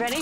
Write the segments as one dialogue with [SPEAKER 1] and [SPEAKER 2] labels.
[SPEAKER 1] Ready?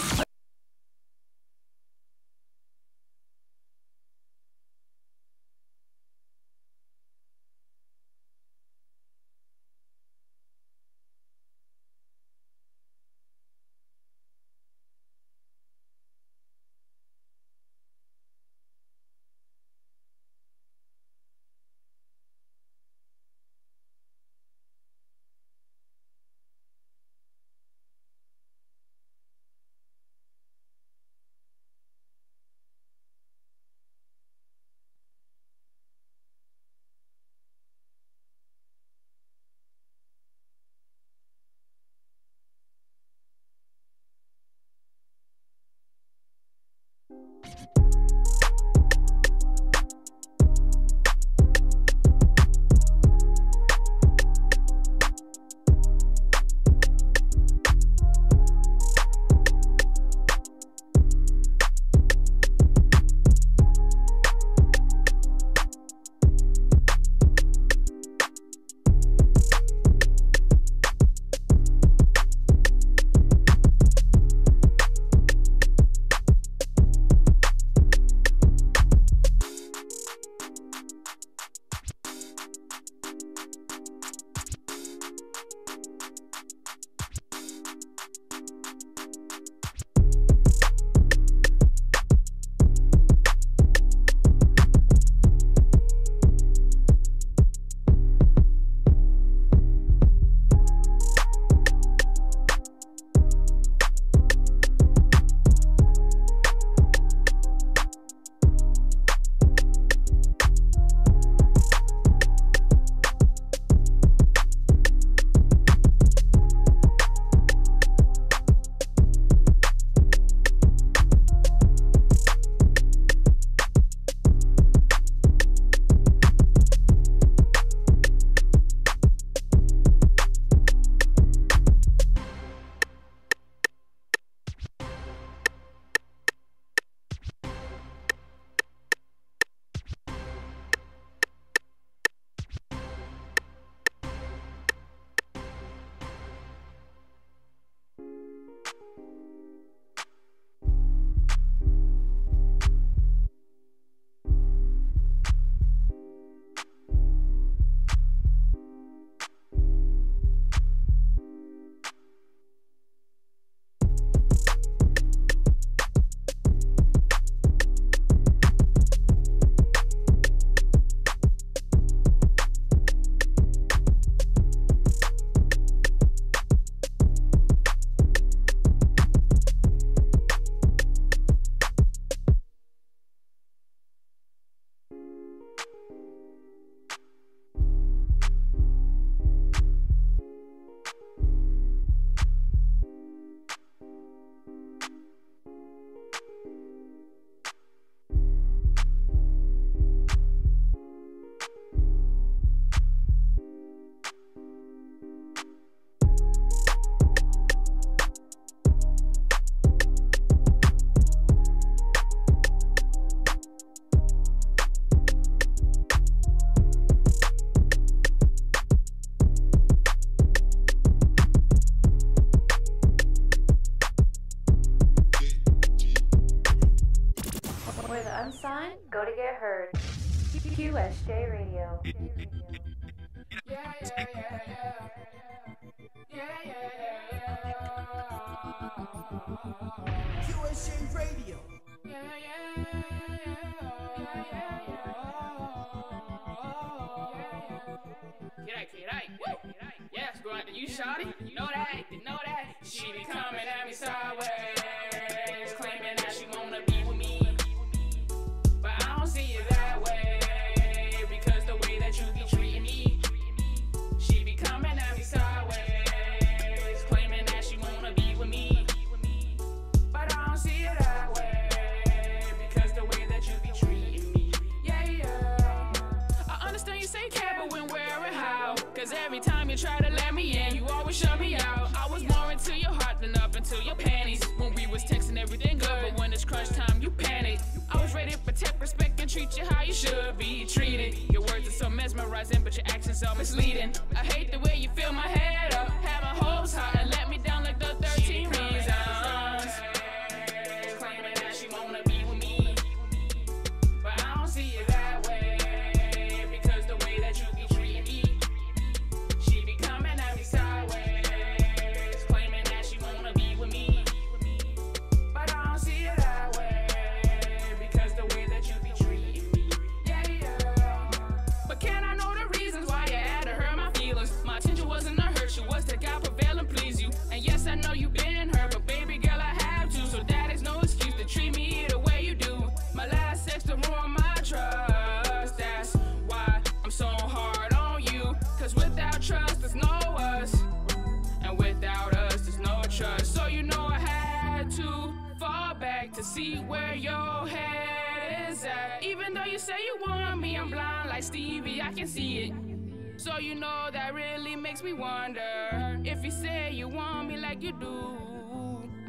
[SPEAKER 2] Unsigned, go to get heard. QSJ Radio.
[SPEAKER 3] QSJ Radio.
[SPEAKER 4] Yes, go out to you, shawty. You know that, She be coming at me sideways, claiming that she wanna be with me. But I don't see it that way, because the way that you be treating me. She be coming at me sideways, claiming that she wanna be with me. But I don't see it that way, because the way that you be treating me. Yeah. I understand you say care, but when, where, and how. Cause every time you try to let me in, you always shut me out. I was more into your heart than up into your panties. When we was texting everything good, but when it's crunch time, you panic. I was ready to protect, respect, and treat you how you should be treated. Your words are so mesmerizing, but your actions are misleading. I hate the way you fill my head up, have my hopes high, and let me down like the 13 reasons. see where your head is at. Even though you say you want me, I'm blind like Stevie, I can see it. So you know that really makes me wonder if you say you want me like you do.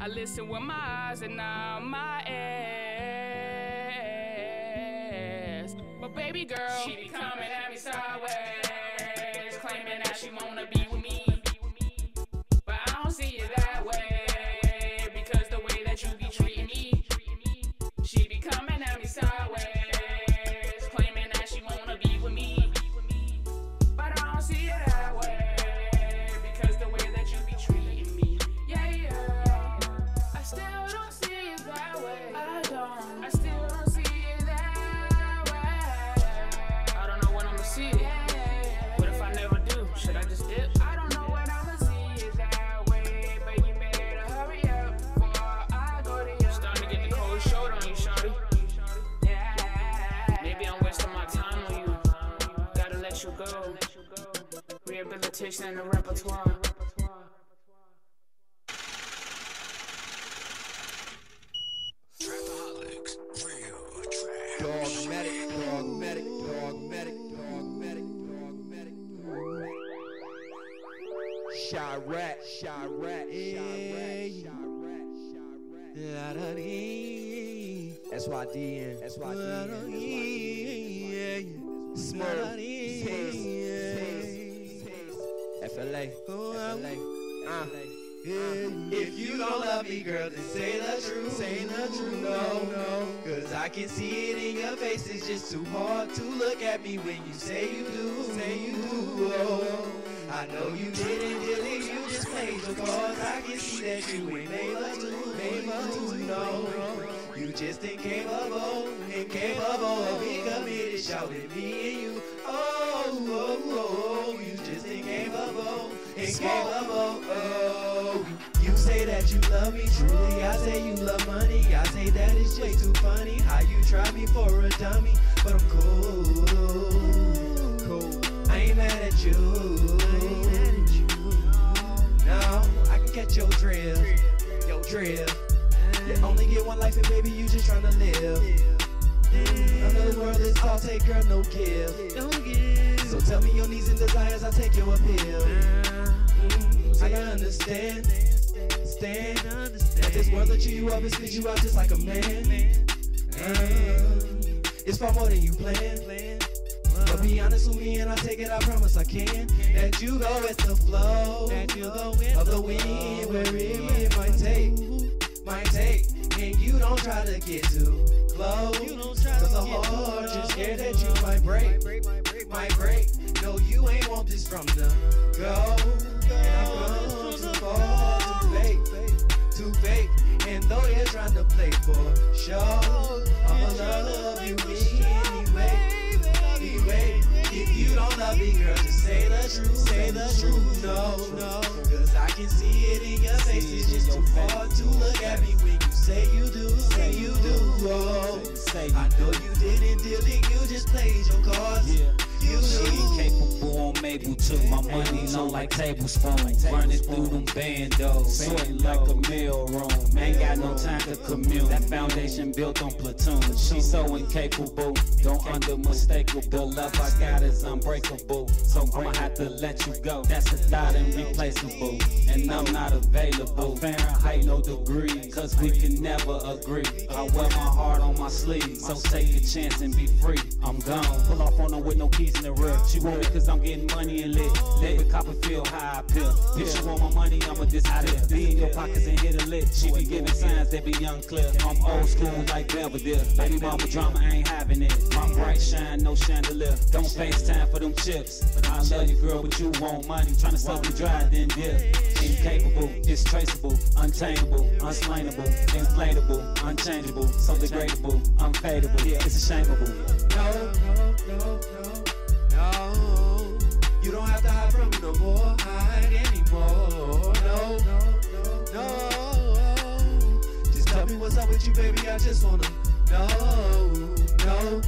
[SPEAKER 4] I listen with my eyes and now my ears. But baby girl, she be coming at me sideways, claiming that she wanna be with me. But I don't see it that way, because the way that you be treating me. She be coming at me sideways, claiming that she wanna be with me. But I don't see it that way, because the way that you be treating me. Yeah, yeah. I still don't see it that way. I still don't see it that way. I don't know when I'ma see it. What if I never do? Should I just dip? I don't know when I'ma see it that way, but you better hurry up before I go to you. Starting to get the cold shoulder on you, shawty. Maybe I'm wasting my time on you. Gotta let you go. Rehabilitation in the repertoire.
[SPEAKER 3] Dogmatic. Chirac. SYDN. Smurf. FLA.
[SPEAKER 1] If you don't love me, girl, then say the truth. No. Cause I can see it in your face. It's just too hard to look at me when you say you do. Oh, I know you didn't delete, you just played your cards. I can see that you ain't made a two. No, you just incapable of being committed. Shouting me and you. Oh, you just incapable. Oh, you say that you love me truly. I say you love money. I say that it's just too funny how you try me for a dummy. But I'm cool. I ain't mad at you. No, I can catch your drift. You only get one life and baby, you just tryna live. Another world is all take, girl, no give. So tell me your needs and desires, I'll take your appeal. I understand. That this world will chew you up and spit you out just like a man. It's far more than you planned. But be honest with me and I'll take it, I promise I can. That you go with the flow of the wind, where it might take. And you don't try to get too close, cause the heart just scared that you might break. No, you ain't want this from the go. And I've come too far to fake. And though you're trying to play for show, I'ma love you anyway. If you don't love me, girl, just say the truth. No, cause I can see it in your face. It's just too hard to look at me when you say you do. Oh, I know you didn't delete, you just played your cards.
[SPEAKER 5] She capable on Mabel too. My money low like tablespoons. Running through them bandos, sorting like a mail room. Ain't got no time to commute. That foundation built on platoon. She's so incapable, don't unmistakable. The love I got is unbreakable. So I'ma have to let you go. That's a thought and replaceable. And I'm not available. Fahrenheit, no degree, cause we can never agree. I wear my heart on my sleeve, so take a chance and be free. I'm gone. Pull off on her with no keys in the rear. She want me cause I'm getting money and lit. David Copperfield, high pill. If she want my money, I'ma disappear. Be in your pockets and hit a lick. She be giving signs, they be unclear. I'm old school like Belvedere. Baby mama drama, I ain't having it. My bright shine, no chandelier. Don't FaceTime for them chips. I love you, girl, but you want money. Tryna suck me dry, then dip. Incapable, it's traceable, untamable, unslainable, inflatable, unchangeable, so degradable, unfadable. It's shameable.
[SPEAKER 1] No. You don't have to hide from me no more. Hide anymore. No. Just tell me what's up with you, baby. I just wanna know. No.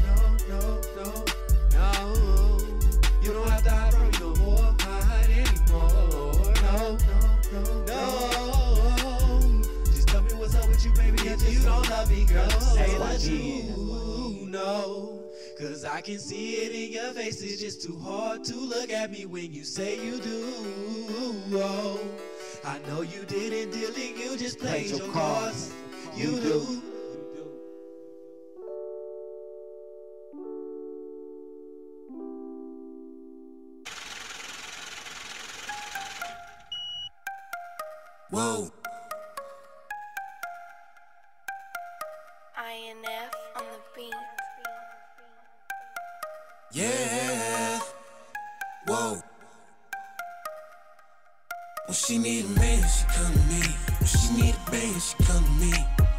[SPEAKER 1] You don't have to hide from me no more. Hide anymore. No. Just tell me what's up with you, baby. I just wanna don't love me, girl. Say that you know. Cause I can see it in your face. It's just too hard to look at me when you say you do. Oh, I know you didn't deal it, you just played your cards. You do.
[SPEAKER 6] Whoa.
[SPEAKER 2] INF on the beat.
[SPEAKER 6] Yeah. Whoa. When she need a man, she come to me. When she need a band, she come to me.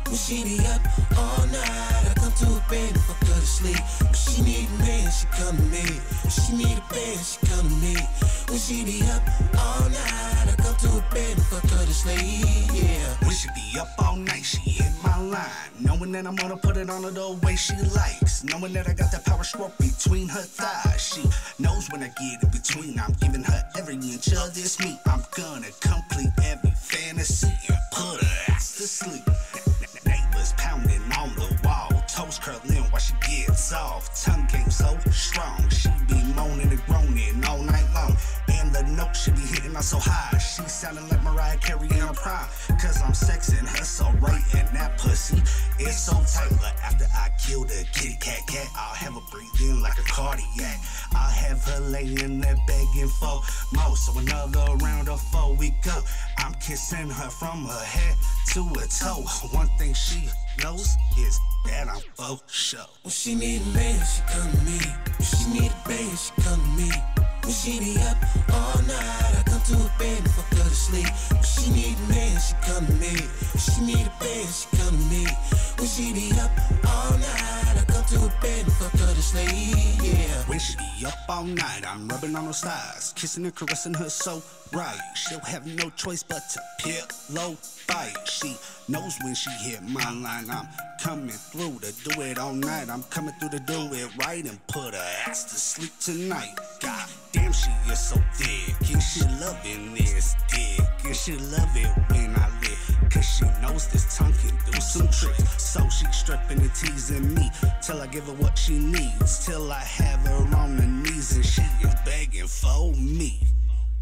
[SPEAKER 6] When she be up all night, I come to her bed and fuck her to sleep. When she need a man, she come to me. When she need a band, she come to me. When she be up all night, I come to her bed and fuck her to sleep. Yeah.
[SPEAKER 7] When she be up all night, she in my line. Knowing that I'm gonna put it on her the way she likes. Knowing that I got that power stroke between her thighs. She knows when I get in between. I'm giving her every inch of this meat. I'm gonna complete every fantasy and put her ass to sleep. Neighbors pounding on the wall, toes curling while she gets off. Tongue game so strong, she be moaning and groaning all night long. And the note she be hitting her so high, she sounding like Mariah Carey in her prime. Cause I'm sexing her so right, and that pussy is so tight. But after I kill the kitty cat, I'll have her breathing like a cardiac. I'll have her laying there begging for more. So another round of 4 we go. I'm kissing her from her head to her toe. One thing she knows is that I'm for sure.
[SPEAKER 6] When she need a man, she come to me. When she need a band, she come to me. When she be up all night, I come to her bed and fuck her to sleep. When she need a man, she come to me. When she need a band, she come to me. When she be up all night, I come to her bed and fuck her to sleep. Yeah.
[SPEAKER 7] When she be up all night, I'm rubbing on her thighs, kissing and caressing her so right. She'll have no choice but to pillow fight. She knows when she hit my line, I'm coming through to do it all night. I'm coming through to do it right and put her ass to sleep tonight. God damn, she is so thick, and she loving this dick, and she love it when I lick, cause she knows this tongue can do some tricks. So she stripping and teasing me till I give her what she needs, till I have her on her knees and she is begging for me.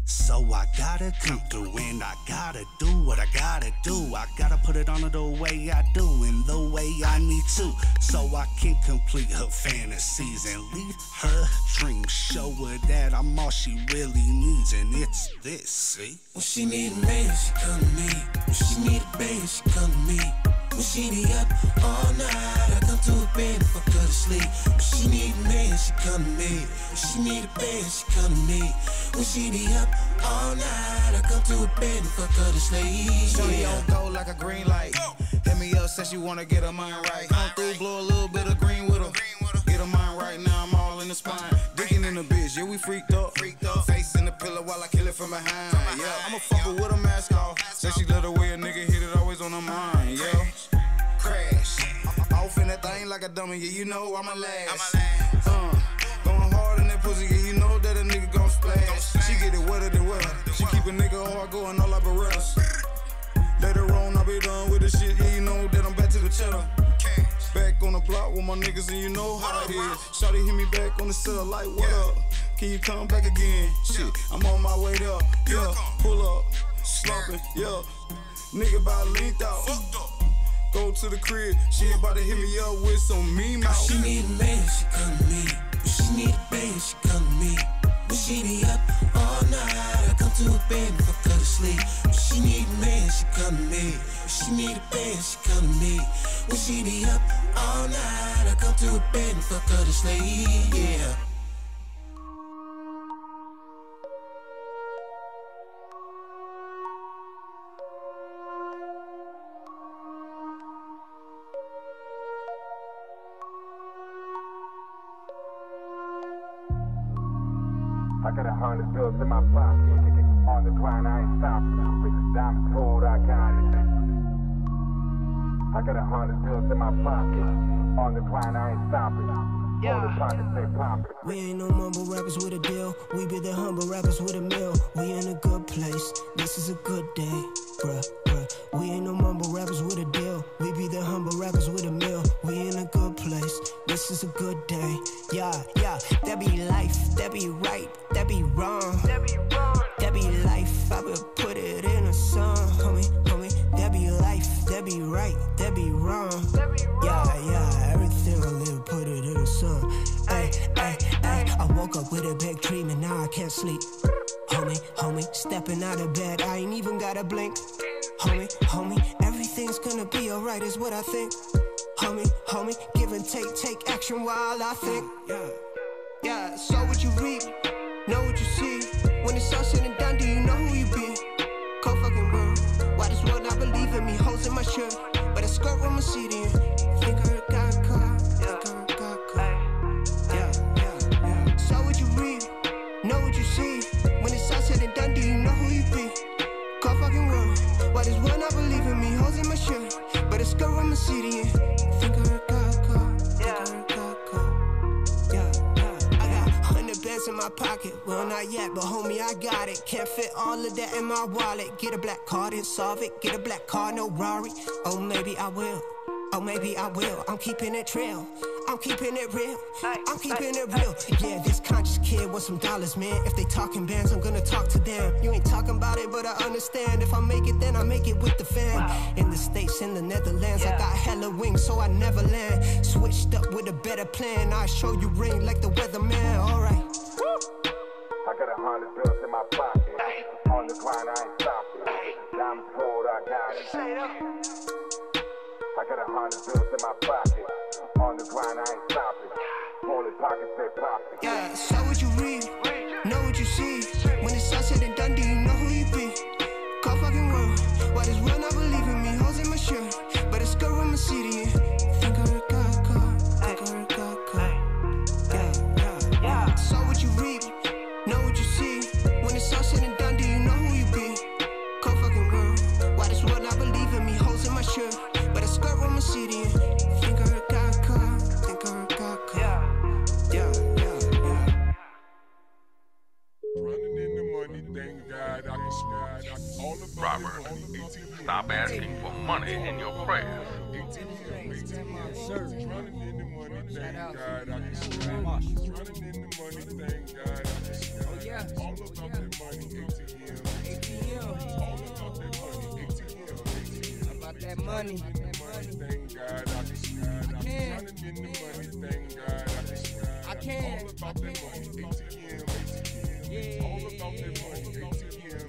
[SPEAKER 7] So I gotta come through and I gotta do what I gotta do. I gotta put it on her the way I do and the way I need to, so I can complete her fantasies and lead her dreams. Show her that I'm all she really needs, and it's this, see?
[SPEAKER 6] When she need a man, she come to me. When she need a band, she come to me. When she be up all night, I come to her bed and fuck her to sleep. When she need a man, she come to me. When she need a band, she come to me. When she be up all night, I come to her bed and fuck her to sleep.
[SPEAKER 8] Shorty on go like a green light. Hit me up, says she wanna get her mind right. Come through, blow a little bit of green with her. Get her mind right now, I'm all in the spine. Digging in the bitch, yeah, we freaked up. Face in the pillow while I kill it from behind. Yeah, I'ma fuck her with a mask off. Say she love the way a nigga hit it, always on her mind. Yeah. Crash. Off in that thing like a dummy, yeah, you know I'm a last. Going hard in that pussy, yeah, you know that a nigga gon' splash. She get it wetter than wetter. She keep a nigga hard going all like Berettas. Later on, I'll be done with the shit, yeah, you know that I'm back to the cheddar. Back on the block with my niggas, and you know how it is. Shawty hit me back on the cell like, what up? Can you come back again? Shit, I'm on my way up, yeah. Pull up, slumping, yeah. Nigga about linked out. Go to the crib, she about to hit me up with some meme out.
[SPEAKER 6] She need a man, she come to me. When she need a band, she come to me. When she be up all night, I come to her bed and fuck her to sleep. When she need a man, she come to me. When she need a band, she come to me. When she be up all night, I come to her bed and fuck her to sleep. Yeah.
[SPEAKER 9] I got $100 in my pocket. On the grind, I ain't stopping. With the diamond told, I got it. I got $100 in my pocket. On the grind, I ain't stopping. On the pocket, they poppin'.
[SPEAKER 10] We ain't no mumble rappers with a deal. We be the humble rappers with a meal. We in a good place. This is a good day, bruh. We ain't no mumble rappers with a deal. We be the humble rappers. is a good day. Yeah, that be life, that be right, that be wrong. That be life, I will put it in a song. Homie, that be life, that be right, that be wrong. Yeah, everything I live, put it in a song. Ay, I woke up with a big dream and now I can't sleep. Homie, stepping out of bed, I ain't even gotta blink. Homie, everything's gonna be alright is what I think. Homie, give and take action while I think. Yeah, so what you read, know what you see. When it's all said and done, do you know who you be? Cold fucking world, why this world not believe in me? Holes in my shirt, but I skirt with my seat in. Think I got caught, yeah. So what you read, know what you see. When it's all said and done, do you know who you be? Cold fucking world, why this world not believe in me? Holes in my shirt, but I skirt with my seat in. Think I got caught, yeah. I got 100 bands in my pocket, well not yet, but homie I got it. Can't fit all of that in my wallet. Get a black card and solve it. Get a black car, no Rari. Oh maybe I will. I'm keeping it real. I'm keeping it real. Yeah, this conscious kid with some dollars, man. If they talking bands, I'm gonna talk to them. You ain't talking about it, but I understand. If I make it, then I make it with the fam. In the States, in the Netherlands, I got hella wings, so I never land. Switched up with a better plan. I show you ring like the weatherman. Alright.
[SPEAKER 9] I got 100 bills in my pocket. On the grind, I ain't stopping. Diamonds gold, I got it. I got 100 bills in my pocket. On the grind, I ain't stopping. Only pockets, they popping.
[SPEAKER 10] Yeah, so what you read, know what you see. When it's all said and done, do you know who you be? Cold fucking world, why this world not believe in me? Holes in my shirt, but I skirt with my city in. Think I got caught, yeah. So what you read, know what you see. When it's all said and done, do you know who you be? Cold fucking world, why this world not believe in me? Holes in my shirt, but I skirt with my city in. Think I got caught, yeah.
[SPEAKER 9] Running in the money, thank God I can smile. All the
[SPEAKER 11] Robert, stop asking for money in your prayers.
[SPEAKER 9] Running in the money, thank God I can smile. Running in the money, thank God I can smile. All about that money, ATM. All about that money, ATM.
[SPEAKER 12] About that money.
[SPEAKER 9] Thank God I can smile. Running in the money, thank God I can smile.
[SPEAKER 12] I can.
[SPEAKER 9] All about that money, ATM. All about that money, ATM.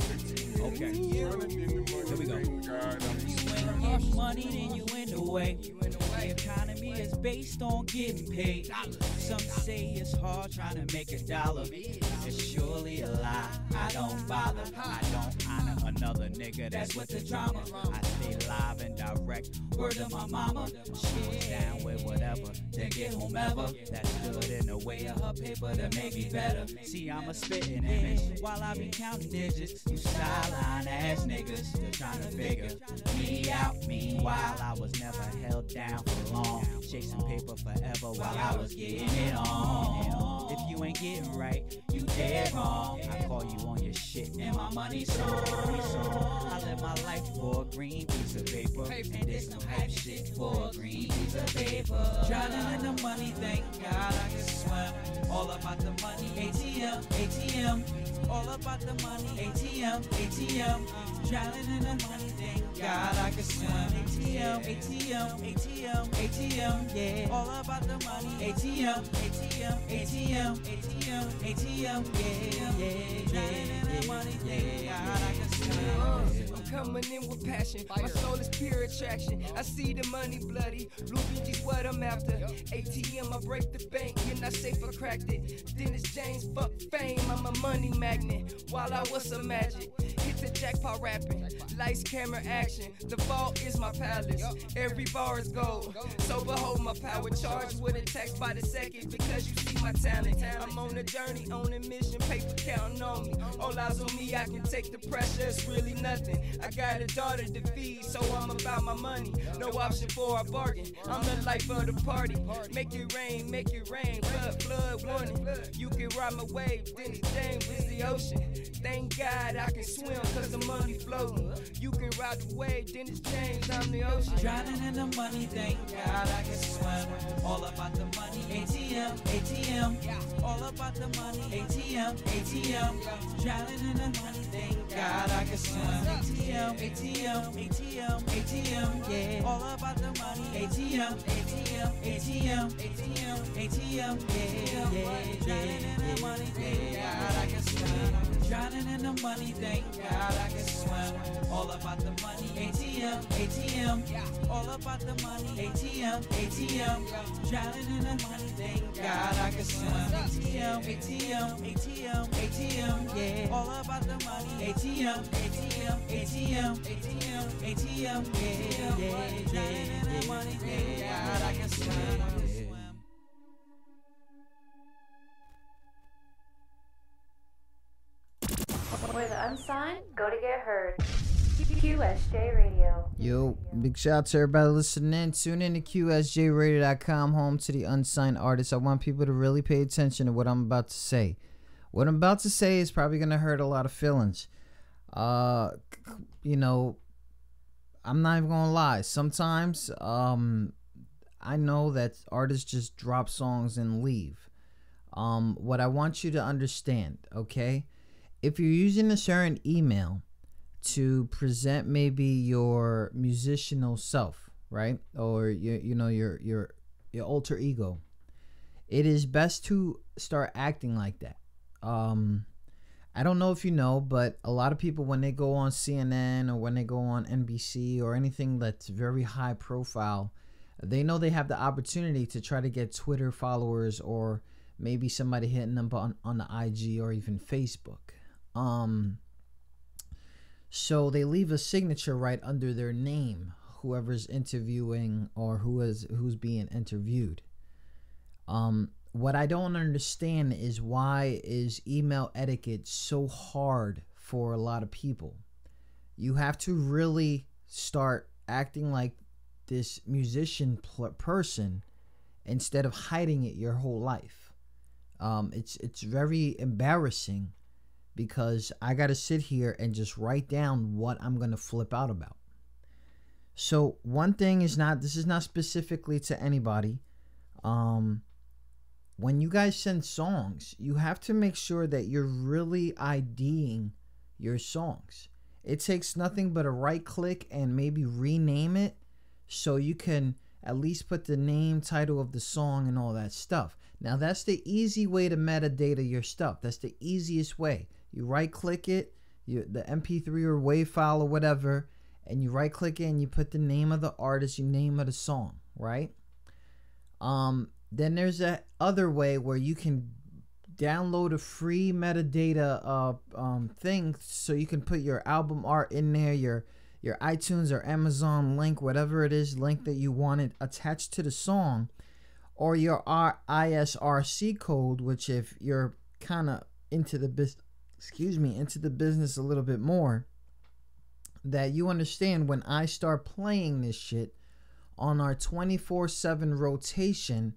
[SPEAKER 5] Okay.
[SPEAKER 9] Running in the money,
[SPEAKER 5] Here we go.
[SPEAKER 9] thank God I can smile.
[SPEAKER 5] You ain't get money, then you in the way. The economy is based on getting paid. Some say it's hard trying to make a dollar. It's surely a lie. I don't bother. I don't honor another nigga. That's what the drama. I stay live and direct. Word to my mama. She was down with whatever. Then get whomever that stood in the way of her paper to make me better. See, I'm a spitting image while I be counting digits. You sideline ass niggas still trying to figure me out. Meanwhile, I was never held down for long, chasing paper forever while I was getting it on. If you ain't getting right, you dead wrong. I call you on your shit and my money song. I live my life for a green piece of paper, and there's no hype shit for a green piece of paper. Drowning in the money, thank God I can swim. All about the money, ATM. All about the money, ATM. Drowning in the money, thank God I can swim. ATM, yeah. All about the money, ATM, yeah. Drowning in the money, thank God I can swim.
[SPEAKER 12] I'm coming in with passion. My soul is pure attraction. I see the money bloody. Luigi's what I'm after. ATM, I break the bank. You're not safe, I cracked it. Dennis James, fuck fame. I'm a money magnet. While I was a magic. Hit the jackpot rapping. Lights, camera, action. The vault is my palace. Every bar is gold. So behold my power. Charged with a tax by the second because you see my talent. I'm on a journey, on a mission. Paper counting on me. All eyes on me, I can take the pressure that's really nothing. I got a daughter to feed, so I'm about my money. No option for a bargain. I'm the life of the party. Make it rain, flood warning. You can ride my wave, Dennis James is the ocean. Thank God I can swim, cause the money floating. You can ride the wave, Dennis James, I'm the ocean.
[SPEAKER 5] Drowning in the money, thank God I can swim. All about the money, ATM, ATM. All about the money, ATM, ATM. Drowning in the money, thank God I can swim. ATM, ATM, ATM, ATM, yeah. All about the money, ATM, ATM, ATM, ATM, ATM, yeah, yeah. Drowning in the money, thank God I can swim. Drowning in the money, thank God I can swim. All about the money, ATM, ATM. All about the money, ATM, ATM. Drowning in the money, thank God I can swim. ATM, ATM, ATM, ATM, yeah. All about the money, ATM, ATM, ATM, ATM, ATM, yeah, yeah. Drowning in the money, thank God I can swim.
[SPEAKER 2] Where the unsigned go to get heard. QSJ Radio.
[SPEAKER 13] Yo, big shout out to everybody listening. Tune in to QSJRadio.com, home to the unsigned artists. I want people to really pay attention to what I'm about to say. What I'm about to say is probably going to hurt a lot of feelings. You know, I'm not even going to lie. Sometimes I know that artists just drop songs and leave. What I want you to understand, okay? If you're using a certain email to present maybe your musicianal self, right, or your alter ego, it is best to start acting like that. I don't know if you know, but a lot of people, when they go on CNN or when they go on NBC or anything that's very high profile, they know they have the opportunity to try to get Twitter followers or maybe somebody hitting them on the IG or even Facebook. So they leave a signature right under their name, whoever's interviewing or who's being interviewed. What I don't understand is why is email etiquette so hard for a lot of people. You have to really start acting like this musician person instead of hiding it your whole life. It's very embarrassing because I got to sit here and just write down what I'm going to flip out about. So one thing is this is not specifically to anybody. When you guys send songs, you have to make sure that you're really IDing your songs. It takes nothing but a right click and maybe rename it so you can at least put the name, title of the song and all that stuff. Now that's the easy way to metadata your stuff. That's the easiest way. You right click it, the MP3 or WAV file or whatever, and you right click it and you put the name of the artist, your name of the song, right? Then there's that other way where you can download a free metadata thing so you can put your album art in there, your iTunes or Amazon link, whatever it is, link that you want it attached to the song, or your ISRC code, which if you're kind of into the business a little bit more, that you understand when I start playing this shit on our 24/7 rotation,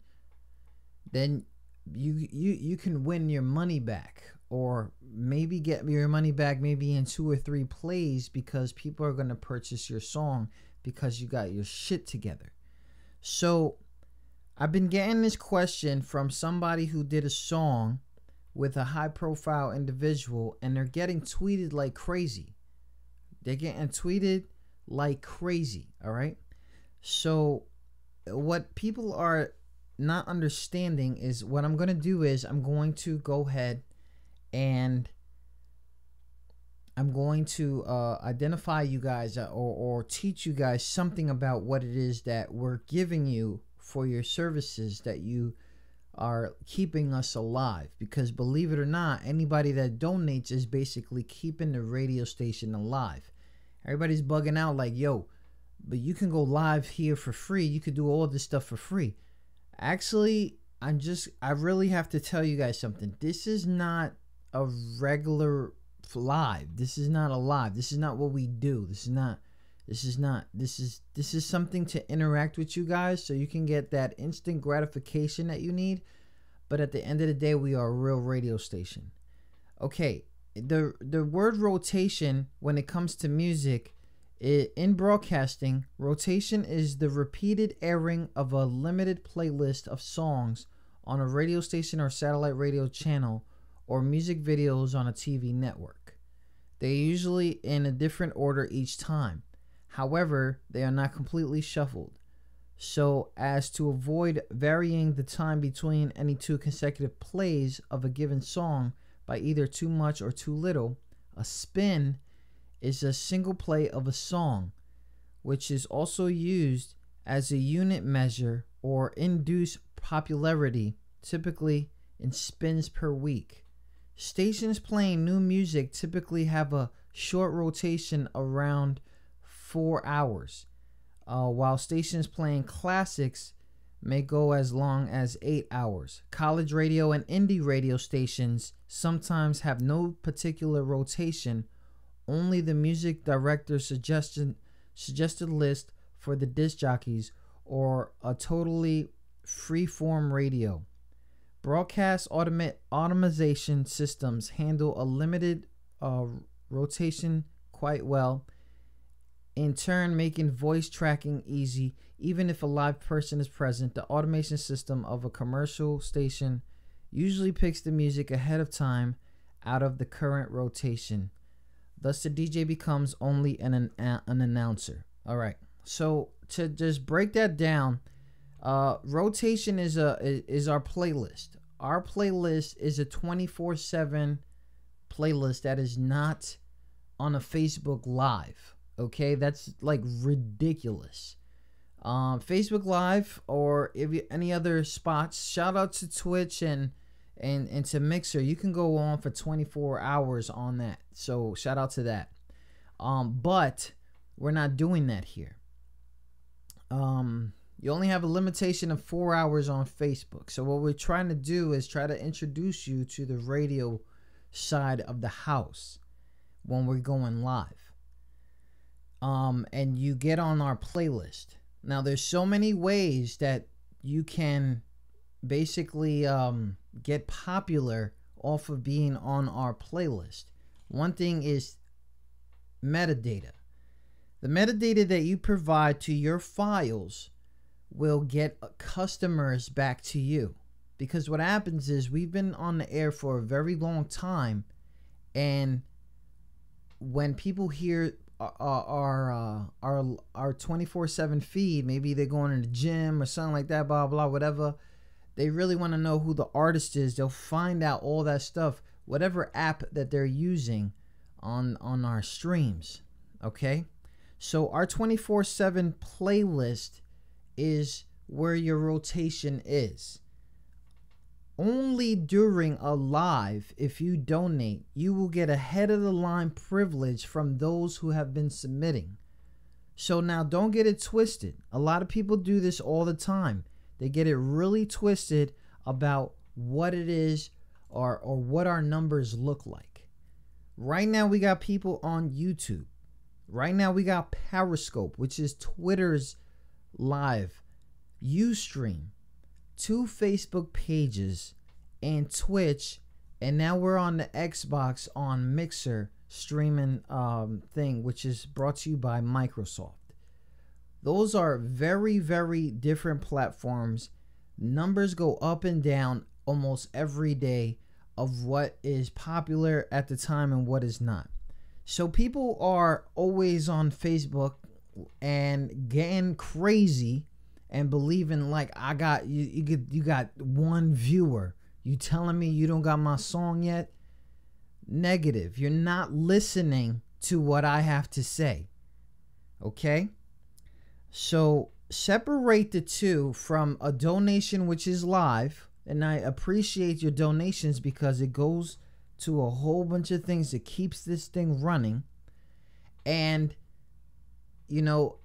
[SPEAKER 13] then you can win your money back, or maybe get your money back maybe in 2 or 3 plays, because people are going to purchase your song because you got your shit together. So I've been getting this question from somebody who did a song with a high profile individual, and they're getting tweeted like crazy. They're getting tweeted like crazy, all right? So what people are not understanding is what I'm going to do is I'm going to go ahead and I'm going to identify you guys or teach you guys something about what it is that we're giving you for your services, that you are keeping us alive. Because believe it or not, anybody that donates is basically keeping the radio station alive. Everybody's bugging out like, yo, but you can go live here for free. You could do all this stuff for free. Actually, I really have to tell you guys something. This is not a regular live. This is not a live. This is not what we do. This is something to interact with you guys so you can get that instant gratification that you need. But at the end of the day, we are a real radio station. Okay, the word rotation, when it comes to music, in broadcasting, rotation is the repeated airing of a limited playlist of songs on a radio station or satellite radio channel, or music videos on a TV network. They are usually in a different order each time. However, they are not completely shuffled, so as to avoid varying the time between any two consecutive plays of a given song by either too much or too little. A spin is a single play of a song, which is also used as a unit measure or induce popularity, typically in spins per week. Stations playing new music typically have a short rotation around 4 hours, while stations playing classics may go as long as 8 hours. College radio and indie radio stations sometimes have no particular rotation, only the music director's suggested list for the disc jockeys, or a totally free-form radio. Broadcast automation systems handle a limited rotation quite well, in turn making voice tracking easy. Even if a live person is present, the automation system of a commercial station usually picks the music ahead of time out of the current rotation. Thus, the DJ becomes only an announcer. All right. So to just break that down, rotation is our playlist. Our playlist is a 24/7 playlist that is not on a Facebook Live. Okay, that's like ridiculous. Facebook Live or any other spots. Shout out to Twitch and to Mixer. You can go on for 24 hours on that. So shout out to that. But we're not doing that here. You only have a limitation of 4 hours on Facebook. So what we're trying to do is try to introduce you to the radio side of the house when we're going live. And you get on our playlist. Now there's so many ways that you can basically get popular off of being on our playlist. One thing is metadata. The metadata that you provide to your files will get customers back to you, because what happens is we've been on the air for a very long time, and when people hear our 24/7 feed, maybe they're going to the gym or something like that, blah blah whatever, they really want to know who the artist is. They'll find out all that stuff, whatever app that they're using on our streams. Okay, so our 24/7 playlist is where your rotation is. Only during a live, if you donate, you will get a head of the line privilege from those who have been submitting. So now don't get it twisted. A lot of people do this all the time. They get it really twisted about what it is or what our numbers look like. Right now we got people on YouTube. Right now we got Periscope, which is Twitter's live, Ustream, 2 Facebook pages, and Twitch, and now we're on the Xbox on Mixer streaming thing, which is brought to you by Microsoft. Those are very, very different platforms. Numbers go up and down almost every day of what is popular at the time and what is not. So people are always on Facebook and getting crazy and believing like, I got you got one viewer. You telling me you don't got my song yet? Negative. You're not listening to what I have to say. Okay? So separate the two from a donation, which is live, and I appreciate your donations because it goes to a whole bunch of things that keeps this thing running. And you know,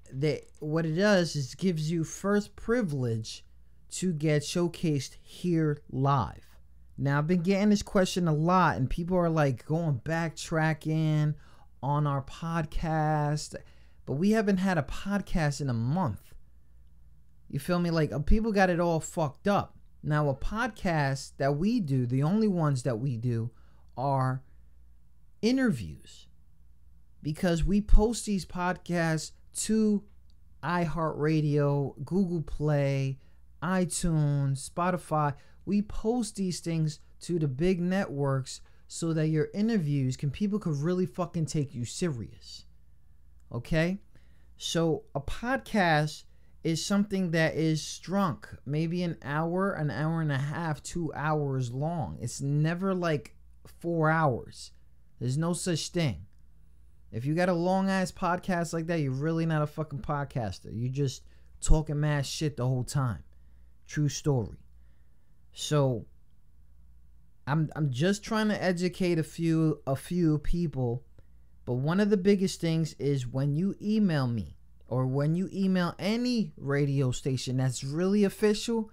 [SPEAKER 13] what it does is gives you first privilege to get showcased here live. Now, I've been getting this question a lot, and people are like going backtracking on our podcast, but we haven't had a podcast in a month. You feel me? Like, people got it all fucked up. Now, a podcast that we do, the only ones that we do, are interviews, because we post these podcasts to iHeartRadio, Google Play, iTunes, Spotify. We post these things to the big networks so that your interviews people could really fucking take you serious. Okay? So a podcast is something that is strunk, maybe an hour and a half, 2 hours long. It's never like 4 hours. There's no such thing. If you got a long ass podcast like that, you're really not a fucking podcaster. You just talking mad shit the whole time. True story. So I'm just trying to educate a few people, but one of the biggest things is when you email me or when you email any radio station that's really official,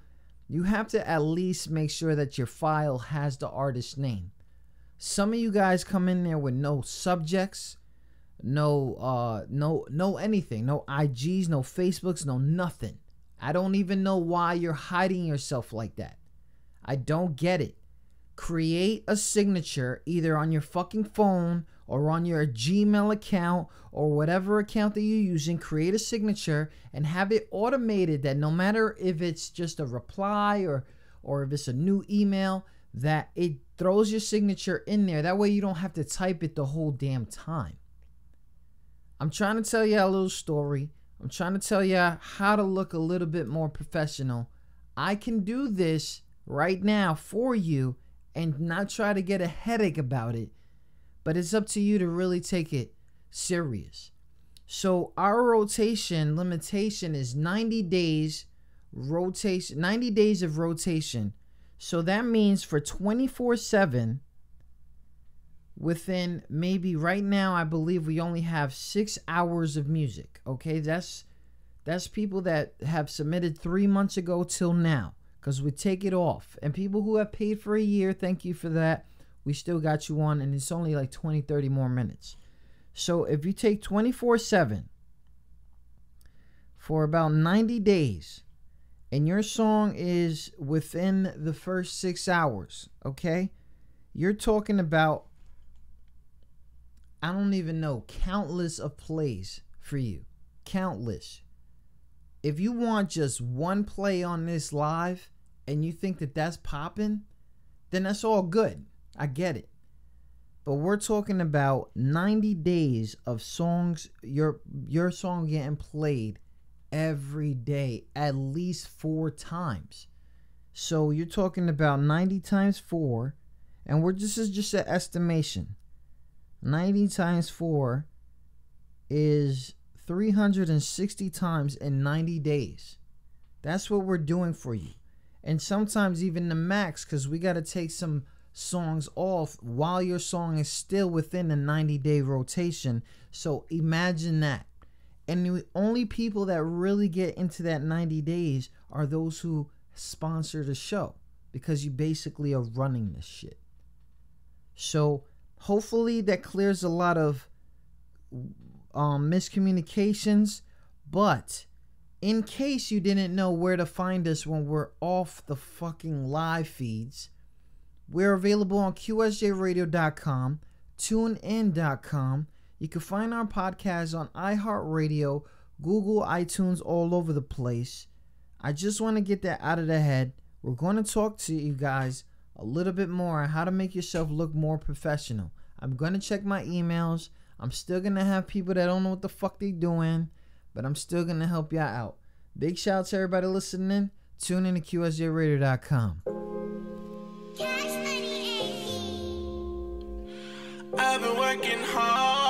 [SPEAKER 13] you have to at least make sure that your file has the artist's name. Some of you guys come in there with no subjects, no anything, no IGs, no Facebooks, no nothing. I don't even know why you're hiding yourself like that. I don't get it. Create a signature either on your fucking phone or on your Gmail account or whatever account that you're using. Create a signature and have it automated that no matter if it's just a reply or if it's a new email, that it throws your signature in there. That way you don't have to type it the whole damn time. I'm trying to tell you a little story. I'm trying to tell you how to look a little bit more professional. I can do this right now for you and not try to get a headache about it, but it's up to you to really take it serious. So our rotation limitation is 90 days rotation, 90 days of rotation. So that means for 24/7, within maybe right now, I believe we only have 6 hours of music. Okay, that's people that have submitted 3 months ago till now, because we take it off. And people who have paid for a year, thank you for that. We still got you on, and it's only like 20, 30 more minutes. So if you take 24/7 for about 90 days, and your song is within the first 6 hours, okay, you're talking about, I don't even know, countless of plays for you. Countless. If you want just one play on this live and you think that that's popping, then that's all good. I get it. But we're talking about 90 days of songs, your song getting played every day, at least 4 times. So you're talking about 90 times 4, and this is just an estimation. 90 times 4 is 360 times in 90 days. That's what we're doing for you. And sometimes even the max, because we got to take some songs off while your song is still within the 90-day rotation. So imagine that. And the only people that really get into that 90 days are those who sponsor the show, because you basically are running this shit. So hopefully that clears a lot of miscommunications. But in case you didn't know where to find us when we're off the fucking live feeds, we're available on QSJRadio.com, TuneIn.com. You can find our podcast on iHeartRadio, Google, iTunes, all over the place. I just want to get that out of the head. We're going to talk to you guys a little bit more on how to make yourself look more professional. I'm going to check my emails. I'm still going to have people that don't know what the fuck they doing, but I'm still going to help y'all out. Big shout out to everybody listening. Tune in to QSJRadio.com.
[SPEAKER 6] I've been working hard.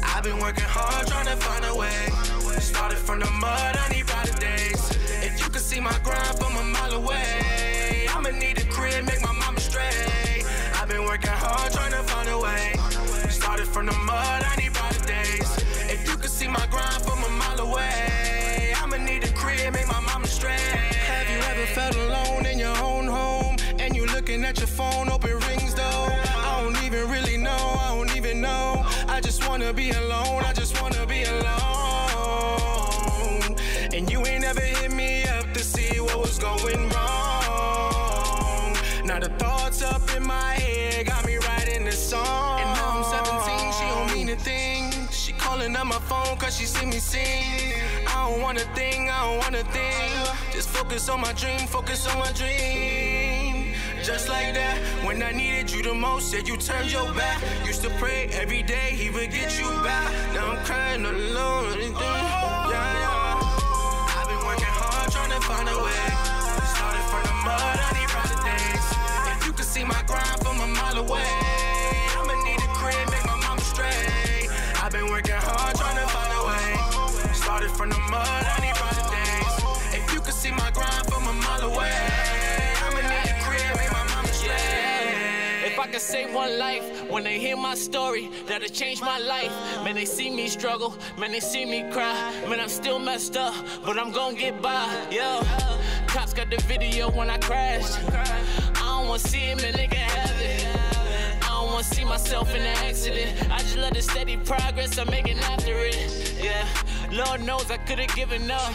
[SPEAKER 6] I've been working hard trying to find a way. Started from the mud, I need brighter days. If you could see my grind from a mile away, I'ma need a crib, make my mama straight.
[SPEAKER 8] felt alone in your own home, and you looking at your phone, open rings though. I don't even really know, I don't even know. I just wanna be alone, I just wanna be alone. And you ain't ever hit me up to see what was going wrong. Now the thoughts up in my head got me writing this song. And now I'm 17, she don't mean a thing. She calling up my phone cause she see me sing. I don't want a thing, I don't want a thing. Just focus on my dream, focus on my dream. Just like that, when I needed you the most, said you turned your back. Used to pray every day he would get you back. Now I'm crying alone. Yeah. I've been working hard trying to find a way. Started from the mud, I need brighter days. If you could see my grind from a mile away, I'ma need a crib, make my mama straight. I've been working hard trying to find a way. Started from the mud, I need brighter days. If you could see my grind from a mile away, I'ma need a crib, make my mama straight.
[SPEAKER 14] If I could save one life, when they hear my story, that'll change my life. Man, they see me struggle, man, they see me cry. Man, I'm still messed up, but I'm gonna get by, yo. Cops got the video when I crashed. I don't wanna see it, man, they can have it. I don't wanna see myself in an accident. I just love the steady progress I'm making after it, yeah. Lord knows I could've given up,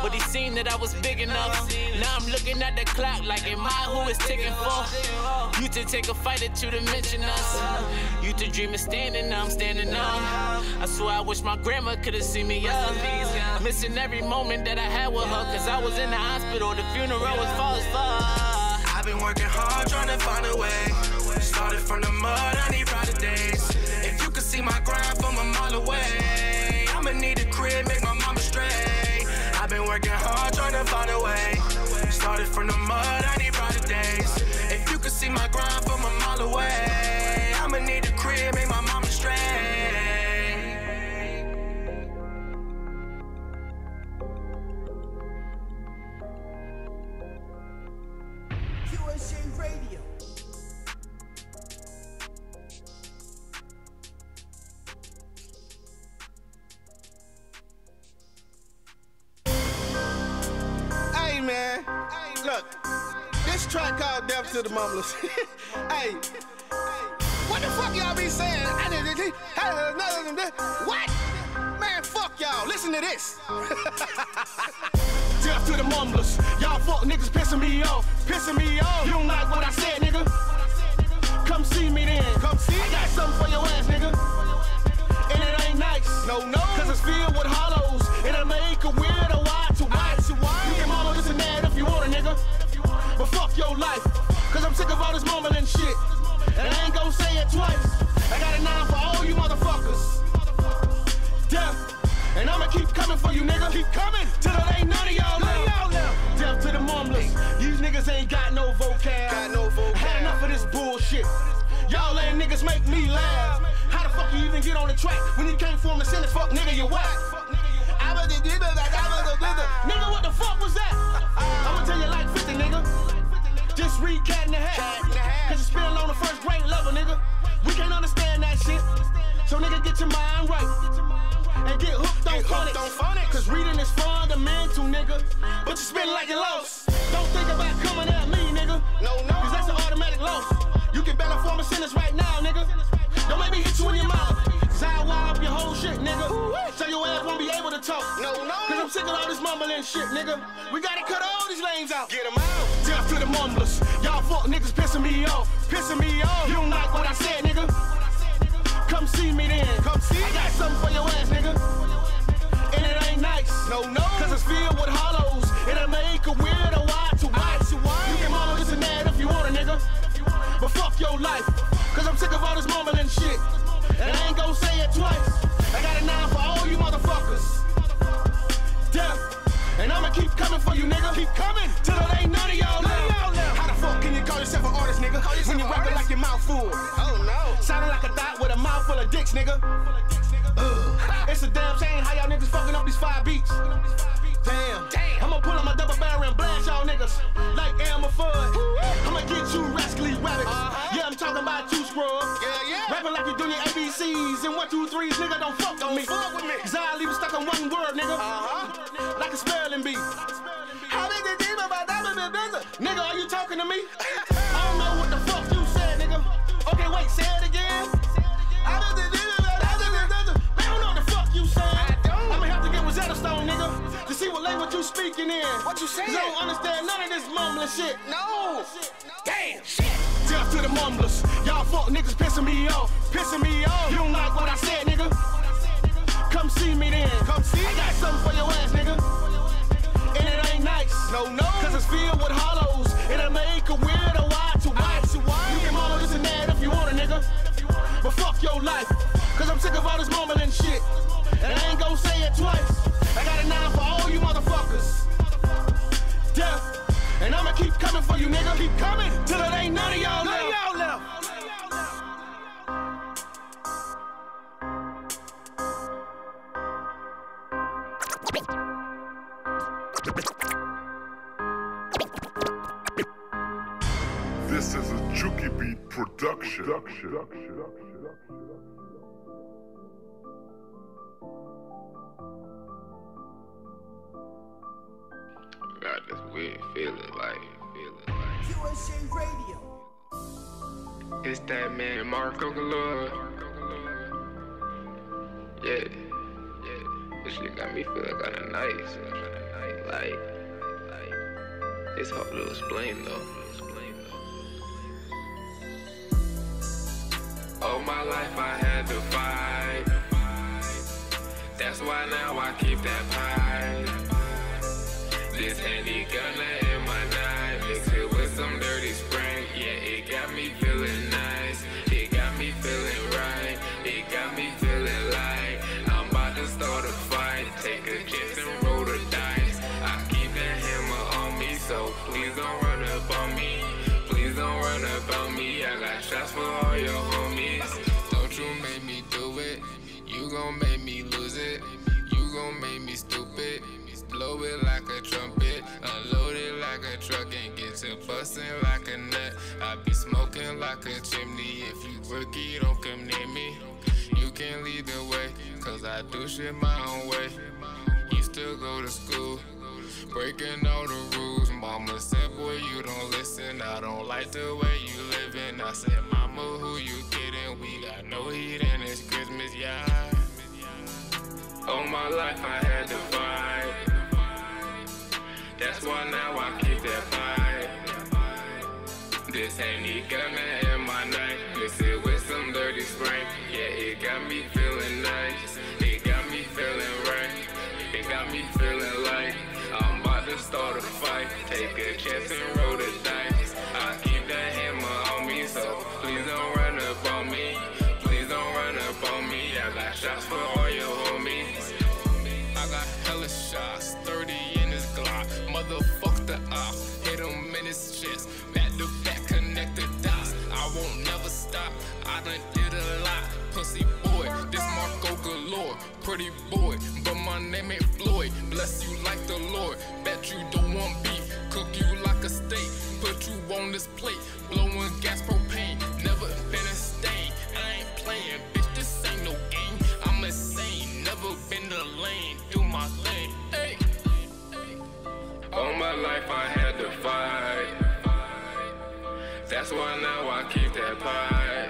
[SPEAKER 14] but he seen that I was big enough. Now I'm looking at the clock like, am I who it's ticking for? You to take a fight or two to mention us. You to dream of standing, now I'm standing up. I swear I wish my grandma could've seen me up. Missing every moment that I had with her, cause I was in the hospital, the funeral was far as far.
[SPEAKER 8] I've been working hard trying to find a way. Started from the mud, I need brighter days. If you could see my grind from a mile away, I'ma need a crib, make my mama straight. I've been working hard trying to find a way. Started from the mud, I need brighter days. If you could see my grind from a mile away, I'ma need a crib, make my mama straight.
[SPEAKER 10] QSJ Radio.
[SPEAKER 15] Hey man, look, this track called Death to the Mumblers. Hey, what the fuck y'all be saying? What? Man, fuck y'all, listen to this. Death to the Mumblers, y'all fuck niggas pissing me off. You don't like what I said, nigga? Come see me then. Come see me. I got something for your ass, nigga. And it ain't nice. No. Cause it's filled with hollows. It'll make a weird or wide to white. You can mama this and that if you want a nigga. But fuck your life. Cause I'm sick of all this mumbling shit. And I ain't gon' say it twice. I got a 9 for all you motherfuckers. Death. And I'ma keep coming for you, nigga. Keep coming. Till it ain't none of y'all left. Death to the mumblers. These niggas ain't got no vocab. Had enough of this bullshit. Y'all ain't niggas make me laugh. How the fuck you even get on the track when you can't form a sentence? Fuck nigga, you whack. Nigga, what the fuck was that? I'ma tell you like 50, nigga. Just read Cat in the Hat. Cause you spitting on the first grade level, nigga. We can't understand that shit. So nigga, get your mind right. And get hooked on phonics. Cause reading is fundamental, nigga. But you spitting like you lost. Don't think about coming at me, nigga. No. Cause that's an automatic loss. You can better form a sentence right now, nigga. Don't make me hit you in your mouth. Cause I'll wild up your whole shit, nigga. So your ass won't be able to talk. No. Cause I'm sick of all this mumbling shit, nigga. We gotta cut all these lanes out. Get them out. Death to the mumblers. Y'all fuck niggas pissing me off. You don't like what I said, nigga. Come see me then. Come see. I got something for your ass, nigga. And it ain't nice. No. Cause it's filled with hollows. It'll make a weird or wide to white. You can mama this and that if you want a nigga. But fuck your life. Cause I'm sick of all this mumbling shit. And I ain't gon' say it twice. I got a 9 for all you motherfuckers. Death. And I'ma keep coming for you, nigga. Keep coming. Till it ain't none of y'all left. How the fuck can you call yourself an artist, nigga? When you rapping like your mouth full. Oh no. Sounding like a thought with a mouth full of dicks, nigga. It's a damn shame how y'all niggas fucking up these 5 beats. Damn. I'ma pull on my double barrel and blast y'all niggas like Elmer Fudd. I'ma get you rascally rabbits. Yeah, I'm talking about you, scrub. Yeah. Rapping like you doing your ABCs and 1, 2, 3s, nigga, don't fuck with me. Cause I'll leave it stuck on one word, nigga. Like a spelling bee. How did they do about that? talking to me? I don't know what the fuck you said, nigga. Okay, wait, say it again. Man, I don't know what the fuck you saying. I'ma have to get Rosetta Stone, nigga, to see what language you speaking in. What you saying? 'Cause I don't understand none of this mumbling shit. No. Damn, shit. Death to the mumblers. Y'all fuck niggas pissing me off. You don't like what I said, nigga? Come see me then. Come see. I got something for your ass, nigga. And it ain't nice. No. Cause it's filled with hollows. It'll make a weird or wide to white. You can mumble this and that if you want it, nigga. But fuck your life. Cause I'm sick of all this mumbling shit. And I ain't gon' say it twice. I got a 9 for all you motherfuckers. Death. And I'ma keep coming for you, nigga. Keep coming till it ain't none of y'all left.
[SPEAKER 11] This is a Juki Beat production.
[SPEAKER 16] Got this weird feeling like
[SPEAKER 10] QSJ Radio.
[SPEAKER 16] it's that man Marco Galore. Yeah. This shit got me feeling kinda nice. Like it's hard to explain though. All my life I had to fight. That's why now I keep that pipe. This handy gunner in my knife, mix it with some dirty spring. Yeah, it got me feeling nice. It got me feeling right. It got me feeling like I'm about to start a fight. Take a chance and roll the dice. I keep that hammer on me, so please don't run up on me. Please don't run up on me. I got shots for all your homies. Don't you make me do it. You gon' make me lose it. You gon' make me stupid. Blow it like a trumpet, unload it like a truck, and get to bustin' like a nut. I be smoking like a chimney. If you rookie, don't come near me. You can lead the way, cause I do shit my own way. You still go to school, breaking all the rules. Mama said, boy, you don't listen. I don't like the way you living. I said, mama, who you kidding? We got no heat and it's Christmas, yeah. All my life I had to fight. That's why now I keep that fight. This ain't the gunner in my night. Mix it with some dirty Sprite. Yeah, it got me feeling nice. It got me feeling right. It got me feeling like I'm about to start a fight. Take a chance and roll the dice. I keep that hammer on me, so please don't run up on me. Please don't run up on me. I got shots for all your homies. I got hella shots, 30 in his Glock. Motherfuck the op, hit him in his chest. Back to back, connect the dots. I won't never stop, I done did a lot. Pussy boy, this Marco Galore. Pretty boy, but my name ain't Floyd. Bless you like the Lord, bet you don't want beef. Cook you like a steak, put you on this plate. Blowing gas propane, never been a stain. I ain't playing, bitch, this ain't no game. I'm insane, never been the lane. Do my thing, hey. All my life I had to fight. That's why now I keep that pipe.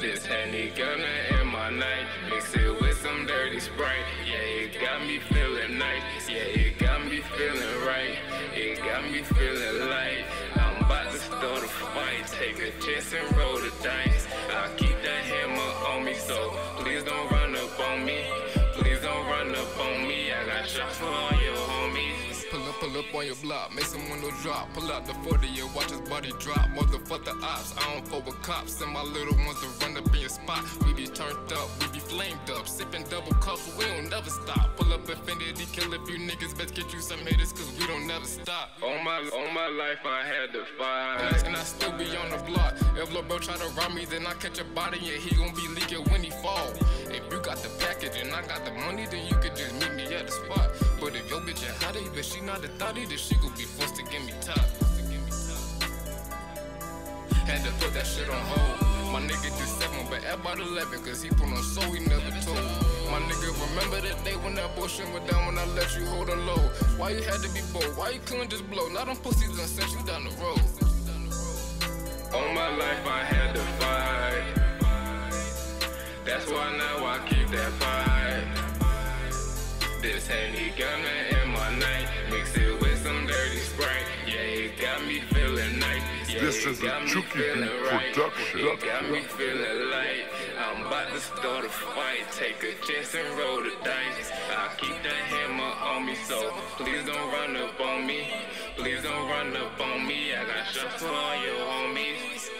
[SPEAKER 16] This handy gunner in my night. Mix it with some dirty Sprite. Yeah, it got me feeling nice. Yeah, it got me feeling right. It got me feeling light. I'm about to start a fight. Take a chance and roll the dice. I keep that hammer on me, so please don't run up on me. Please don't run up on me. I got shots for all your homies. Pull up on your block, make some window drop. Pull out the 40 and watch his body drop. Motherfuck the ops, I don't fuck with cops. Send my little ones to run up in your spot. We be turned up, we be flamed up. Sipping double cups, we don't never stop. Pull up Infinity, kill a few niggas. Best get you some haters, cause we don't never stop. All my life I had to fight. And I still be on the block. If Lil' bro try to rob me, then I catch a body and he gon' be leaking when he fall. If you got the package and I got the money, then you could just meet me at the spot. But if your bitch a hottie, but she not a thottie, then she gon' be forced to give me top. Had to put that shit on hold. My nigga just 7, but at about 11, cause he put on so he never told. My nigga, remember that day when that bullshit went down when I let you hold her low? Why you had to be bold? Why you couldn't just blow? Now them pussies done sent you down the road. All my life I had to fight. That's why now I keep that fight. This Henny gunna in my night, mix it with some dirty Sprite. Yeah, it got me feeling nice. Yeah,
[SPEAKER 11] This is a Juki Beat production.
[SPEAKER 16] It got me feeling light. I'm about to start a fight. Take a chance and roll the dice. I keep that hammer on me, so please don't run up on me. Please don't run up on me. I got shots for all your homies.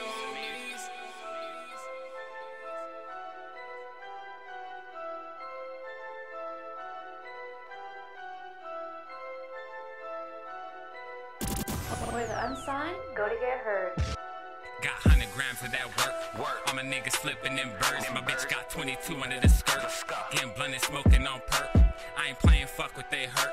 [SPEAKER 2] For the unsigned, go to get heard.
[SPEAKER 17] Got 100 grams of that work. All my niggas flipping in birds. My bitch got 22 under the skirt. Getting blunt and smoking on perk. I ain't playing fuck what they hurt.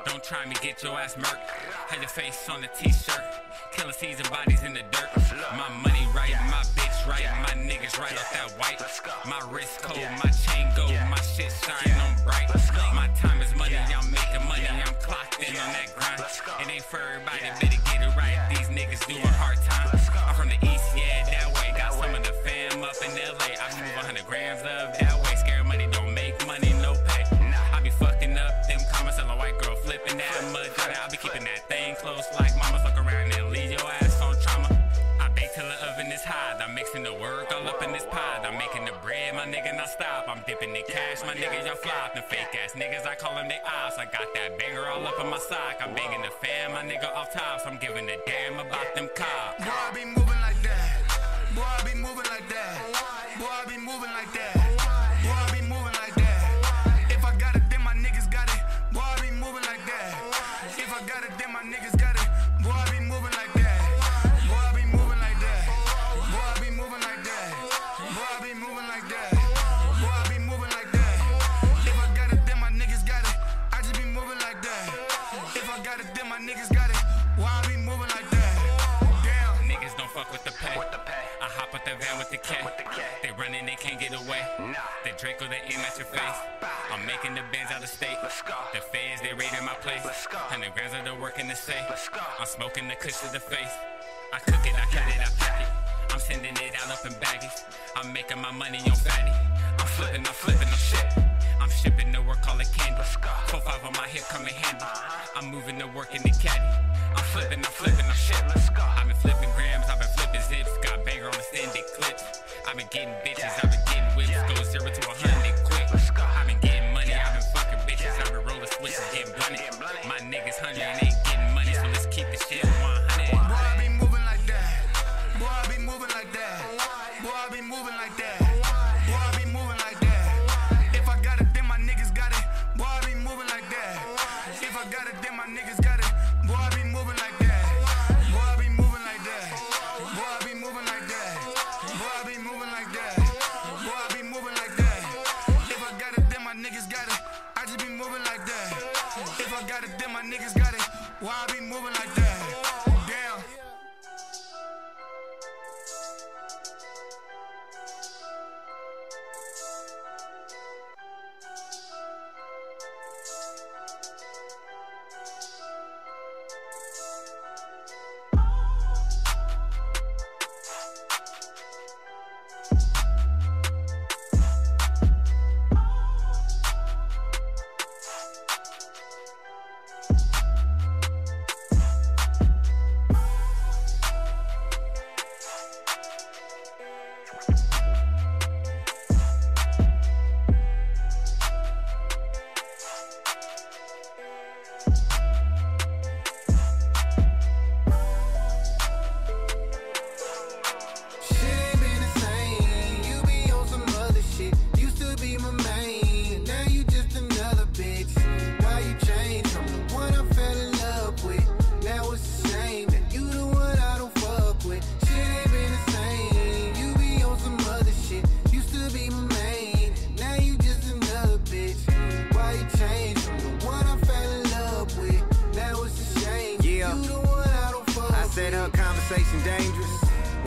[SPEAKER 17] Don't try me, get your ass murked. Had your face on the t-shirt. Killing season bodies in the dirt. My money right, my bitch right. My niggas right off that white. My wrist cold, my chain gold. My shit shine on bright. My time is money, I'm making money. I'm clocked in on that grind. It ain't for everybody, better get it right. These niggas doing hard time. I'm from the east, yeah, that way. Got some of the fam up in LA. I move 100 grams of that way. Scare money, don't make money, no pay. I be fucking up them comments, tell a white girl flipping that mud. I be keeping that thing close like mama. Fuck around and leave your ass on trauma. I bake till the oven is hot. I'm mixing the work all up in this pot. I'm making the bread, my nigga, not stop. I'm dipping in cash, my nigga, y'all flop. The fake ass niggas, I call them they ops. I got that banger all up in my sock. I'm banging the fam, my nigga off tops. I'm giving a damn about them cops.
[SPEAKER 8] Boy, I be moving like that. Boy, I be moving like that. Boy, I be moving like that. Boy, I be moving like that. If I got it, then my niggas got it. Boy, I be moving like that. If I got it, then my niggas got it. Boy, I be moving like that. Boy, I be moving like that. Boy, I be moving like that. Boy, I be moving like that. Boy, I be moving like that. If I got it, then my niggas got it. I just be moving like that. If I got it, then my niggas got it. Why I be moving like that? Damn.
[SPEAKER 17] Niggas don't fuck with the pay. I hop with the van with the K. They running, they can't get away. The Draco, they aim at your face. I'm making the bands out of state. The feds, they raiding my place. 100 grams of the work in the safe. I'm smoking the kush to the face. I cook it, I cut it, I pack it. I'm sending it out up in baggies. I'm making my money on fatty. I'm flipping, I'm shit. I'm shipping the work, call it candy. 4-5 on my hip, coming handy. I'm moving the work in the caddy. I'm flipping, I'm shit. I've been flipping grams, I've been flipping zips. Got banger on the extended clips. I've been getting bitches, I've been getting whips. Go 0 to 100 quick. I've been getting money, I've been fucking bitches. I've been rolling switches, getting blunted. My niggas hungry and ain't getting money, so let's keep the shit 100.
[SPEAKER 8] Boy, I be moving like that. Boy, I be moving like that. Boy, I be moving like that. Boy, I be moving like that. If I got it, then my niggas got it. Boy, I be moving like that. If I got it, then my niggas got it. Boy, I be moving like that. Boy, I be moving like that. Boy, I be moving like that. Boy, I be moving like that. Boy, I be moving like that. If I got it, then my niggas got it. I just be moving like that. If I got it, then my niggas got it. Why I be moving like that? Damn.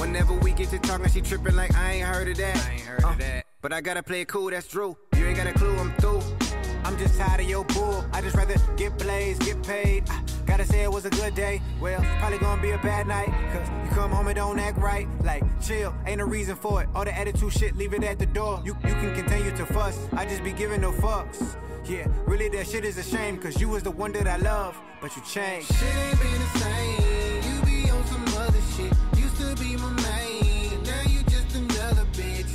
[SPEAKER 8] Whenever we get to talking, she tripping like I ain't heard of that. But I gotta play it cool, that's true. You ain't got a clue, I'm through. I'm just tired of your bull. I just rather get plays, get paid. Gotta say it was a good day. Well, probably gonna be a bad night. Cause you come home and don't act right. Like, chill, ain't no reason for it. All the attitude shit, leave it at the door. You can continue to fuss. I just be giving no fucks. Yeah, really that shit is a shame. Cause you was the one that I love, but you changed.
[SPEAKER 6] Shit ain't been the same. You be on some other shit. Used to be my main. Now you just another bitch.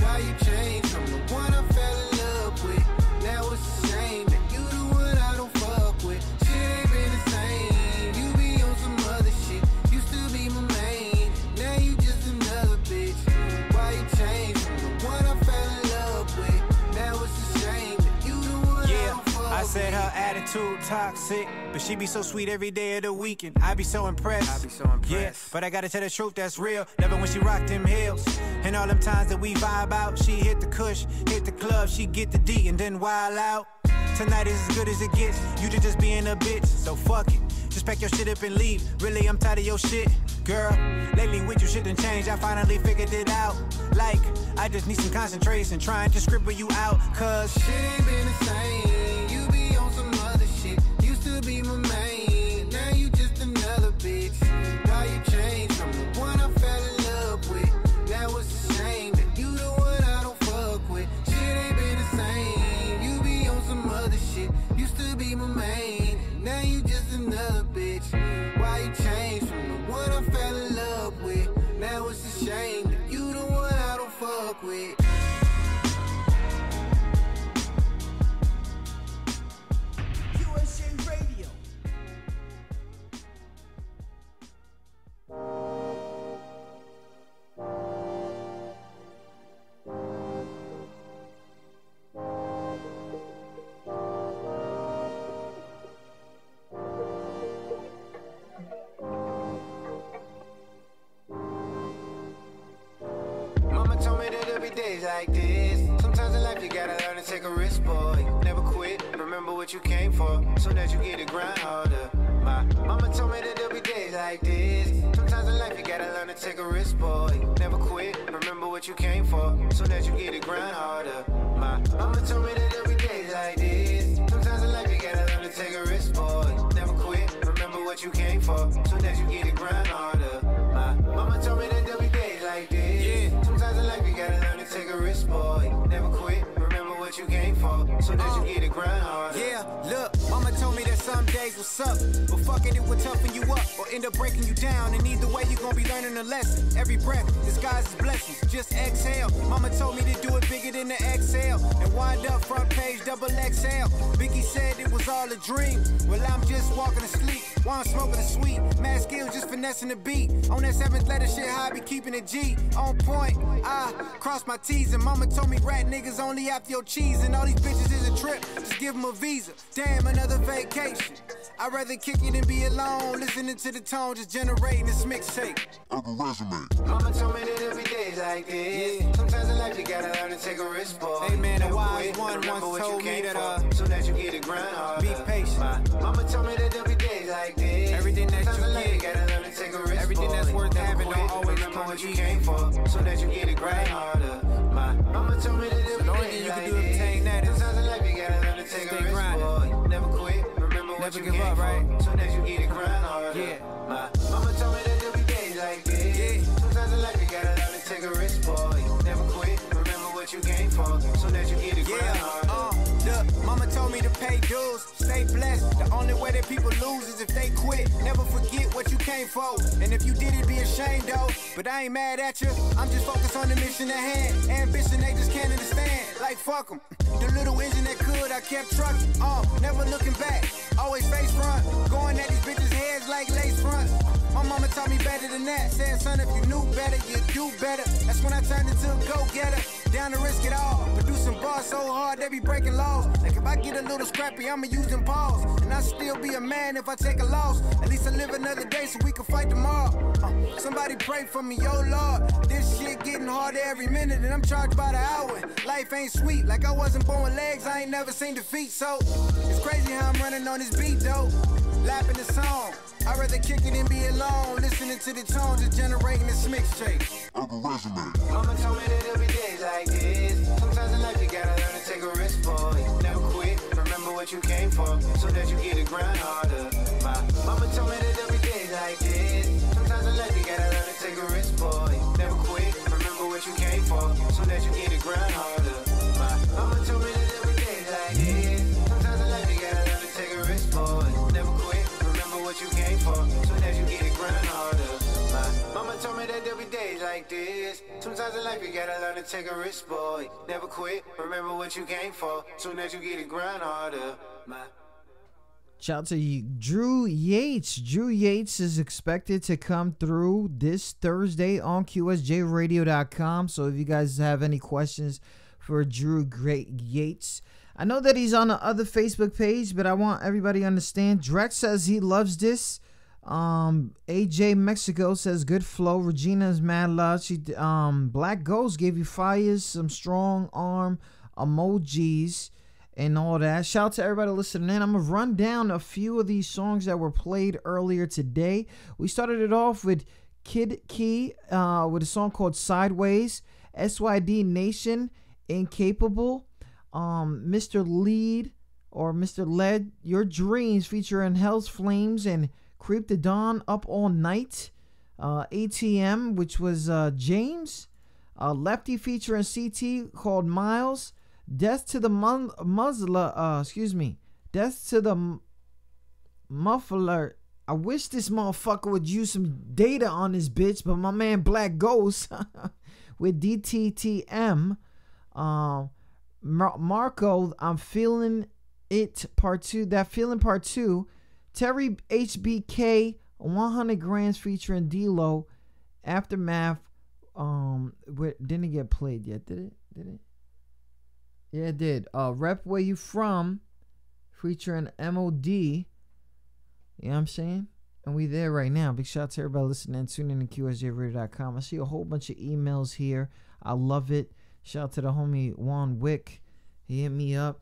[SPEAKER 6] Why you changed from the one I fell in love with? Now it's a shame that you the one I don't fuck with. Shit ain't been the same. You be on some other shit. Used to be my main. Now you just another bitch. Why you changed from the one I fell in love with? Now it's a shame that you the one I don't fuck with.
[SPEAKER 8] I said her attitude toxic, but she be so sweet every day of the weekend. I be so impressed. Yeah, but I gotta tell the truth, that's real. Never when she rocked them heels. And all them times that we vibe out, she hit the kush, hit the club, she get the D and then wild out. Tonight is as good as it gets. You just being a bitch, so fuck it. Just pack your shit up and leave. Really, I'm tired of your shit, girl. Lately with you shit done changed. I finally figured it out. Like, I just need some concentration, trying to scribble you out. Cause
[SPEAKER 6] shit ain't been the same. You be on some other shit. Used to be my main. Now you just another bitch. Why you changed from the one I fell in love with? Now it's a shame that you the one I don't fuck with. Shit ain't been the same. You be on some other shit. Used to be my main. Now you just another bitch. Why you changed from the one I fell in love with? Now it's a shame that you the one I don't fuck with.
[SPEAKER 1] QSJ Radio.
[SPEAKER 8] Mama told me that there'll be days like this. Sometimes in life you gotta learn to take a risk, boy. Never quit, remember what you came for. Soon as you get it, grind harder. My mama told me that there'll be days like this. Sometimes in life you gotta learn to take a risk, boy. Never quit, remember what you came for. Soon as you get it, grind harder. My mama told me that there'll be days like this. Sometimes in life you gotta learn to take a risk, boy. Never quit, remember what you came for. Soon as you get it, grind harder. My mama told me that there'll be days like this. Yeah. Sometimes in life you gotta learn to take a risk, boy. Never quit, remember what you came for. So that you get it, grind harder. Yeah, look, mama told me that some days will suck, but fuck it will toughen you up or end up breaking you down. And either way you gon' be learning a lesson. Every breath disguises blessings, just exhale. Mama told me to do it bigger than the exhale and wind up front page double XL. Biggie said it was all a dream. Well, I'm just walking to sleep while I'm smoking a sweet. Mad skills just finessing the beat. On that 7th letter shit, how I be keeping it G. On point, I cross my T's and mama told me rat niggas only after your cheese. And all these bitches is a trip, just give them a visa. Damn, another vacation. I'd rather kick it than be alone. Listening to the tone, just generating this mixtape. Mama told me that there'll be days like this. Yeah. Sometimes in life you gotta learn to take a risk, boy. Hey man, the wise one once told me that so that you get it, grind hard. Be patient. Mama told me that there'll be days like this. Everything that you gotta learn to take a risk. Everything that's worth having don't always remember what you came for, so that you get it, grind harder. My mama told me that there'll be days like this. Sometimes in life you gotta learn to take a risk, boy. Never quit, remember what you came for, so that you get it, grind harder. Yeah. My mama told me that there'll be days like this. Yeah. Sometimes in life you gotta learn to take a risk, boy. Never quit, remember what you came for, so that you get it, grind harder. Look, mama told me to pay dues, stay blessed. The only way that people lose is if they quit. Never forget what you came for. And if you did it, be ashamed though. But I ain't mad at you. I'm just focused on the mission at hand. Ambition they just can't understand. Like fuck them. The little engine that could, I kept trucking. Never looking back. Always face front. Going at these bitches' heads like lace fronts. My mama taught me better than that. Said, son, if you knew better, you'd do better. That's when I turned into a go-getter. Down to risk it all. Producing bars so hard, they be breaking laws. Like if I get a little scrappy, I'ma use them paws. And I still be a man if I take a loss. At least I live another day so we can fight tomorrow. Somebody pray for me, yo Lord. This shit getting harder every minute and I'm charged by the hour. Life ain't sweet, like I wasn't born with legs, I ain't never seen defeat. So it's crazy how I'm running on this beat though. Lapping the song, I'd rather kick it and be alone, listening to the tones and generating this mixtape.
[SPEAKER 6] Mama told me that there'll be days like this. Sometimes in life you gotta learn to take a risk, boy. Never quit, remember what you came for, so that you get it grind harder. My mama told me that there'll be days like this. Sometimes in life you gotta learn to take a risk, boy. Never quit, remember what you came for, so that you get it grind harder. My mama told me that there'll be days like this. Sometimes in life you gotta learn to take a risk, boy. Never quit, remember what you came for, so that you get it grind harder. My mama told me that there'll be days like this. Sometimes in life you gotta learn to take a risk, boy. Never quit, remember what you came for, soon as you get it grind harder. My
[SPEAKER 13] Shout out to you, Drew Yates. Drew Yates is expected to come through this Thursday on QSJRadio.com. So if you guys have any questions for Drew Yates, I know that he's on the other Facebook page, but I want everybody to understand. Drex says he loves this. AJ Mexico says good flow. Regina's mad love. She Black Ghost gave you fires, some strong arm emojis and all that. Shout out to everybody listening in. I'm gonna run down a few of these songs that were played earlier today. We started it off with Kid Key with a song called Sideways. SYD Nation, Incapable. Mr. Lead or Mr. Led, Your Dreams featuring Hell's Flames and Creep the Dawn, Up All Night. ATM, which was James. Lefty featuring CT called Miles. Death to the Death to the Muffler. I wish this motherfucker would use some data on this bitch, but my man Black Ghost with DTTM. Marco, I'm Feeling It Part 2. That Feeling Part 2. Terry HBK, 100 grams featuring D-Lo. Aftermath. Didn't it get played yet? Did it? Yeah, it did. Rep Where You From featuring MOD. You know what I'm saying? And we there right now. Big shout out to everybody listening and tuning in to QSJRadio.com. I see a whole bunch of emails here. I love it. Shout out to the homie Juan Wick. He hit me up.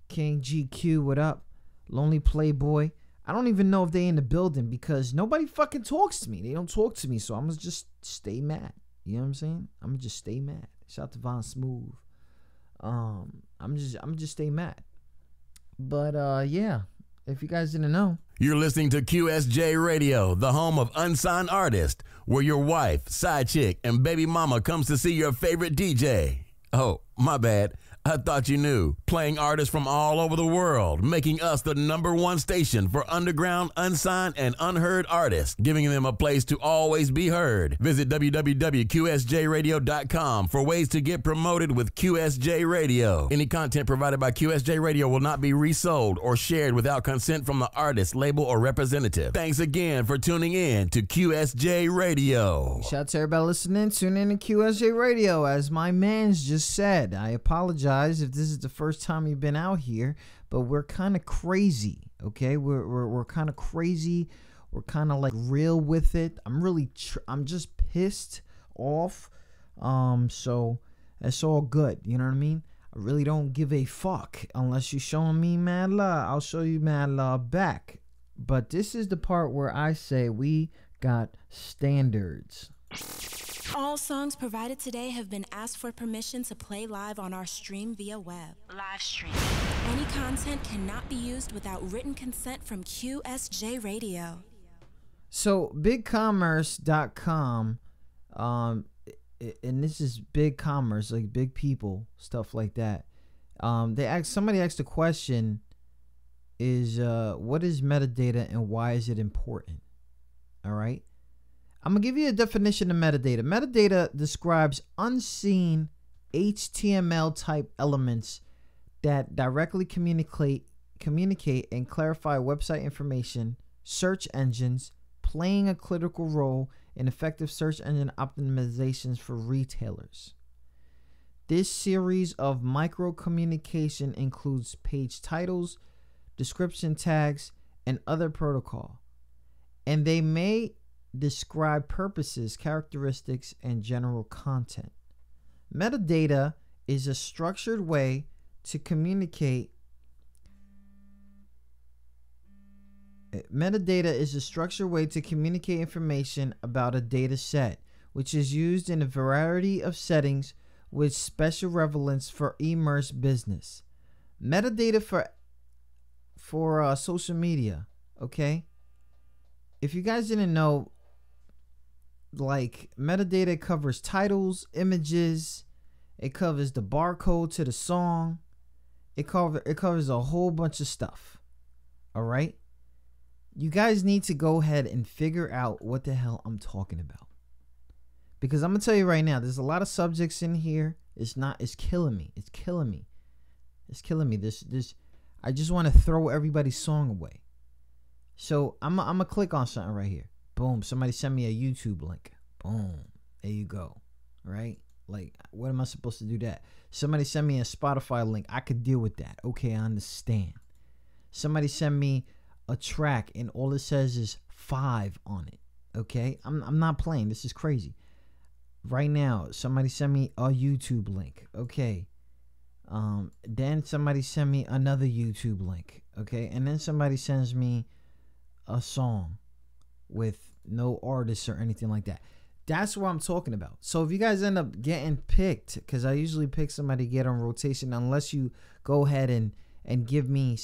[SPEAKER 13] King GQ, what up? Lonely Playboy. I don't even know if they in the building because nobody fucking talks to me. They don't talk to me, so I'm gonna just stay mad. You know what I'm saying? I'm gonna just stay mad. Shout out to Von Smooth. I'm just stay mad. But yeah, if you guys didn't know.
[SPEAKER 18] You're listening to QSJ Radio, the home of unsigned artists, where your wife, side chick, and baby mama comes to see your favorite DJ. Oh, my bad. I thought you knew. Playing artists from all over the world, making us the #1 station for underground, unsigned, and unheard artists, giving them a place to always be heard. Visit www.qsjradio.com for ways to get promoted with QSJ Radio. Any content provided by QSJ Radio will not be resold or shared without consent from the artist, label, or representative. Thanks again for tuning in to QSJ Radio.
[SPEAKER 13] Shout out to everybody listening. Tune in to QSJ Radio. As my man's just said, I apologize if this is the first time you've been out here, but we're kind of crazy, okay? We're kind of crazy. We're kind of like real with it. I'm just pissed off. So it's all good. You know what I mean? I really don't give a fuck unless you're showing me mad love. I'll show you mad love back. But this is the part where I say we got standards.
[SPEAKER 19] All songs provided today have been asked for permission to play live on our stream via web. Live stream. Any content cannot be used without written consent from QSJ Radio.
[SPEAKER 13] So bigcommerce.com, and this is big commerce, like big people, stuff like that. Somebody asked the question is what is metadata and why is it important? All right. I'm going to give you a definition of metadata. Metadata describes unseen HTML type elements that directly communicate and clarify website information, search engines, playing a critical role in effective search engine optimizations for retailers. This series of micro communication includes page titles, description tags, and other protocol. And they may describe purposes, characteristics, and general content. Metadata is a structured way to communicate Metadata is a structured way to communicate information about a data set, which is used in a variety of settings with special relevance for e-commerce business. Metadata for social media, okay? If you guys didn't know, like, metadata covers titles, images, it covers the barcode to the song, it covers a whole bunch of stuff. All right? You guys need to go ahead and figure out what the hell I'm talking about. Because I'm going to tell you right now, there's a lot of subjects in here. It's killing me. It's killing me. It's killing me. I just want to throw everybody's song away. So I'm going to click on something right here. Boom. Somebody send me a YouTube link. Boom. There you go. Right? Like, what am I supposed to do that? Somebody send me a Spotify link. I could deal with that. Okay, I understand. Somebody send me a track and all it says is 5 on it. Okay? I'm not playing. This is crazy. Right now, somebody send me a YouTube link. Okay. Then somebody send me another YouTube link. Okay? And then somebody sends me a song with no artists or anything like that. That's what I'm talking about. So if you guys end up getting picked, because I usually pick somebody to get on rotation, unless you go ahead and give me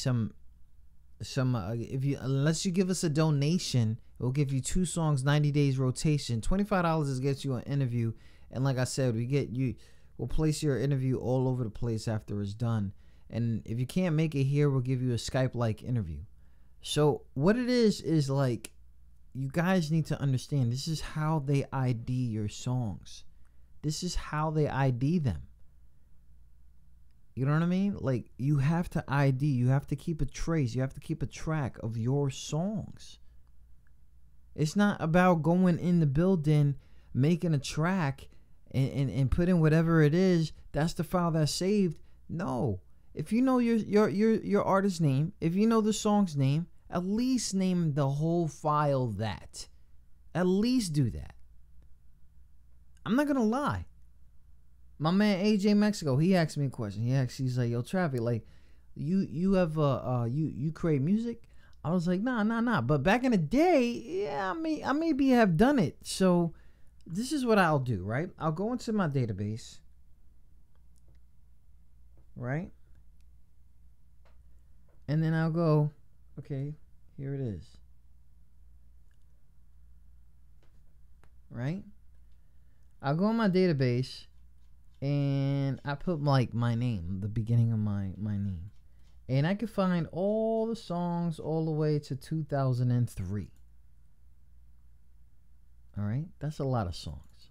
[SPEAKER 13] unless you give us a donation, we'll give you 2 songs, 90 days rotation. $25 is gets you an interview, and like I said, we'll place your interview all over the place after it's done. And if you can't make it here, we'll give you a Skype-like interview. So what it is like, you guys need to understand, this is how they ID your songs. This is how they ID them. You know what I mean? Like, you have to ID. You have to keep a trace. You have to keep a track of your songs. It's not about going in the building, making a track, and putting whatever it is. That's the file that's saved. No. If you know your artist's name, if you know the song's name, at least name the whole file that. At least do that. I'm not gonna lie. My man AJ Mexico, he asked me a question. He's like, "Yo, Traffic, like, you have you create music?" I was like, nah. But back in the day, yeah, I maybe have done it. So this is what I'll do, right? I'll go into my database, right? And then I'll go, okay, here it is. Right? I'll go in my database and I put like my name, the beginning of my name. And I could find all the songs all the way to 2003. All right? That's a lot of songs.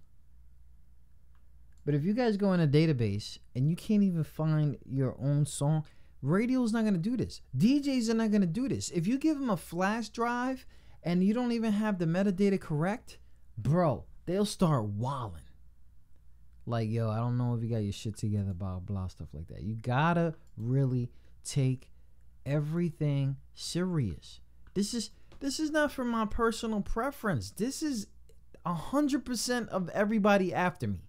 [SPEAKER 13] But if you guys go in a database and you can't even find your own song, radio's not going to do this. DJs are not going to do this. If you give them a flash drive and you don't even have the metadata correct, bro, they'll start wilding. Like, yo, I don't know if you got your shit together, blah, blah, stuff like that. You gotta really take everything serious. This is not for my personal preference. This is 100% of everybody after me.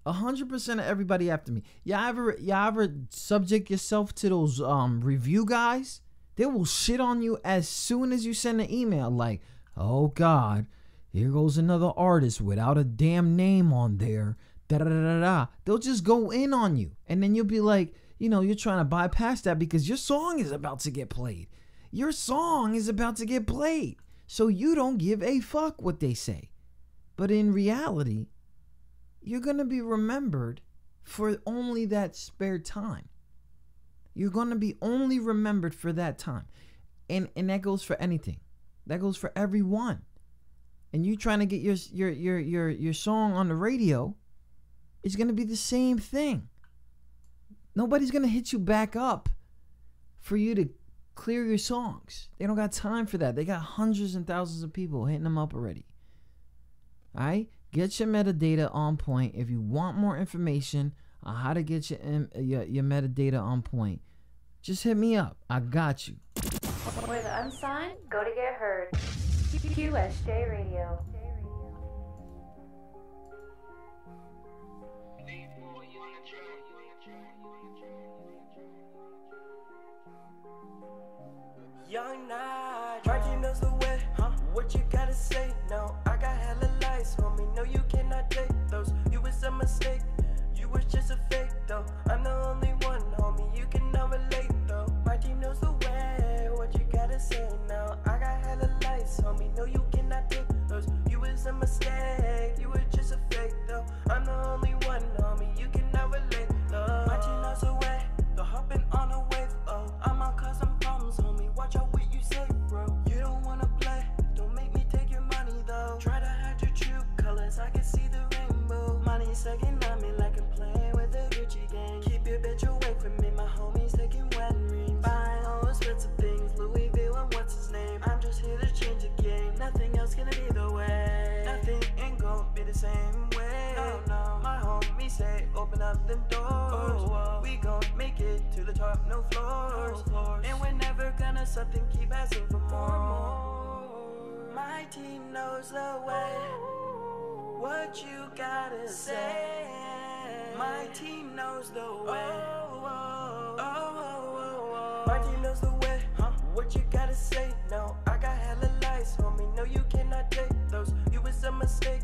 [SPEAKER 13] 100% of everybody after me. Y'all ever subject yourself to those review guys? They will shit on you as soon as you send an email. Like, oh God, here goes another artist without a damn name on there. Da-da-da-da-da. They'll just go in on you. And then you'll be like, you know, you're trying to bypass that because your song is about to get played. Your song is about to get played. So you don't give a fuck what they say. But in reality, you're going to be remembered for only that spare time. You're going to be only remembered for that time. And that goes for anything. That goes for everyone. And you trying to get your song on the radio, it's going to be the same thing. Nobody's going to hit you back up for you to clear your songs. They don't got time for that. They got hundreds and thousands of people hitting them up already. All right? Get your metadata on point. If you want more information on how to get your metadata on point, just hit me up. I got you.
[SPEAKER 2] Where the unsigned go to get heard. QSJ Radio.
[SPEAKER 10] young night. Martin knows the way, what you gotta say? No, I got hella lies, homie. No, you cannot take those. You was a mistake, you was just a fake though. I'm the only one, homie. You cannot relate though. My team knows the way, what you gotta say? No, I got hella lies, homie. No, you cannot take those. You was a mistake, you were just a fake though. I'm the only one, homie. You cannot relate though. My team knows the way, the hopping on a wave. Oh, I'ma cause some problems, homie. Watch out what you say, bro. You don't wanna play, don't make me take your money though. Try to hide your true colors, I can see the rainbow. Money sucking on me like I'm playing with a Gucci gang. Keep your bitch away from me, my homies taking wedding rings. Buying all expensive things, Louis V and what's his name. I'm just here to change the game, nothing else gonna be the way. Nothing ain't gonna be the same way. No, no, my homies say open up them doors. We gon' make it to the top, no floors. And we're never gonna something, keep asking for more. My team knows the way, what you gotta say. My team knows the way. My team knows the way, what you gotta say. No, I got hella lies, homie. No, you cannot take those. You was a mistake,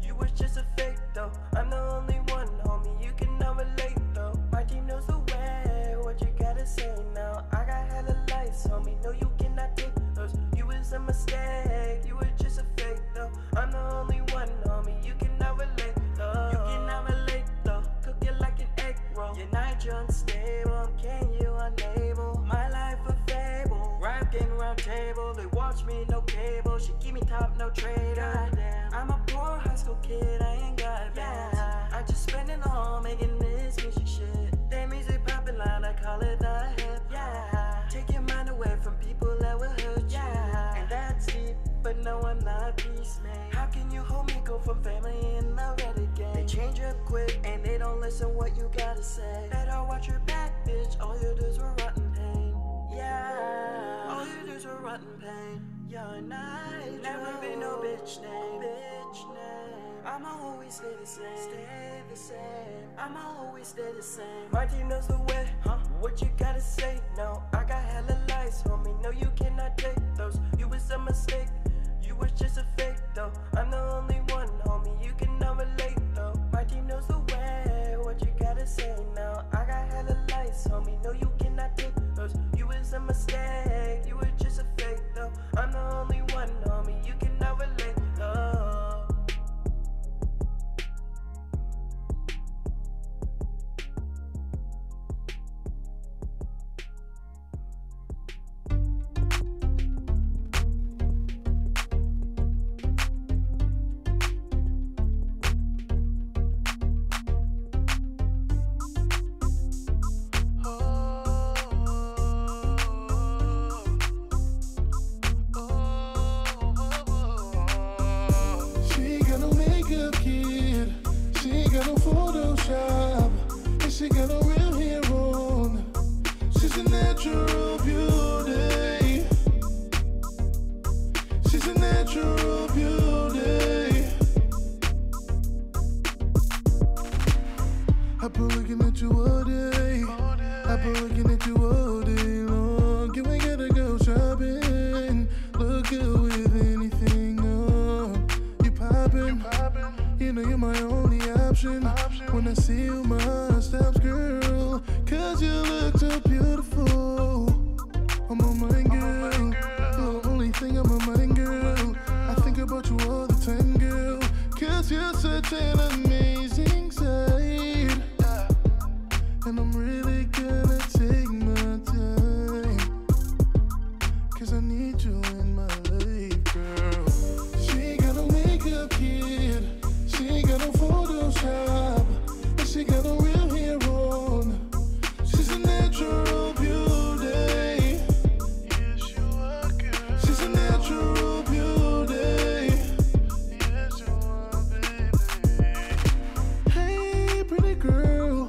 [SPEAKER 10] you was just a fake though. I'm the only one, homie. You cannot relate though. My team knows the way, what you gotta say. No, I got hella lies, homie. No, you cannot take those. You was a mistake, you were just a fake though. I'm the only one, homie. You cannot relate though. You cannot relate though. Cook it like an egg roll. You're not unstable, can you unable? My life a fable. Rap game round table. They watch me, no cable. She keep me top, no trader. I'm a poor high school kid, I ain't got bands. I just spend it all making this music shit. That music poppin' loud, I call it the hip. Yeah, take your mind away from people that will hurt you. And that's deep, but no, I'm not peace, man. How can you hold me, go from family in the Reddit game? They change up quick and they don't listen what you gotta say. Better watch your back, bitch. All you do is rotten pain. Yeah, all you do is rotten pain. You're not, never be no bitch name. Bitch name. I'ma always stay the same. Stay the same. I'ma always stay the same. My team knows the way, what you gotta say. No, I got hella lies, homie. No, you cannot take those. You was a mistake, you was just a fake though. I'm the only one, homie. You cannot relate though. My team knows the way, what you gotta say. No, I got hella lies, homie. No, you cannot take those. You was a mistake, you were just a fake though. I'm the only one, homie. You cannot relate though.
[SPEAKER 20] She got a real hair on. She's a natural beauty. She's a natural beauty. I've been looking at you all day. I've been looking at you all day long. Can we gotta go shopping? Look good with anything on. You poppin', you know you're my only option. When I see you, my heart stops, girl. Cause you look so beautiful. I'm on my mind, girl. You're the only thing on my mind, girl. I think about you all the time, girl. Cause you're such an amazing sight. And I'm really gonna take my time. Cause I need you in my life, girl. She ain't got no makeup kid. She ain't got no Photoshop. And she got no real hair on. She's a natural beauty. Yes, you are, girl. She's a natural beauty. Yes, you are, baby. Hey, pretty girl,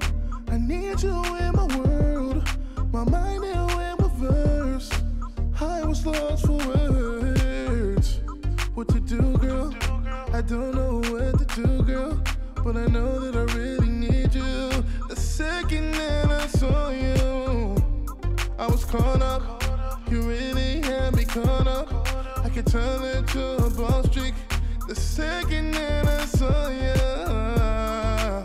[SPEAKER 20] I need you in my world. My mind in reverse. I was lost for words. What to do, girl? I don't know what to do, girl. But I know that I really need you. The second that I saw you, I was caught up. You really had me caught up. I could tell that you're a boss chick the second that I saw ya.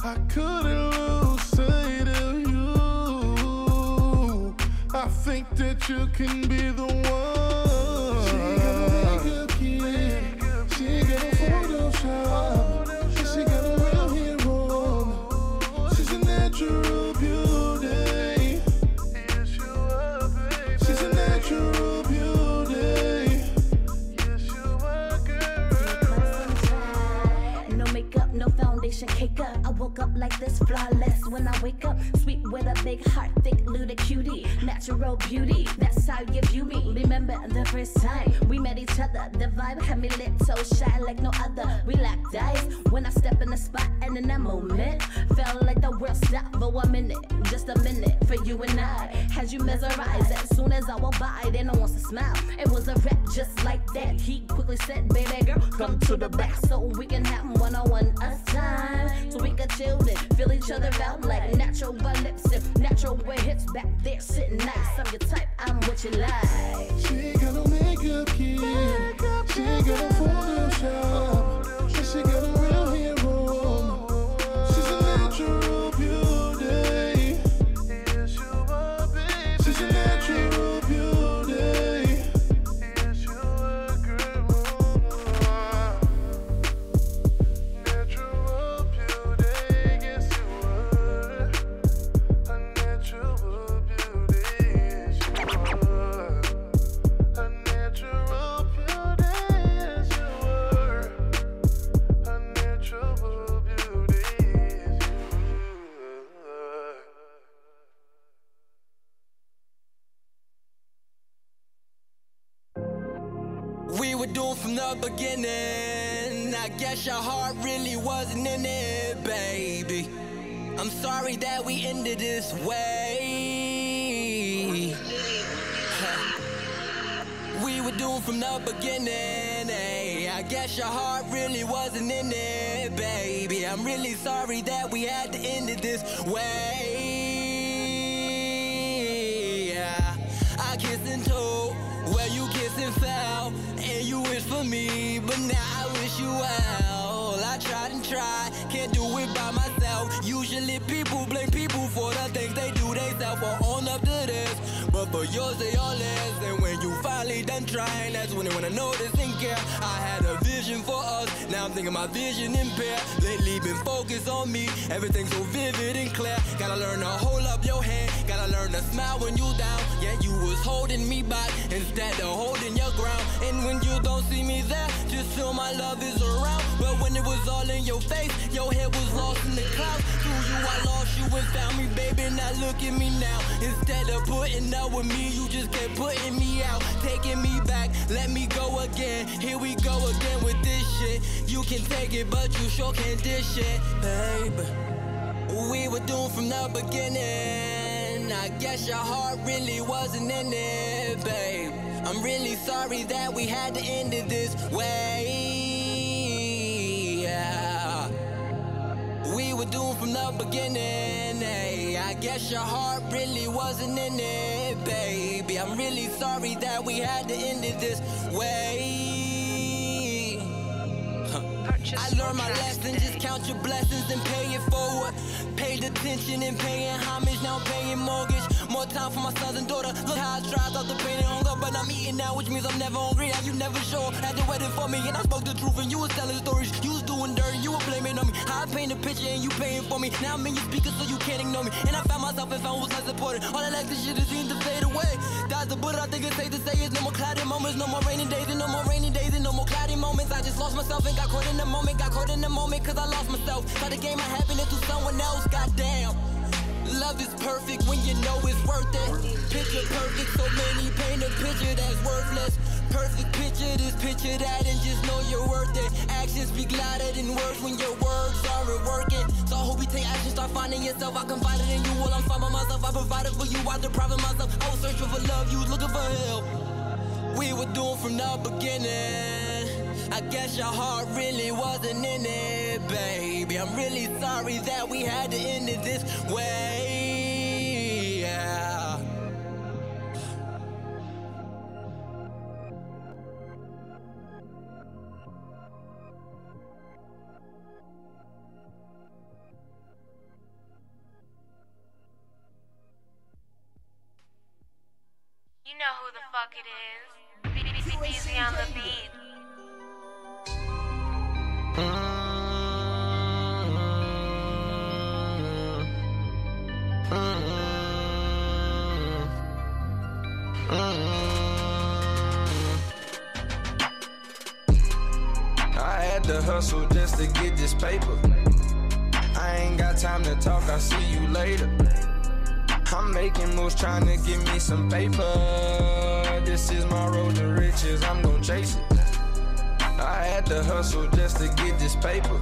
[SPEAKER 20] I couldn't lose sight of you. I think that you can be the one. She got a makeup kid, she got a Photoshop, and she got a real hero. She's a natural beauty. She's a natural beauty.
[SPEAKER 21] No makeup, no foundation, cake up. I woke up like this, flawless when I wake up. Sweet with a big heart, thick little cutie. Natural beauty, that's how you view me. Remember the first time we met each other. The vibe had me lit, so shy like no other. We locked eyes when I step in the spot, and in that moment felt like the world stopped for a minute. Just a minute for you and I. Had you mesmerized as soon as I walked by, then I wants to smile. It was a rap just like that. He quickly said, baby girl, come to the back so we can have one-on-one us time. So we can chill and feel each other out like natural lips and natural way hips back there sitting nice. I'm your type, I'm what you like.
[SPEAKER 20] She got a makeup kid, she got a Photoshop, and she got a real hero. She's a natural beauty. She's a natural beauty. Natural beauty, yes you are. A natural beauty, yes you are. A natural beauty, yes you are. A natural beauty, yes you are.
[SPEAKER 14] We were doomed from the beginning. I guess your heart really wasn't in it, baby. I'm sorry that we ended this way. We were doomed from the beginning. Hey, I guess your heart really wasn't in it, baby. I'm really sorry that we had to end it this way. Yeah, I kissed and told where you kissed and fell, and you wished for me, but now I wish you well. I tried and tried, can't do it by myself. Usually people blame people for the things they do themselves or own up to this, but for yours they all less. And when you finally done trying, that's when they wanna notice and care. I had a vision for us, now I'm thinking my vision impaired. Lately been focused on me, everything's so vivid and clear. Gotta learn to hold up your hand, gotta learn to smile when you down. Yeah, you was holding me back instead of holding your ground. And when you don't see me there, just feel my love is around. But when it was all in your face, your head was lost in the clouds. Through you I lost you and found me, baby, now look at me now. Instead of putting up with me, you just kept putting me out, taking me back, let me go again. Here we go again with this shit. You can take it, but you sure can't dish it, babe. We were doomed from the beginning. I guess your heart really wasn't in it, babe. I'm really sorry that we had to end it this way. Yeah. We were doomed from the beginning. Hey, I guess your heart really wasn't in it, baby. I'm really sorry that we had to end it this way. I learned my lesson, just count your blessings and pay it forward. Paid attention and paying homage, now paying mortgage. More time for my sons and daughter. Look how I tried out the pain and hunger, but I'm eating now, which means I'm never hungry. Now you never show up at the wedding for me, and I spoke the truth and you was telling stories. You was doing dirt and you were blaming on me. I paint a picture and you paying for me. Now I'm in your speakers so you can't ignore me. And I found myself and found was less important. All that extra shit is seemed to fade away. Dodge the bullet, I think it's safe to say it's no more cloudy moments, no more rainy days and no more rainy days and no more cloudy moments. I just lost myself and got caught in the moment, cause I lost myself. Tried to gain my happiness through someone else, goddamn. Love is perfect when you know it's worth it. Picture perfect, so many paint a picture that's worthless. Perfect picture this, picture that, and just know you're worth it. Actions speak louder than words when your words aren't working. So I hope you take action, start finding yourself. I confided in you while I'm fine by myself. I provided for you, I deprived myself. I was searching for love, you was looking for help. We were doomed from the beginning. I guess your heart really wasn't in it, baby. I'm really sorry that we had to end it this way. Yeah.
[SPEAKER 2] You know who the fuck it is. Easy on the beat.
[SPEAKER 4] I had to hustle just to get this paper. I ain't got time to talk, I'll see you later. I'm making moves trying to give me some paper. This is my road to riches, I'm gon' chase it. I had to hustle just to get this paper.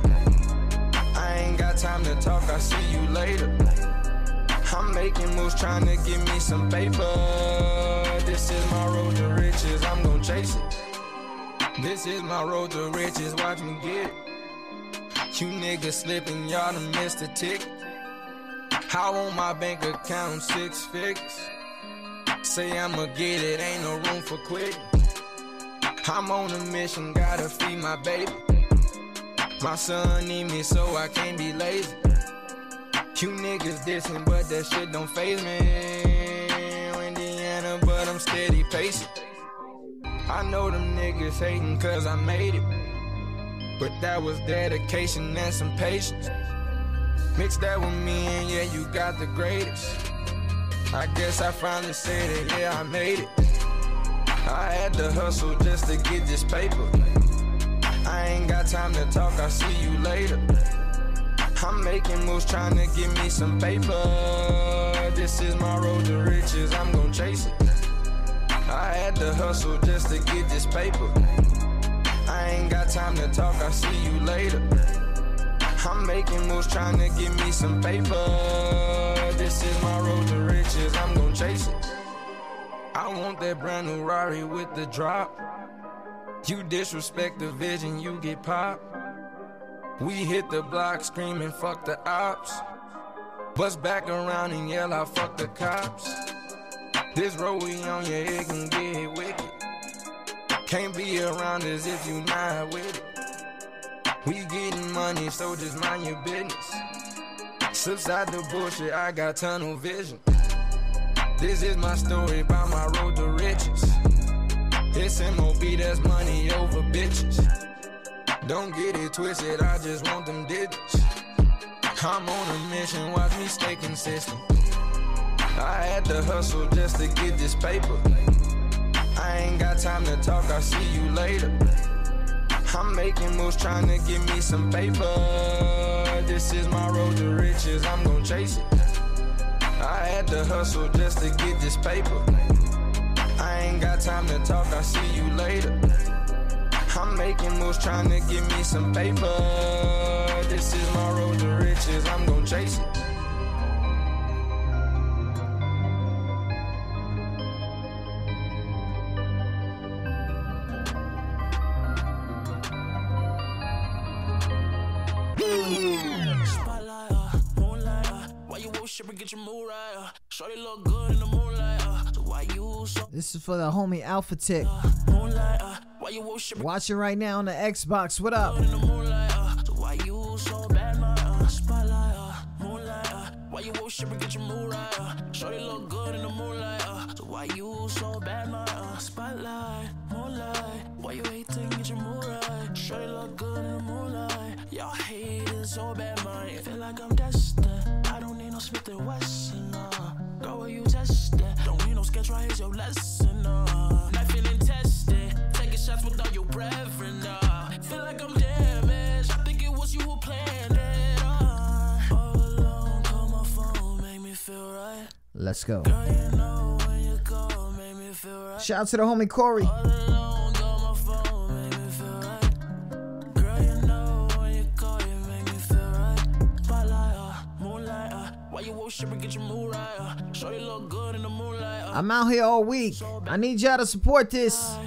[SPEAKER 4] I ain't got time to talk, I'll see you later. I'm making moves trying to give me some paper. This is my road to riches, I'm gon' chase it. This is my road to riches, watch me get it. You niggas slipping, y'all done missed a ticket. I want my bank account 6 figures. Say I'ma get it, ain't no room for quitting. I'm on a mission, gotta feed my baby. My son need me, so I can't be lazy. You niggas dissing, but that shit don't faze me. Indiana, but I'm steady pacing. I know them niggas hating cause I made it. But that was dedication and some patience. Mix that with me and yeah, you got the greatest. I guess I finally said it, yeah, I made it. I had to hustle just to get this paper. I ain't got time to talk, I'll see you later. I'm making moves trying to give me some paper. This is my road to riches, I'm gon' chase it. I had to hustle just to get this paper. I ain't got time to talk, I'll see you later. I'm making moves trying to give me some paper. This is my road to riches, I'm gon' chase it. I want that brand new Rari with the drop. You disrespect the vision, you get popped. We hit the block screaming, fuck the ops. Bust back around and yell, I fuck the cops. This road we on, yeah, it can get wicked. Can't be around us if you not with it. We getting money, so just mind your business. Subside the bullshit, I got tunnel vision. This is my story about my road to riches. It's MOB, that's money over bitches. Don't get it twisted, I just want them digits. I'm on a mission, watch me stay consistent. I had to hustle just to get this paper. I ain't got time to talk, I'll see you later. I'm making moves trying to give me some paper. This is my road to riches, I'm gon' chase it. I had to hustle just to get this paper. I ain't got time to talk, I'll see you later. I'm making moves trying to give me some paper. This is my road to riches, I'm gon' chase it.
[SPEAKER 22] Get your mood right, shorty look good in the moonlight, so why you so
[SPEAKER 13] This is for the homie Alpha Tick. Watching right now on the Xbox. What up?
[SPEAKER 22] in the moonlight, so why you so bad, my spotlight, moonlight, why you worship and get your mood right, shorty look good in the moonlight, so why you so bad, my spotlight, moonlight, why you hating, get your mood right, shorty look good in the moonlight, y'all hate it so bad, man, feel like I'm destined. I don't need no Smith & Wesson, girl, will you test it? Don't need no sketch, right, here's your lesson, not feeling tested, taking shots with all your brethren, feel like I'm damaged, I think it was you who planned it, all alone, call my phone, make me feel right.
[SPEAKER 13] Let's go.
[SPEAKER 22] Girl, you know when you call, make me feel right.
[SPEAKER 13] Shout out to the homie Corey.
[SPEAKER 22] All alone, call my phone, make me feel right. Girl, you know when you call, you make me feel right. Spotlight, moonlight, why you worship and get your mood right? Shorty look good in the moonlight.
[SPEAKER 13] I'm out here all week. I need y'all to support this.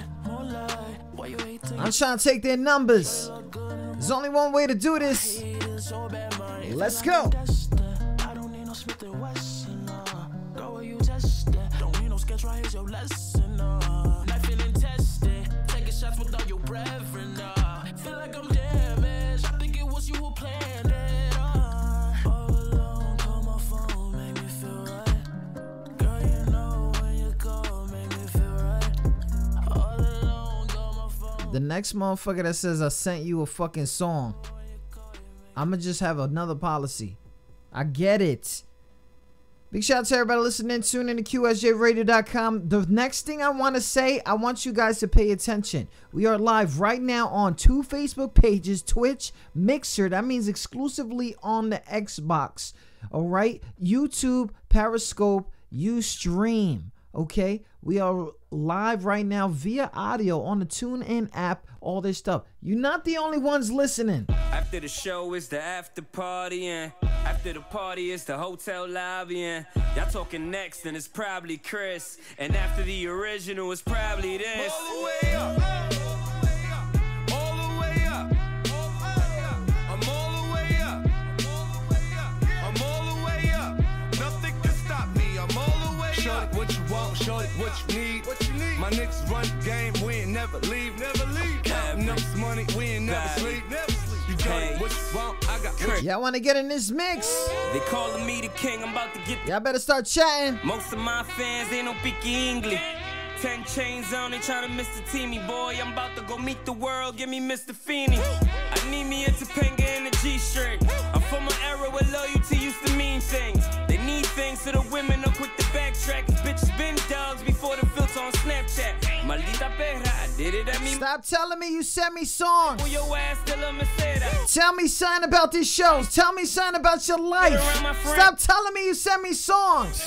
[SPEAKER 13] I'm trying to take their numbers. There's only one way to do this. Let's go.
[SPEAKER 22] I don't need no Smith & Wesson, girl, will you test it? Don't need no sketch, right, here's your lesson, not feeling tested, taking shots with all your brethren, feel like I'm damaged, I think it was you who planned it, all alone, call my phone, make me feel right, girl, you know when you call, make me feel
[SPEAKER 13] The next motherfucker that says I sent you a fucking song, I'ma just have another policy. I get it. Big shout out to everybody listening. Tune in to QSJRadio.com. The next thing I want to say, I want you guys to pay attention. We are live right now on 2 Facebook pages, Twitch, Mixer. That means exclusively on the Xbox. All right? YouTube, Periscope, Ustream. Okay? We are live right now via audio on the TuneIn app, all this stuff. You're not the only ones listening.
[SPEAKER 3] After the show is the after party, and after the party is the hotel lobby, and y'all talking next, and it's probably Chris, and after the original is probably this. All the way up. All the way up. I'm all the way up. I'm all the way up. Nothing can stop me. I'm all the way up. Shorty, what you want? Shorty, what you need? What you need? My niggas run the game. We ain't never leave. Never leave. Counting up some money. We ain't never sleep. Never sleep. You got what you want? I got.
[SPEAKER 13] Y'all want to get in this mix?
[SPEAKER 3] They calling me the king. I'm about to get.
[SPEAKER 13] Y'all better start chatting.
[SPEAKER 3] Most of my fans ain't no picky English. 10 chains on, they tryna miss the teamy boy. I'm about to go meet the world, give me Mr. Feeney. I need me a Topanga and a G-string. I'm from an era where loyalty used to mean things. They need things so the women are quick to backtrack. Cause bitches been dogs before the filter on Snapchat. Maldita perra, I did it at me.
[SPEAKER 13] Stop telling me you sent me songs.
[SPEAKER 3] Your ass still a Mercedes.
[SPEAKER 13] Tell me something about these shows. Tell me something about your life. Stop telling me you sent me songs.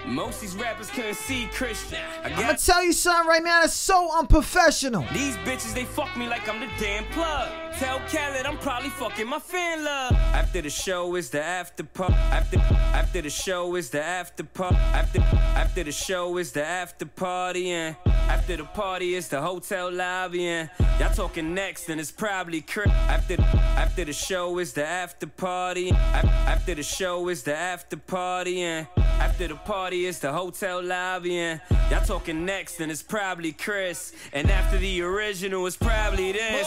[SPEAKER 3] Most these rappers couldn't see Christian.
[SPEAKER 13] I'm gonna tell you something right now that's so unprofessional.
[SPEAKER 3] These bitches, they fuck me like I'm the damn plug. Tell Khaled I'm probably fucking my fan love. After the show is the after party. After the show is the after party. After the show is the after party, and after the party is the hotel lobby, and y'all talking next, and it's probably Chris. After the show is the after party. After the show is the after party, and after the party is the hotel lobby, and y'all talking next, and it's probably Chris, and after the original is probably this.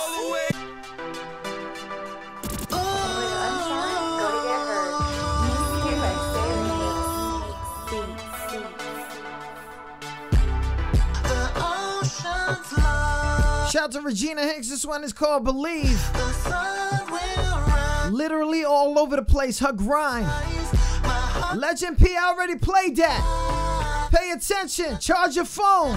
[SPEAKER 13] Shout out to Regina Hicks. This one is called Believe. Literally all over the place, her grind. Legend P, I already played that. Pay attention, charge your phone.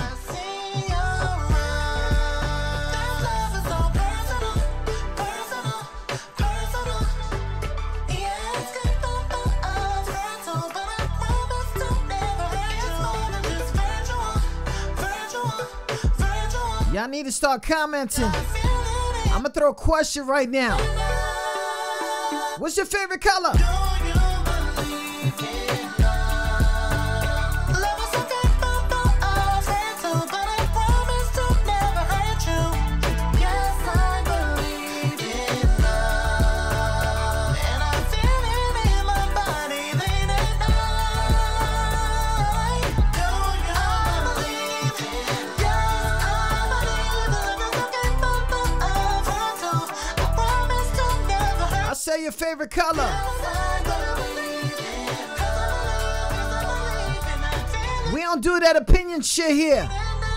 [SPEAKER 13] Y'all need to start commenting. I'm gonna throw a question right now. What's your favorite color? Say your favorite color. We don't do that opinion shit here.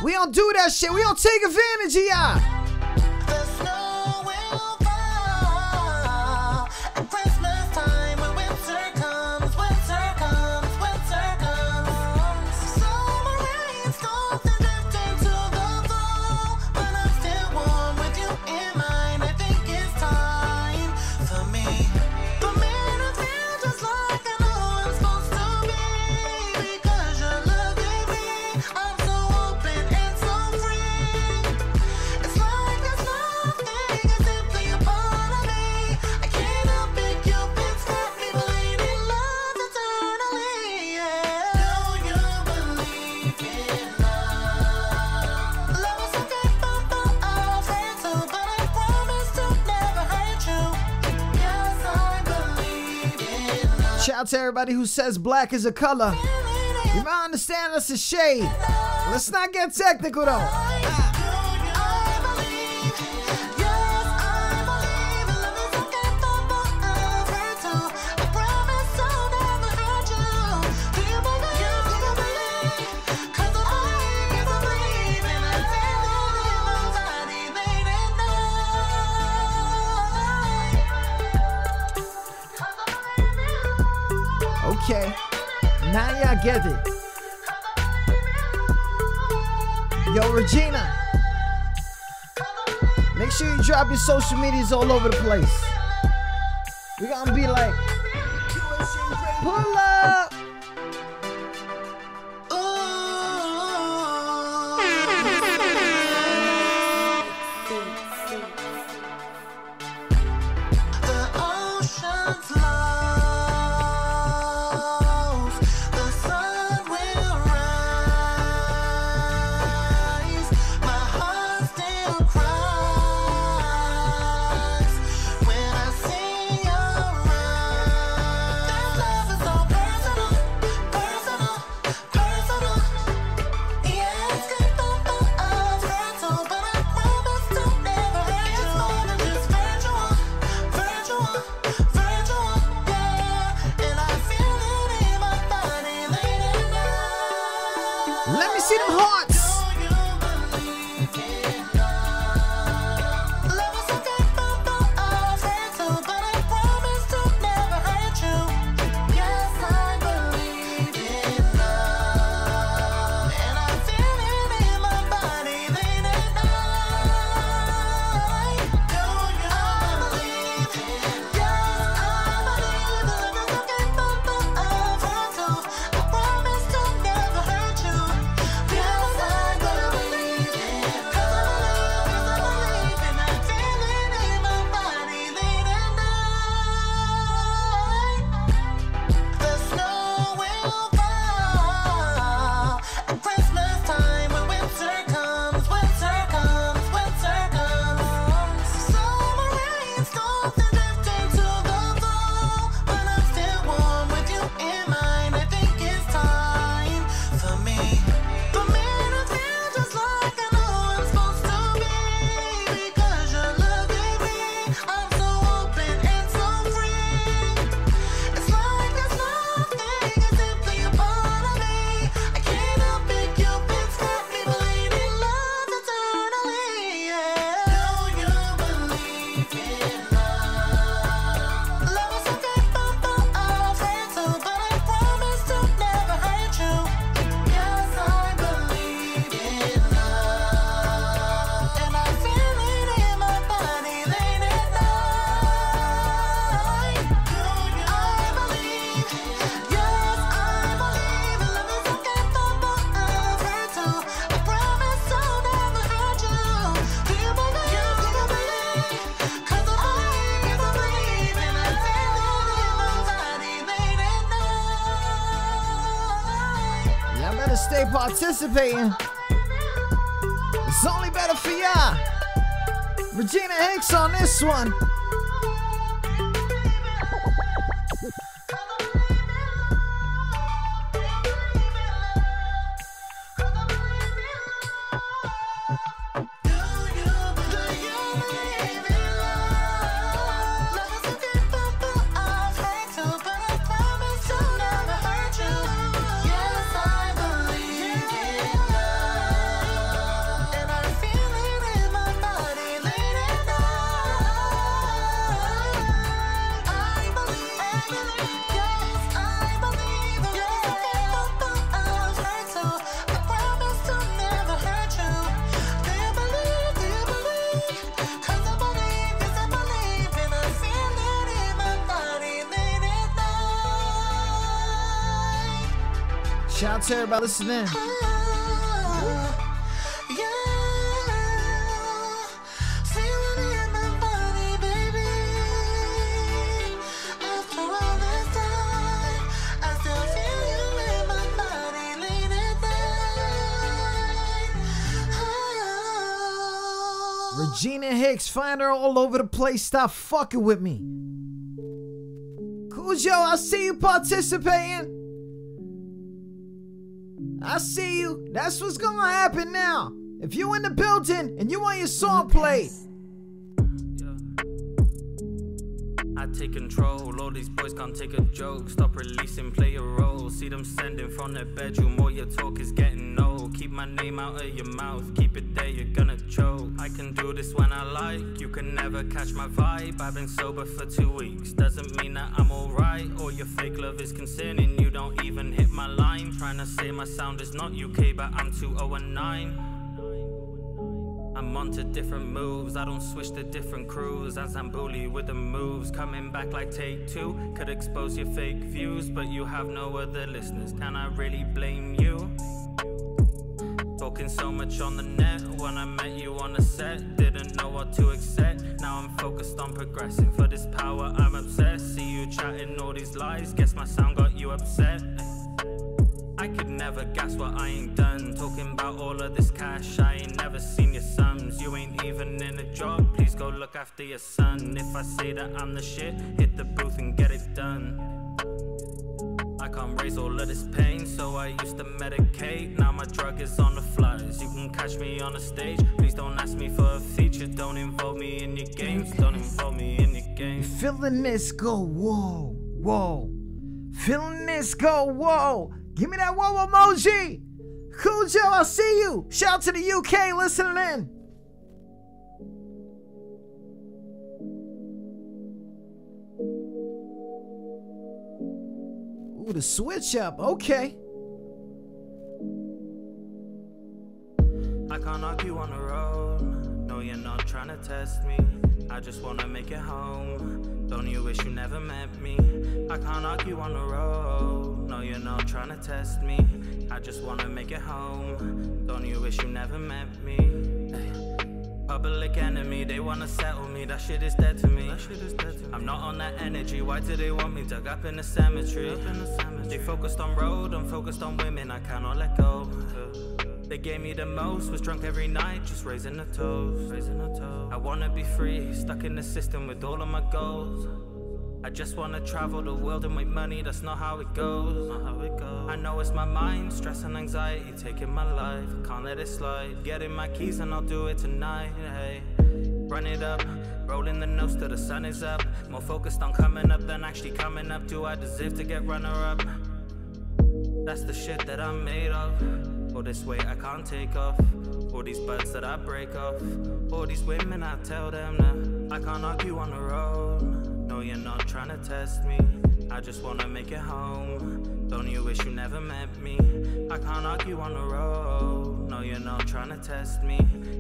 [SPEAKER 13] We don't do that shit. We don't take advantage of y'all. Shout out to everybody who says black is a color. You might understand that's a shade. Let's not get technical though. get it. Yo, Regina, make sure you drop your social medias all over the place. We're gonna be like, pull up. Stay participating. It's only better for y'all. Regina Hicks on this one. Shout out to everybody listening. Regina Hicks, find her all over the place. Stop fucking with me. Cujo, I see you participating. I see you. That's what's gonna happen now. If you in the building and you want your song played,
[SPEAKER 3] I take control, all these boys can't take a joke. Stop releasing, play a role. See them sending from their bedroom, all your talk is getting old.
[SPEAKER 7] keep my name out of your mouth. Keep it there, you're gonna choke. I can do this when I like, you can never catch my vibe. I've been sober for 2 weeks, doesn't mean that I'm alright. Or your fake love is concerning, you don't even hit my line. Trying to say my sound is not UK, but I'm 2019. I'm onto different moves, I don't switch to different crews. As I'm bully with the moves, coming back like take two. Could expose your fake views, but you have no other listeners. Can I really blame you? Talking so much on the net, when I met you on the set, didn't know what to accept. Now I'm focused on progressing, for this power I'm obsessed. See you chatting all these lies, guess my sound got you upset. I could never guess what I ain't done. Talking about all of this cash, I ain't never seen your sums. You ain't even in a job, please go look after your son. If I say that I'm the shit, hit the booth and get it done. I can't raise all of this pain, so I used to medicate. Now my drug is on the flyers, you can catch me on the stage. Please don't ask me for a feature, don't involve me in your games. Don't involve me in your games.
[SPEAKER 13] Feeling this, go whoa, whoa. Feeling this, go whoa. Give me that whoa emoji. Cujo, I'll see you. Shout out to the UK listening in. Ooh, the switch up. Okay.
[SPEAKER 7] I can't argue on the road. No, you're not trying to test me. I just wanna make it home. Don't you wish you never met me? I can't argue on the road. No, you're not trying to test me. I just wanna make it home. Don't you wish you never met me? Public enemy, they wanna settle me. That shit is dead to me. I'm not on that energy. Why do they want me dug up in the cemetery? They focused on road, I'm focused on women. I cannot let go. They gave me the most, was drunk every night, just raising a toast. I wanna be free, stuck in the system with all of my goals. I just wanna travel the world and make money, that's not how it goes. I know it's my mind, stress and anxiety taking my life. Can't let it slide, getting my keys and I'll do it tonight. Hey, run it up, rolling the notes till the sun is up. More focused on coming up than actually coming up. Do I deserve to get runner up? That's the shit that I'm made of. All this weight I can't take off. All these buds that I break off. All these women I tell them that I can't argue on the road. No, you're not trying to test me. I just wanna make it home. Don't you wish you never met me? I can't argue on the road. No, you're not trying to test me.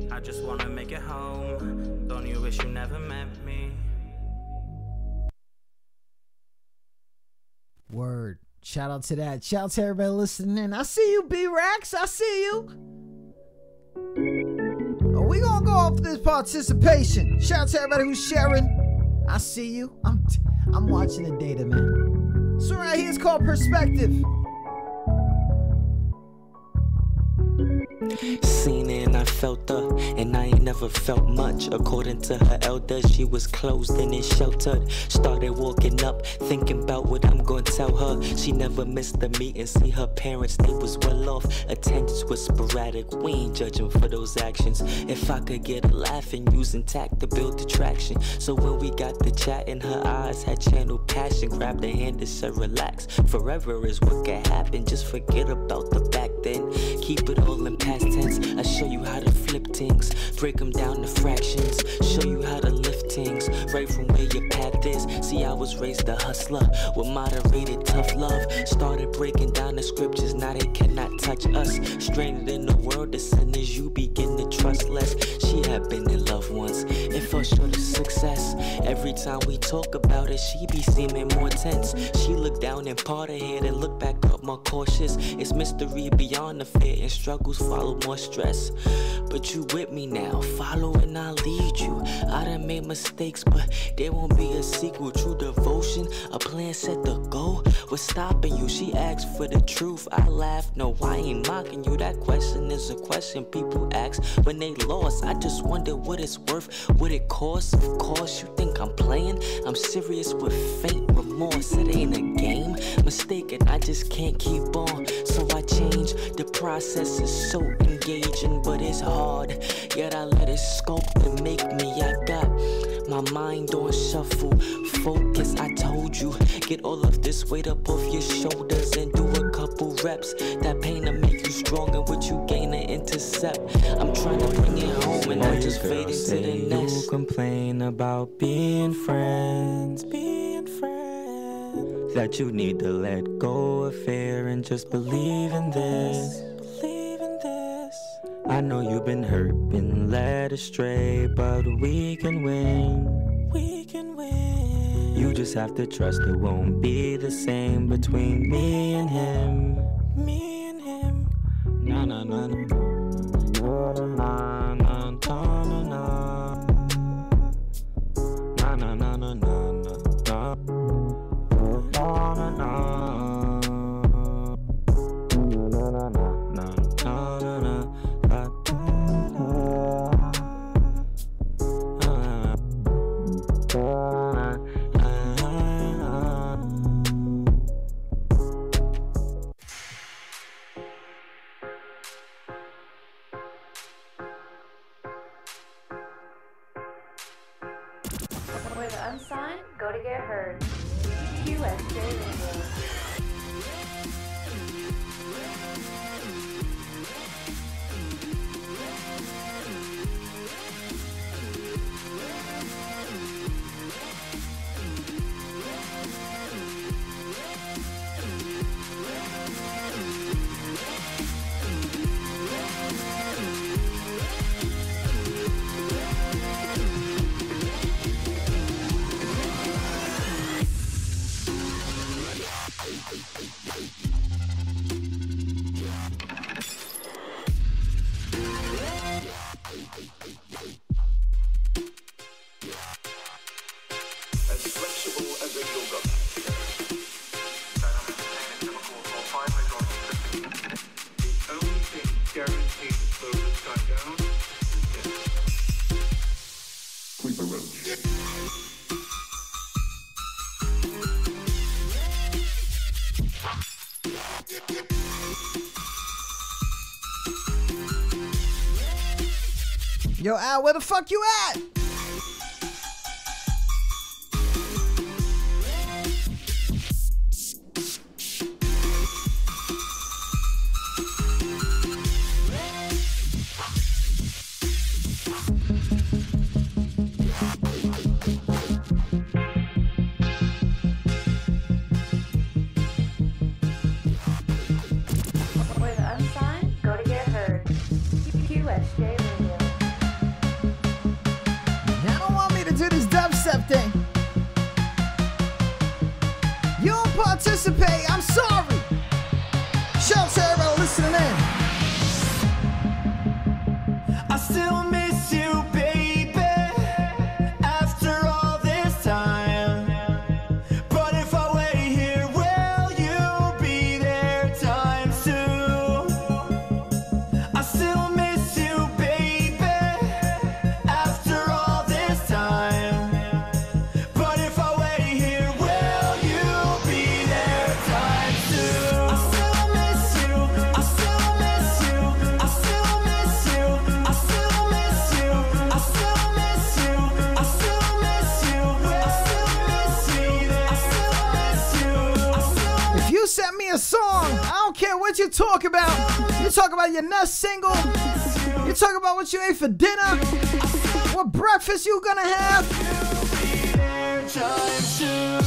[SPEAKER 7] I just wanna make it home. Don't you wish you never met me?
[SPEAKER 13] Word. Shout out to that. Shout out to everybody listening in. I see you, B-Rax. I see you. Oh, we gonna go off this participation. Shout out to everybody who's sharing. I see you. I'm watching the data, man. So right here is called Perspective.
[SPEAKER 9] Seen her and I felt her, and I ain't never felt much. According to her elders, she was closed in and sheltered. Started walking up, thinking about what I'm gonna tell her. She never missed the meeting, see her parents, they was well off. Attendance was sporadic, we ain't judging for those actions. If I could get a laugh and using tact to build attraction. So when we got the chat in her eyes, had channeled passion. Grabbed her hand and said relax, forever is what can happen. Just forget about the back then, keep it all in past tense. I show you how to flip things, break them down to fractions. Show you how to lift things, right from where your path is. See, I was raised a hustler with moderated tough love. Started breaking down the scriptures, now they cannot touch us. Stranded in the world, as soon as you begin to trust less. She had been in love once, it fell short of success. Every time we talk about it, she be seeming more tense. She looked down and part her head and looked back up more cautious. It's mystery beyond the fear, and struggles follow more stress. But you with me now, follow and I'll lead you. I done made mistakes, but there won't be a sequel. True devotion, a plan set to go. What's stopping you? She asked for the truth, I laughed. No, I ain't mocking you. That question is a question people ask when they lost. I just wonder what it's worth, what it costs. Of course, you think I'm playing? I'm serious with faint remorse. It ain't a game, mistaken, I just can't keep on. So I change, the process is so engaging, but it's hard. Yet I let it sculpt and make me. I got my mind on shuffle, focus, I told you. Get all of this weight up off your shoulders and do a couple couple reps. That pain to make you stronger, what you gain to intercept. I'm trying to bring it home and I just fade into the nest.
[SPEAKER 5] You complain about being friends, that you need to let go of fear and just believe in this. I know you've been hurt, been led astray, but we can win. You just have to trust it won't be the same between me and him. Na na na na na na na na na na na na na.
[SPEAKER 2] Where the unsigned go to get heard. QSJ Radio.
[SPEAKER 13] Yo, Al, where the fuck you at?
[SPEAKER 2] Where the unsigned go to get heard. QSJ Radio.
[SPEAKER 13] Y'all don't want me to do this dubstep thing. You don't participate, I'm sorry. Shout out to everybody listening in.
[SPEAKER 6] I still miss you, baby, after all this time. But if I wait here, will you be there times two? I still miss you, baby, after all this time. But if I wait here, will you be there times two? I still miss you, I still miss you, I still miss you, I still miss you, I still miss you, I still miss you, I still miss you, I still miss you, I still.
[SPEAKER 13] If you sent me a song, I don't care what you talk about. You talk about your next single. You talk about what you ate for dinner. What breakfast you gonna have.
[SPEAKER 6] Time to.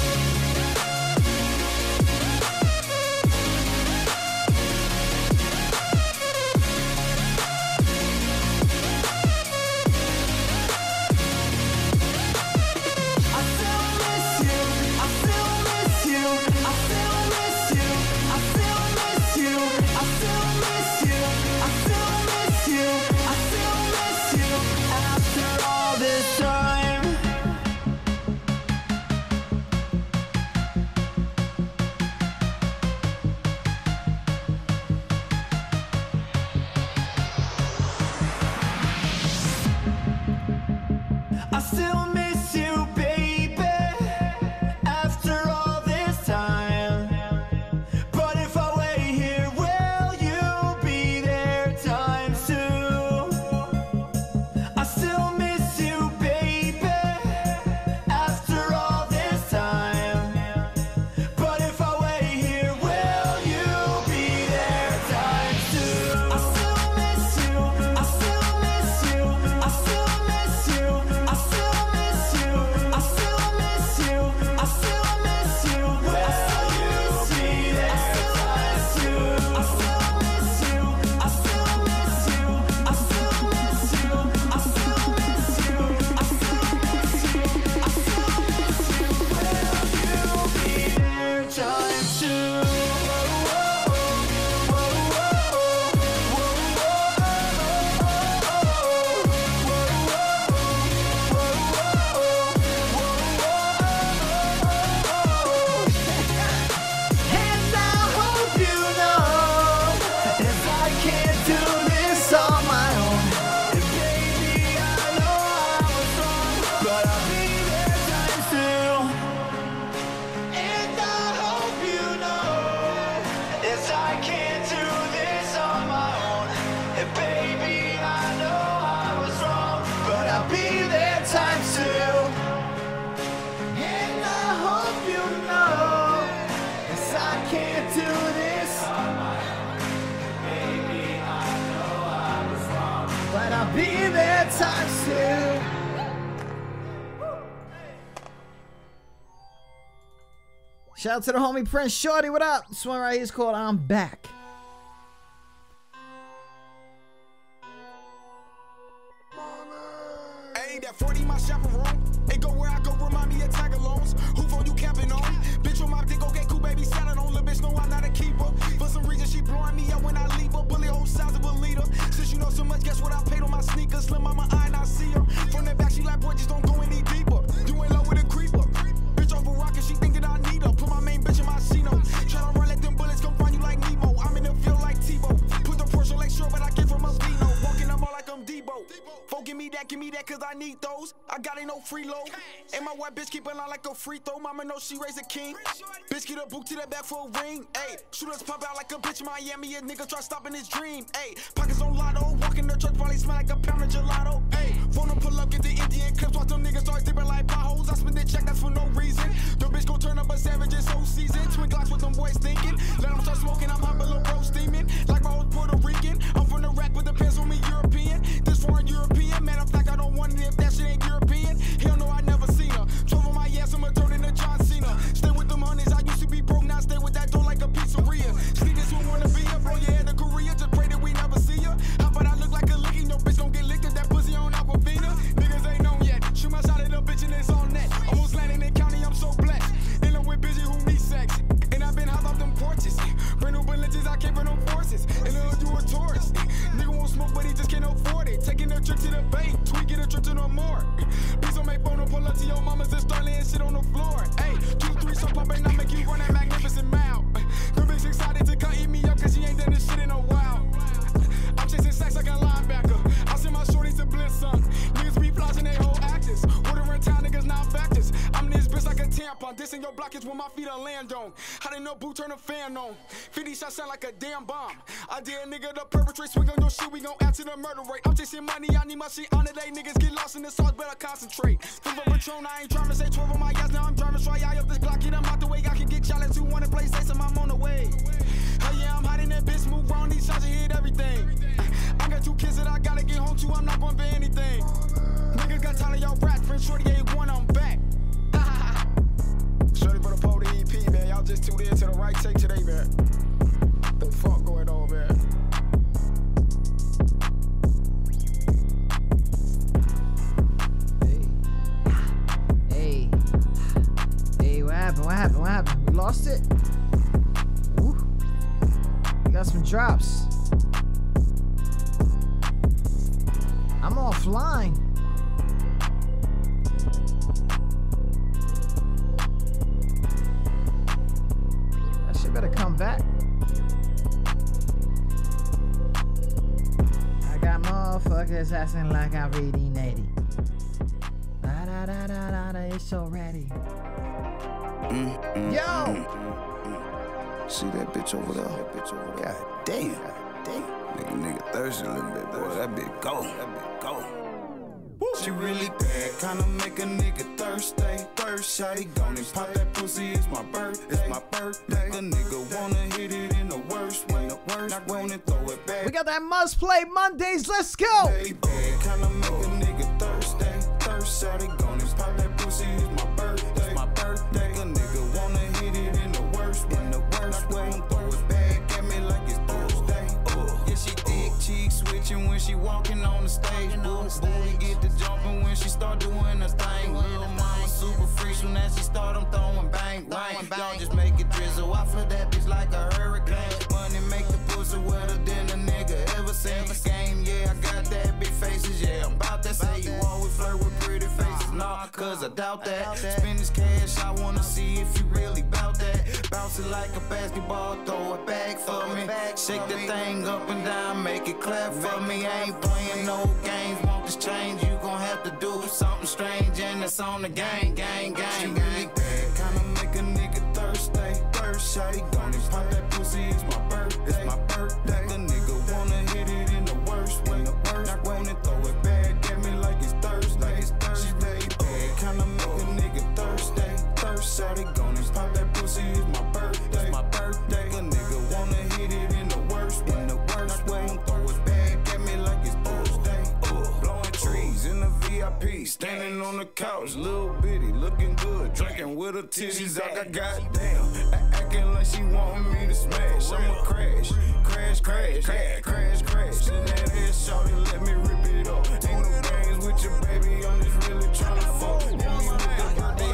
[SPEAKER 6] I still miss you, baby, after all this time. But if I wait here, will you be there times two? I still miss you, baby, after all this time. But if I wait here, will you be
[SPEAKER 13] And I'll be there times two. Shout out to the homie Prince Shorty. What up? This one right here is called I'm Back.
[SPEAKER 8] Hey, that 40 my chaperone. It go where I go, remind me of Tagalones. Who phone you camping on? Bitch on my dick, go get cool, baby, salad on. Lil' bitch know I'm not a keeper. For some reason, she blowing me up when I leave her. Bully whole size of a leader. Since you know so much, guess what I paid on my sneakers? Slim on my eye and I see her. From the back, she like, boy, just don't go any deeper. You ain't low with a creeper. Bitch off a rocket, she think that I need her. Put my main bitch in my Cino. Try to run, let them bullets come find you like Nemo. I'm in the field like Tebow. Put the Porsche like sure, but I came from a Vino. Walking up all like I'm Debo. Folk, give me that, cause I need those. I got ain't no freeload. And my white bitch keep it line like a free throw. Mama know she raised a king. Bitch get a boot to the back for a ring. Ayy, shooters pop out like a bitch Miami. A nigga try stopping his dream. Ayy, pockets on lotto. Walking the truck probably smell like a pound of gelato. Ayy, phone them pull up, get the Indian clips. Watch them niggas start dipping like potholes. I spend the check, that's for no reason. The bitch gon' turn up a savage, it's so seasoned. Twin Glocks with them boys thinking. Let them start smoking, I'm hot, little bro steaming. Like my old Puerto Rican. I'm from the rack with the pants on me European. This foreign European. Man, I'm fact I don't want it if that shit ain't European. Hell no, I never seen her. Drove on my ass, I'ma turn into John Cena. Stay with them honeys, I used to be broke, now stay with that door like a pizzeria. Sneakers who wanna be ya, bro, your head to Korea. Just pray that we never see ya. How about I look like a licking? Your bitch don't get licked if that pussy on Aquafina. Niggas ain't known yet. Shoot my shot at a bitch and it's on net. Almost landing in county, I'm so blessed. And I'm with busy who need sex. And I've been hot off them porches. Brand new Bentleys, I came from them forces. And then you a tourist. Nigga won't smoke, but he just can't afford it. Taking a trip to the bay, tweaking a trip to the morgue. Please don't make phone, pull up to your mamas and start laying shit on the floor. Hey, 2, 3, so poppin', I make you run that magnificent mouth. The bitch excited to come eat me up, cause she ain't done this shit in a while. I'm chasing sex like a linebacker. I send my shorties to blitz some. Niggas be flashing they whole actors. Ordering town niggas not factors. I'm this bitch like a tampon. Dissing your blockage when my feet are land on. How they know boo turn a fan on. 50 shots sound like a damn bomb. I dare a nigga to perpetrate. Swing on your shit, we gon' add to the murder rate. I'm chasing money, I need my shit on today. Niggas get lost in the sauce, better concentrate. From the Patron, I ain't trying to say 12 on my ass. Now I'm driving try I up this block, get them out the way. I can get challenged who wanna play safe, I'm on the way. Hell yeah, I'm hiding that bitch, move wrong, these shots, you hit everything. I got 2 kids that I gotta get home to, I'm not gonna be anything. Niggas got tired of y'all rap, Prince Shorty ain't one, I'm back. Shorty for the pole, the EP, man. Y'all just tuned in to the right take today, man. The fuck going on, man?
[SPEAKER 13] Hey, what happened? We lost it? Woo. We got some drops. I'm offline. That shit better come back. I got motherfuckers asking like I'm reading 80. Da da da da da da, it's so ready. Yo!
[SPEAKER 8] See that bitch over there? God damn. Nigga thirsty a little bit, boy. That bitch go. She really bad, kinda make a nigga thirsty. Shawty gone and pop that pussy, it's my birthday. Make a nigga wanna hit it in the worst way. Not gonna throw it back.
[SPEAKER 13] We got that must play Mondays, let's go!
[SPEAKER 8] Bad, kinda make a nigga thirsty. Shawty gone and pop that pussy, it's my birthday. Make a nigga wanna hit it in the worst way. Not gonna throw it back at me like it's Thursday. Yeah, she thick, cheek switching when she walking on the stage. Booty get to jumping when she start doing her thing. Little mama super free, soon as she start, I'm throwing bang. Y'all just make it drizzle. I feel that bitch like a hurricane. Money make the pussy wetter than a nigga ever seen. Game, yeah, I got that big faces, yeah. I'm about to say you always flirt with pretty faces. Nah, cause I doubt that. Spend this cash, I wanna see if you really bout that. Bounce it like a basketball, throw it back for me. Shake the thing up and down, make it clap for me. I ain't playing no games, want this change, you gon' have to do something strange, and it's on the gang. She really bad, kinda make a nigga thirsty. Shawty gone and pop that pussy, it's my birthday. Make a nigga wanna hit it in the worst way. Not gonna throw it back at me like it's Thursday. She really bad, kinda make a nigga thirsty. Shawty gone and pop that pussy, it's my birthday. Make a nigga wanna hit it in the worst way. Not gonna throw it back at me like it's Thursday. VIP, standing on the couch, little bitty, looking good, drinking with her titties out. Like goddamn, acting like she wanting me to smash. I'ma crash, crash, crash, crash, crash, crash. In that ass, shawty, let me rip it up. Ain't no games with your baby, I'm just really tryna fuck.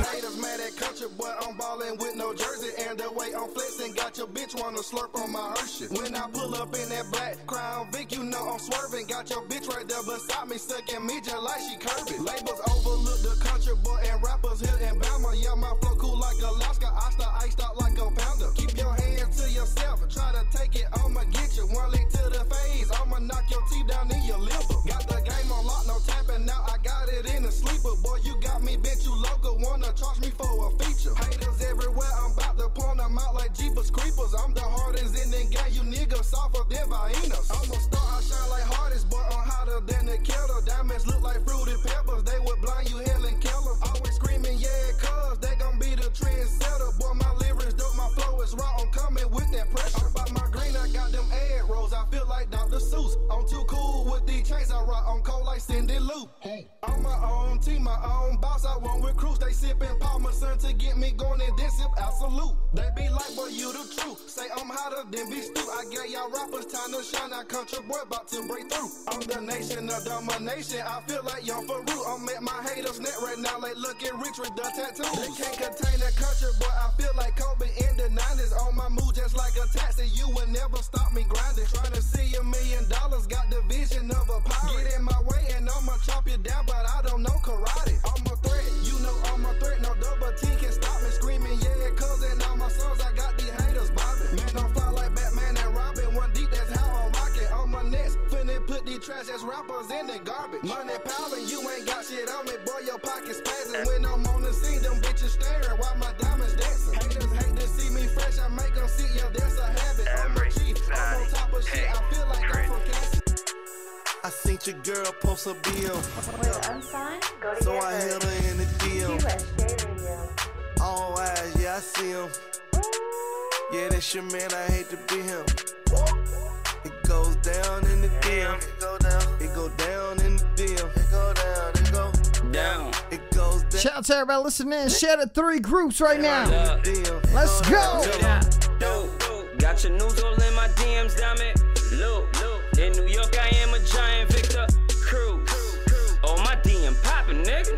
[SPEAKER 12] Haters mad at country, but I'm ballin' with no jersey. And the way I'm flexing, got your bitch wanna slurp on my Hershey. When I pull up in that black Crown Vic, you know I'm swerving. Got your bitch right there beside me, sucking me just like she curvy. Labels overlook the country boy and rappers here in Bama. Yeah, my flow cool like Alaska, I start iced out like a pounder. Keep your hands to yourself and try to take it, I'ma get you. One link to the phase, I'ma knock your teeth down in your liver. Got the game on lock, no tapping out, I got it in the sleeper. Boy, you got me, bitch, you local, wanna charge me for a feature. Haters everywhere, I'm about to point them out like Jeepers Creepers. I'm the hardest in the game, you niggas softer than Viennas. I'm a star, I shine like hardest, boy, I'm hotter than the kettle. Diamonds look like fruity peppers, they would blind you, hell and kill them. Always screaming, yeah, cuz they gon' be the trendsetter. Boy, my lyrics dope, my flow is raw, I'm coming with that pressure. About my green, I got them ad rolls, I feel like Dr. Seuss. I'm too cool with these chains I rock, I'm cold like Cindy Lou. I'm my own team, my own boss, I won't recruit. They sippin' Parmesan to get me going and then sip Absolute. They be like, boy, you the truth. Say I'm hotter than be stew. I got y'all rappers time to shine, I country boy about to break through. I'm the nation of domination, I feel like young Farouk. I'm at my haters net right now, like looking rich with the tattoos. They can't contain the country, boy, I feel like Kobe in the 90s. On my move just like a taxi, you will never stop me grinding. Trying to see $1 million, got the vision of a pirate. Get in my way and I'ma chop you down, but I don't know karate. I'm a threat, you know I'm a threat, no double T can stop me screaming, yeah, cuz and all my songs, I got these haters bobbing. Man, I'm fly like Batman and Robin, one deep, that's how I'm rocking. On my next, finna put these trash ass rappers in the garbage. Money piling, you ain't got shit on me, boy, your pocket's spazzing. When I'm on the scene, them bitches staring while my diamonds dancing. Haters hate to see me fresh, I make them see, yeah, that's a habit. I'm a chief, I'm on top of shit, I feel like I'm from Kansas.
[SPEAKER 6] I seen your girl post a bill,
[SPEAKER 2] With Unsigned, go to
[SPEAKER 6] so
[SPEAKER 2] get
[SPEAKER 6] I
[SPEAKER 2] heard.
[SPEAKER 6] held her in the DM.
[SPEAKER 2] QSJ Radio.
[SPEAKER 6] All eyes, yeah, I see him. Yeah, that's your man, I hate to be him. It goes down in the DM. It go down in the DM. It go down, it go down. It goes down.
[SPEAKER 13] Shout out to everybody listening. Share the 3 groups right now. Let's go.
[SPEAKER 3] Got your news all in my DMs, damn it. Look. In New York, I am a giant Victor Cruz. Oh, my DM poppin', nigga.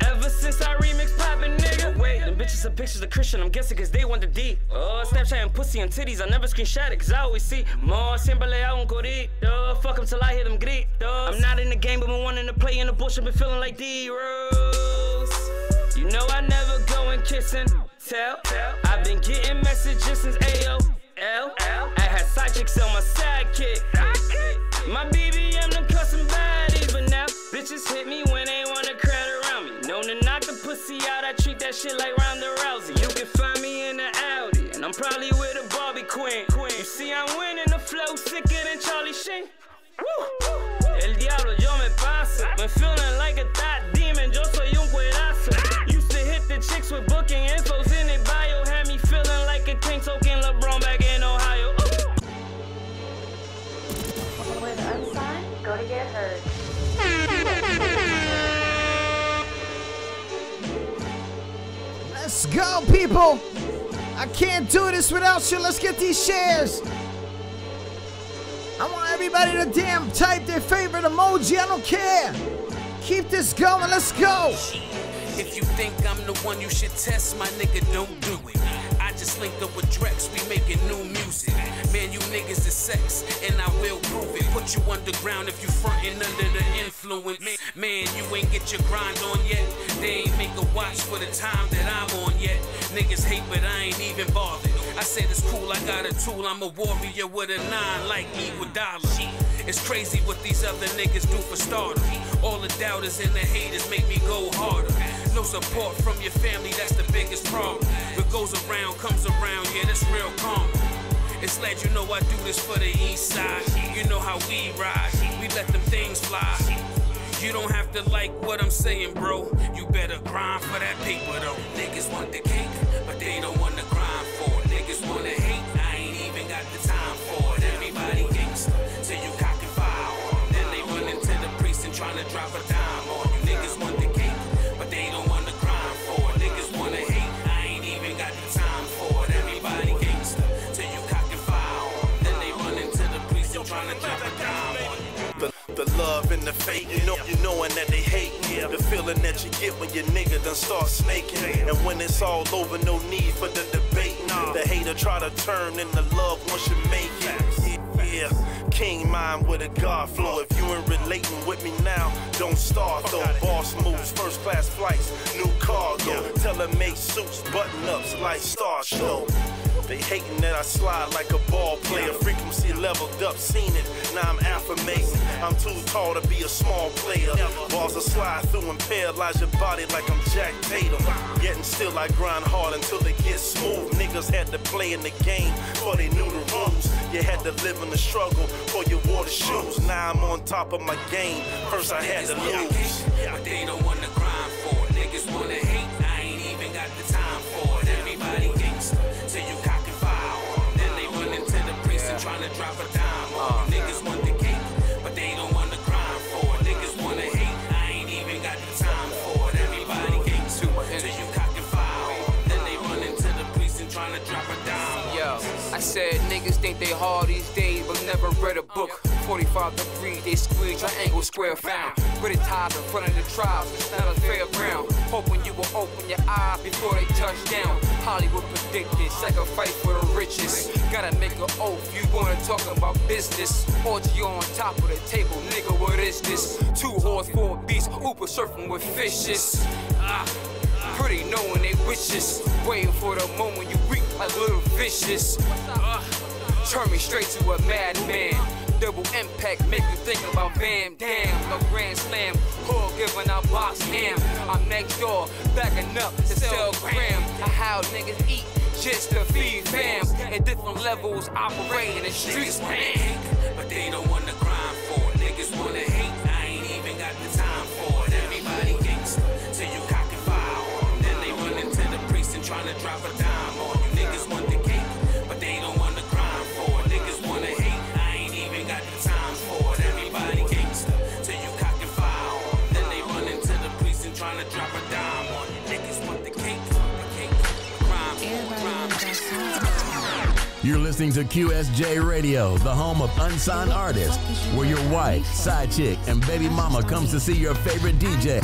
[SPEAKER 3] Ever since I remix poppin', nigga. Wait, them bitches are pictures of Christian, I'm guessing cause they want the D. Oh, Snapchat and pussy and titties, I never screenshot it cause I always see more. Siempre le hago un corito. Fuck them till I hear them gritos. I'm not in the game, but been wanting to play in the bush. I've been feeling like D-Rose. You know I never go and kiss and tell. I've been getting messages since AOL. I had side chicks on my sidekick. My BBM done cussing baddies, but now bitches hit me when they wanna crowd around me. Known to knock the pussy out, I treat that shit like Ronda Rousey. You can find me in the Audi, and I'm probably with a Barbie queen. You see I'm winning, the flow sicker than Charlie Sheen. Woo. El diablo yo me paso, been feeling like a thought demon, yo soy un cuerazo. Used to hit the chicks with booking infos in it bio, had me feeling like a king token LeBron back in Ohio.
[SPEAKER 2] With Unsigned, go to get heard.
[SPEAKER 13] Let's go, people. I can't do this without you. Let's get these shares. I want everybody to damn type their favorite emoji. I don't care. Keep this going. Let's go.
[SPEAKER 22] If you think I'm the one you should test, my nigga, don't do it. I just linked up with Drex, we making new music. Man, you niggas is sex, and I will prove it. Put you underground if you frontin' under the influence. Man, you ain't get your grind on yet. They ain't make a watch for the time that I'm on yet. Niggas hate, but I ain't even bothered. I said it's cool, I got a tool, I'm a warrior with a 9 like Iguodala. It's crazy what these other niggas do for starters. All the doubters and the haters make me go harder. No support from your family, that's the biggest problem. What goes around comes around, yeah, that's real calm. It's glad you know I do this for the east side. You know how we ride, we let them things fly. You don't have to like what I'm saying, bro. You better grind for that paper, though. Niggas want the cake, but they don't want to grind for it. Niggas wanna hate, I ain't even got the time for it. Everybody gangster, till you cock and fire on them. Then they run into the priest and tryna drop a dime on
[SPEAKER 11] love and the fake. You knowing that they hate. The feeling that you get when your nigga done start snaking. And when it's all over, no need for the debate. The hater try to turn into love once you make it. Yeah, king mind with a God flow. If you ain't relating with me now, don't start though. Boss moves, first class flights, new cargo. Tailor-made suits, button-ups like Star Show. They hating that I slide like a ball player. Frequency leveled up, seen it, now I'm affirmating. I'm too tall to be a small player. Balls will slide through and paralyze your body like I'm Jack Tatum. Yet and still I grind hard until they get smooth. Niggas had to play in the game before they knew the rules. You had to live in the struggle for your water shoes. Now I'm on top of my game, first I had to lose.
[SPEAKER 17] But they don't wanna grind for it. Niggas wanna hate, I ain't even got the time for it. Everybody gangsta, till you cock and fire on. Then they run into the priest and tryna drop a dime on. Niggas want the cake, but they don't wanna grind for it. Niggas wanna hate, I ain't even got the time for it. Everybody gangsta, till you cock and fire on. Then they run into the priest and tryna drop a dime on.
[SPEAKER 15] Yo, I said niggas think they hard these days, but never read a book. 45 degrees, they squeeze triangle square found. Put it tied in front of the trials, it's not a fair ground. Hoping you will open your eyes before they touch down. Hollywood predicted, sacrifice for the riches. Gotta make an oath, you wanna talk about business. Orgy on top of the table, nigga, what is this? 2 horse, 4 beasts, Uber surfing with fishes. Pretty knowing they wishes. Waiting for the moment you weak like little vicious. Turn me straight to a madman. Double impact, make you think about Bam Damn. No grand slam, whore giving out box ham. I'm next door, backing up to sell gram. How niggas eat just to feed fam. At different levels, operate in the streets, man.
[SPEAKER 17] But they don't wanna grind for it. Niggas wanna hate, I ain't even got the time for it. Everybody gangsta, till you cock and fire on. Then they run into the priest and tryna drop a dime on you. Niggas want the cake, but they don't wanna grind for it. Niggas wanna hate, I ain't even got the time for it. Everybody gangsta, till you cock and fire on. Then they run into the priest and tryna drop a dime on you. Niggas want the cake, crime,
[SPEAKER 18] You're listening to QSJ Radio, the home of unsigned artists, where your wife, side chick, and baby mama comes to see your favorite DJ.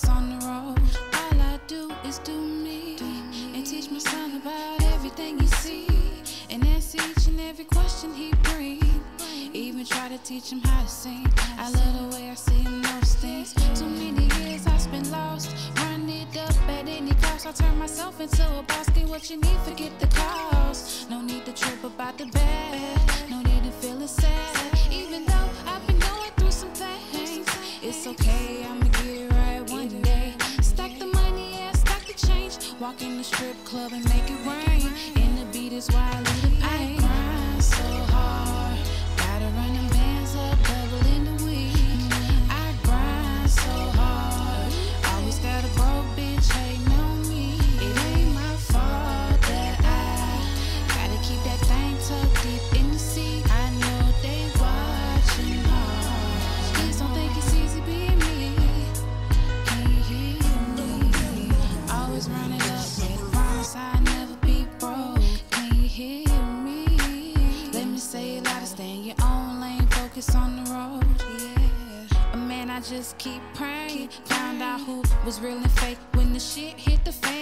[SPEAKER 23] On the road, all I do is do me and teach my son about everything he see and answer each and every question he bring. Even try to teach him how to sing. I love the way I see him notice things. Too many years I spent lost, run it up at any cost. I turn myself into a boss. Get what you need, forget the cost. No need to trip about the bad, no need to feel it sad. Even though I've been going through some things, it's okay, I'ma get right one day. Stack the money, yeah, stack the change. Walk in the strip club and make it rain. And the beat is why I leave the pain. I grind so hard, gotta run them bands up, double in the week. I grind so hard, always got a broke bitch hating on me. It ain't my fault that I gotta keep that thing tucked deep in the seat. I know they watching hard. Please don't think it's easy being me. Can you hear me? Always run it up, made a promise I'd never be broke. Can you hear me? Let me say it louder, stay in your own lane, focus on the road, yeah. Man, I just keep praying. Found out who was real and fake when the shit hit the fan.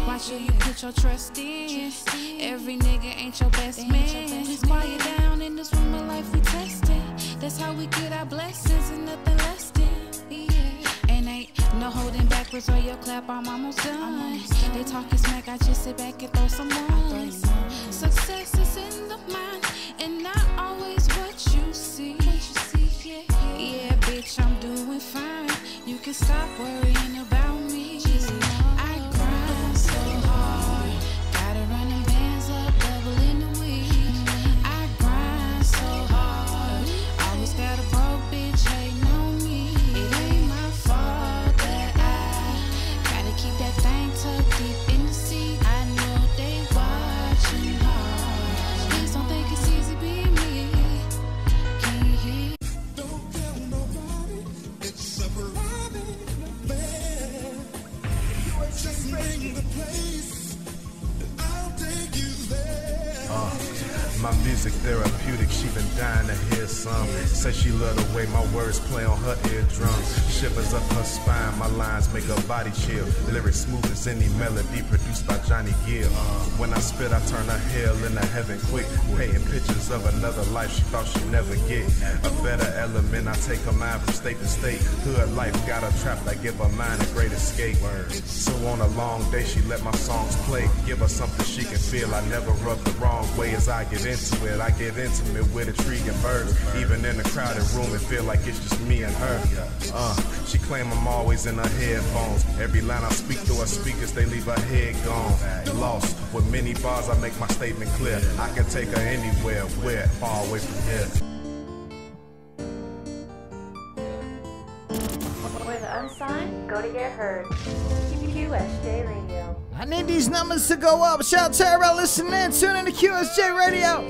[SPEAKER 23] Watch who you put your trust in. Every nigga ain't your best man. Please quiet down in this room of life we testing. That's how we get our blessings and nothing less than. And ain't no holding backwards or your clap, I'm almost done. They talking smack, I just sit back and throw some ones. Success is in the mind and not always what you see. Yeah, bitch, I'm doing fine. You can stop worrying about me. I grind so hard, gotta run them bands up, double in the week. I grind so hard.
[SPEAKER 1] she been dying to hear some. Say she love the way my words play on her eardrums. Shivers up her spine, my lines make her body chill. Lyrics smooth as any melody produced by Johnny Gill. When I spit, I turn her hell into heaven quick. Painting pictures of another life she thought she'd never get. A better element, I take her mind from state to state. Hood life got her trapped, I give her mind a great escape. So on a long day, she let my songs play. Give her something she can feel. I never rub the wrong way as I get into it. I get intimate with intriguing verbs. Even in a crowded room, it feel like it's just me and her. She claim I'm always in her headphones. Every line I speak through her speakers, they leave her head gone. Lost. With many bars, I make my statement clear. I can take her anywhere, where? Far away from here.
[SPEAKER 2] Where the unsigned go to get heard. QSJ Radio.
[SPEAKER 13] I need these numbers to go up. Shout out to everybody listening. Tune in to QSJ Radio.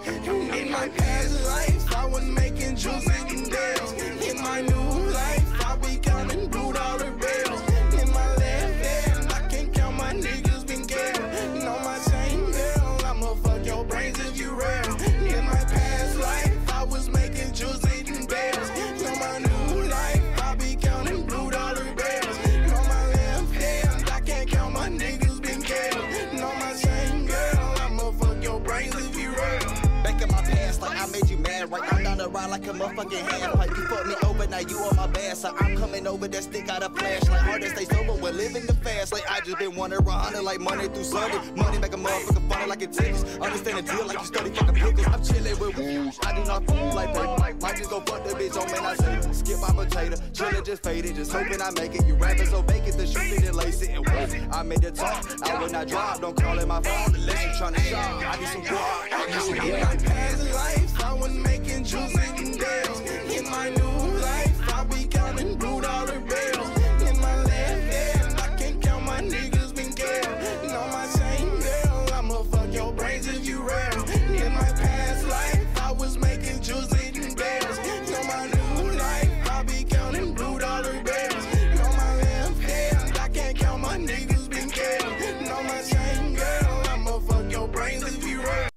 [SPEAKER 6] In my past life, I was making juice and deals. In my new life, I be counting blue dollar bills. In my left hand, I can count my niggas been killed. On my same bill, I'ma fuck your brains if you real. In my past life, I was making juice and bills. In my new life, I be counting blue dollar bills. On my left hand, I can't count my niggas been killed. On my same girl, I'ma fuck your brains if you real.
[SPEAKER 16] Back in my past, like I made you mad, right? I'm down the ride like a motherfucking handpipe. You fucked me over, now you on my bad, so I'm coming over that stick out a flashlight. Hard to stay sober, we're living the fast. Like I just been wondering, like Monday through Sunday. Money make a motherfucker funny like it tickets. Understand the deal like you study fucking pickles. I'm chilling with wolves, I do not fool like paper. Might just go fuck the bitch on man, I say skip my potato. Chillin' just faded, just hoping I make it. You rapping so vacant, the shoot it and lace it and whoa. I made the talk, I will not drop. Don't call it my phone unless you tryna shop. I need some guap, I need some
[SPEAKER 6] in my past life, I was making juice and deals. In my new life, I be counting blue dollar bills. In my left hand, I can count my niggas been killed. On my same bill, I'ma fuck your brains if you real. In my past life, I was making juice and bills. In my new life, I be counting blue dollar bills. On my left hand, I can't count my niggas been killed. On my same girl, I'ma fuck your brains if you real.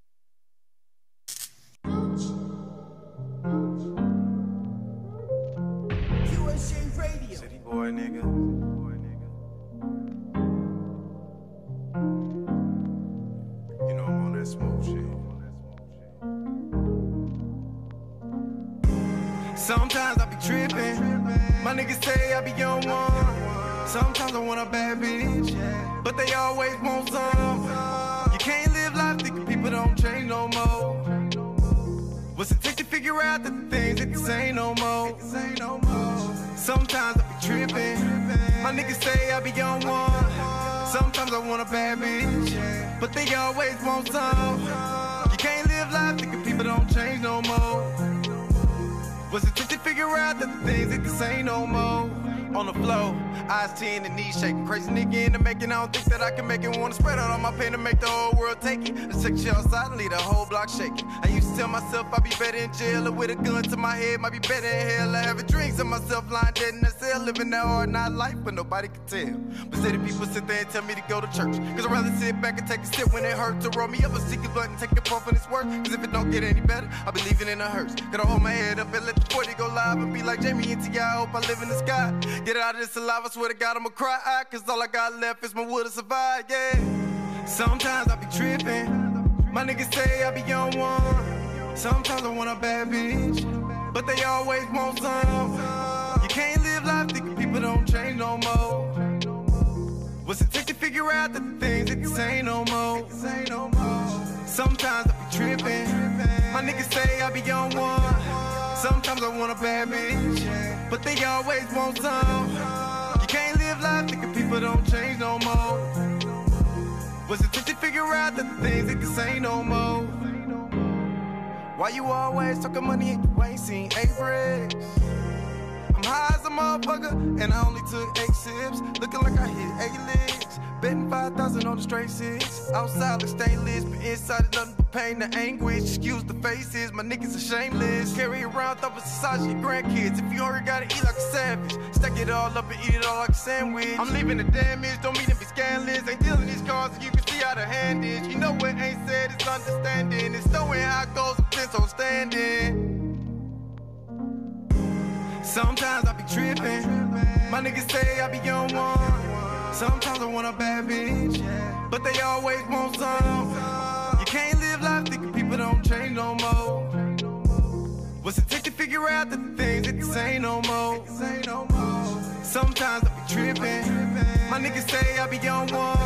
[SPEAKER 1] City boy, nigga. You know I'm on that smooth shit.
[SPEAKER 6] Sometimes I be tripping. My niggas say I be on one. Sometimes I want a bad bitch, but they always want some. You can't live life thinking people don't change no more. What's it take to figure out that the things that this ain't no more? Sometimes I be tripping. My niggas say I be on one. Sometimes I want a bad bitch, but they always want some. You can't live life thinking people don't change no more. What's it take to figure out that the things that this ain't no more? On the floor, eyes 10 and knees shaking. Crazy nigga in the making, I don't think that I can make it. Wanna spread out all my pain to make the whole world take it. Let's take shit outside and leave the whole block shaking. I used to tell myself I'd be better in jail, or with a gun to my head, might be better in hell. I having dreams of myself lying dead in the cell, living that hard not life, but nobody can tell. But steady people sit there and tell me to go to church, cause I'd rather sit back and take a sip when it hurts. To roll me up a sticky blunt and take the puff and it's work. Cause if it don't get any better, I'll be leaving in a hearse. Gotta hold my head up and let the 40 go live and be like Jamie and T.I. I hope I live in the sky. Get out of this alive, I swear to God I'ma cry. Cause all I got left is my will to survive, yeah. Sometimes I be tripping. My niggas say I be on one. Sometimes I want a bad bitch, but they always want some. You can't live life thinking people don't change no more. What's it take to figure out that the things that this ain't no more? Sometimes I be tripping. My niggas say I be on one. Sometimes I want a bad bitch, but they always want some. You can't live life thinking people don't change no more. What's it take to figure out that the things that this ain't no more? Why you always talking money and you ain't seen 8 bricks? I'm high as a motherfucker and I only took 8 sips. Looking like I hit 8 licks. Betting 5,000 on the straight 6. Outside like stainless, but inside is nothing but pain and anguish. Excuse the faces, my niggas are shameless. Carry around thought of society, your grandkids. If you hungry, gotta eat like a savage. Stack it all up and eat it all like a sandwich. I'm leaving the damage, don't mean to be scandalous. Ain't dealing these cards, so you can see
[SPEAKER 12] how the hand is. You know what ain't said, it's understanding. It's knowing how it goes, depends on standing. Sometimes I be tripping. My niggas say I be on one. Sometimes I want a bad bitch, but they always want some. You can't live life thinking people don't change no more. What's it take to figure out that the things ain't the same no more? Sometimes I be tripping. My niggas say I be on one.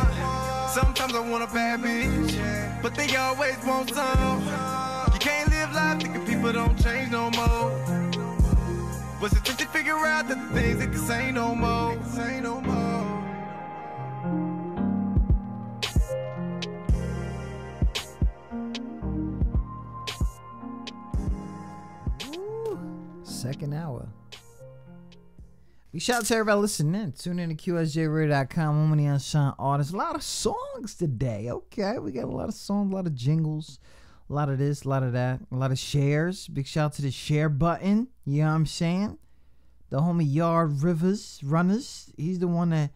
[SPEAKER 12] Sometimes I want a bad bitch, but they always want some. You can't live life thinking people don't change no more. What's it take to figure out that the things ain't the same no more?
[SPEAKER 13] Second hour. Big shout out to everybody listening. Tune in to QSJRadio.com. Home of the Unsigned Artists. A lot of songs today. Okay, we got a lot of songs, a lot of jingles, a lot of this, a lot of that, a lot of shares. Big shout out to the share button. You know what I'm saying? The homie Yard Rivers Runners. He's the one that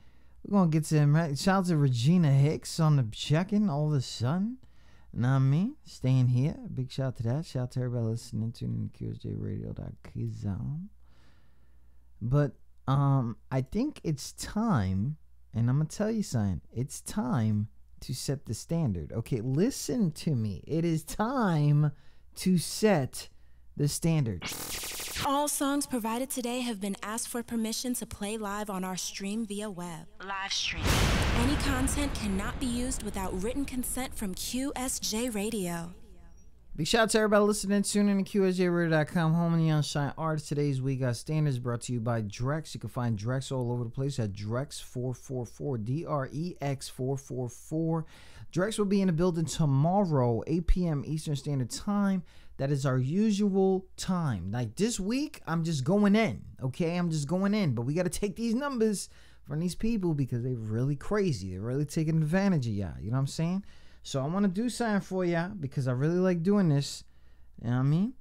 [SPEAKER 13] we're gonna get to him, right? Shout out to Regina Hicks on the check-in all of a sudden. Know what I mean? Staying here. Big shout out to that. Shout out to everybody listening to QSJRadio.com. But I think it's time, and I'm gonna tell you something. It's time to set the standard. Okay, listen to me. It is time to set the standard.
[SPEAKER 10] All songs provided today have been asked for permission to play live on our stream via web. Live stream. Any content cannot be used without written consent from QSJ Radio.
[SPEAKER 13] Big shout out to everybody listening. Tune in to QSJRadio.com, home of the Unsigned Artists. Today's We Got Standards brought to you by Drex. You can find Drex all over the place at Drex444, DREX444. Drex will be in the building tomorrow, 8 p.m. Eastern Standard Time. That is our usual time. Like this week, I'm just going in, okay? I'm just going in. But we got to take these numbers from these people because they're really crazy. They're really taking advantage of y'all. You know what I'm saying? So I want to do something for y'all because I really like doing this. You know what I mean?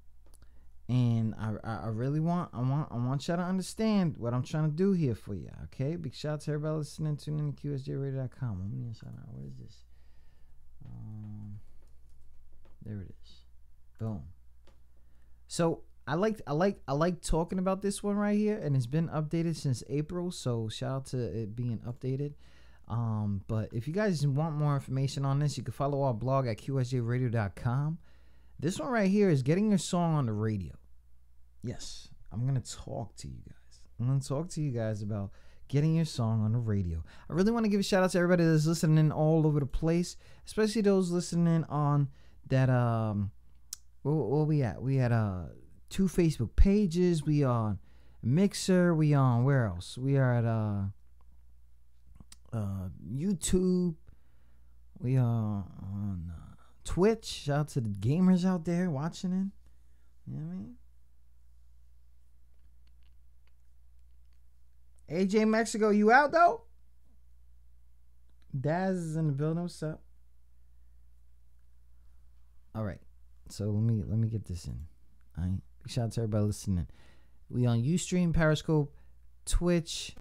[SPEAKER 13] And I really want y'all to understand what I'm trying to do here for y'all, okay? Big shout out to everybody listening. Tune in to QSJRadio.com. What is this? There it is. Boom. So I like talking about this one right here, and it's been updated since April. So shout out to it being updated. But if you guys want more information on this, you can follow our blog at QSJRadio.com. This one right here is getting your song on the radio. Yes, I'm gonna talk to you guys. I'm gonna talk to you guys about getting your song on the radio. I really want to give a shout out to everybody that's listening all over the place, especially those listening on that where we at? We had 2 Facebook pages. We on Mixer. We on where else? We are at YouTube. We are on Twitch. Shout out to the gamers out there watching it. You know what I mean? AJ Mexico, you out though? Daz is in the building. What's up? All right. So let me get this in. All right. Shout out to everybody listening. We on Ustream, Periscope, Twitch,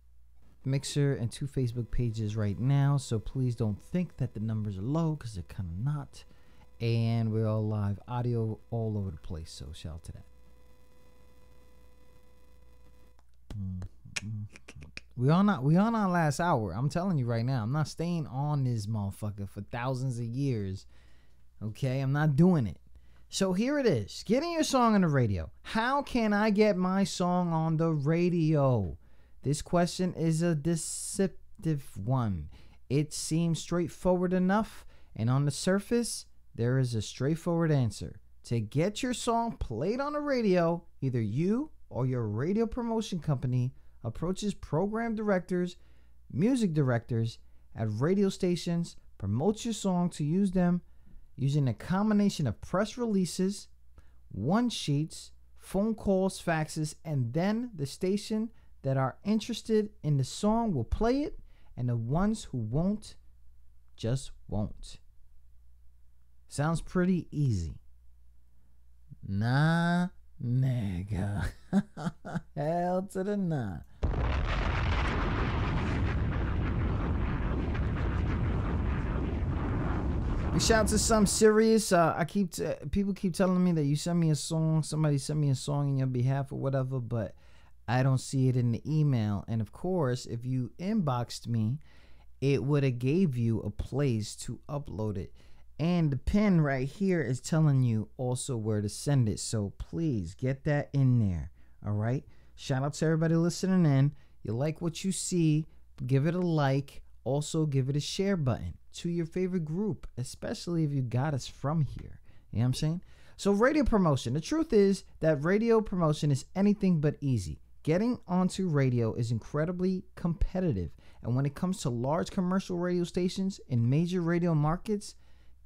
[SPEAKER 13] Mixer, and 2 Facebook pages right now. So please don't think that the numbers are low because they're kind of not. And we're all live audio all over the place. So shout out to that. We on our last hour. I'm telling you right now. I'm not staying on this motherfucker for thousands of years. Okay, I'm not doing it. So here it is. Getting your song on the radio. How can I get my song on the radio? This question is a deceptive one. It seems straightforward enough, and on the surface, there is a straightforward answer. To get your song played on the radio, either you or your radio promotion company approaches program directors, music directors at radio stations, promotes your song to use them using a combination of press releases, one-sheets, phone calls, faxes, and then the station that are interested in the song will play it, and the ones who won't just won't. Sounds pretty easy. Nah, nigga. Hell to the nah. Shout out to Some Serious. People keep telling me that you send me a song. Somebody sent me a song in your behalf or whatever, but I don't see it in the email. And of course, if you inboxed me, it would have gave you a place to upload it. And the pin right here is telling you also where to send it. So please get that in there. All right. Shout out to everybody listening in. You like what you see, give it a like. Also, give it a share button to your favorite group, especially if you got us from here. You know what I'm saying? So radio promotion. The truth is that radio promotion is anything but easy. Getting onto radio is incredibly competitive. And when it comes to large commercial radio stations in major radio markets,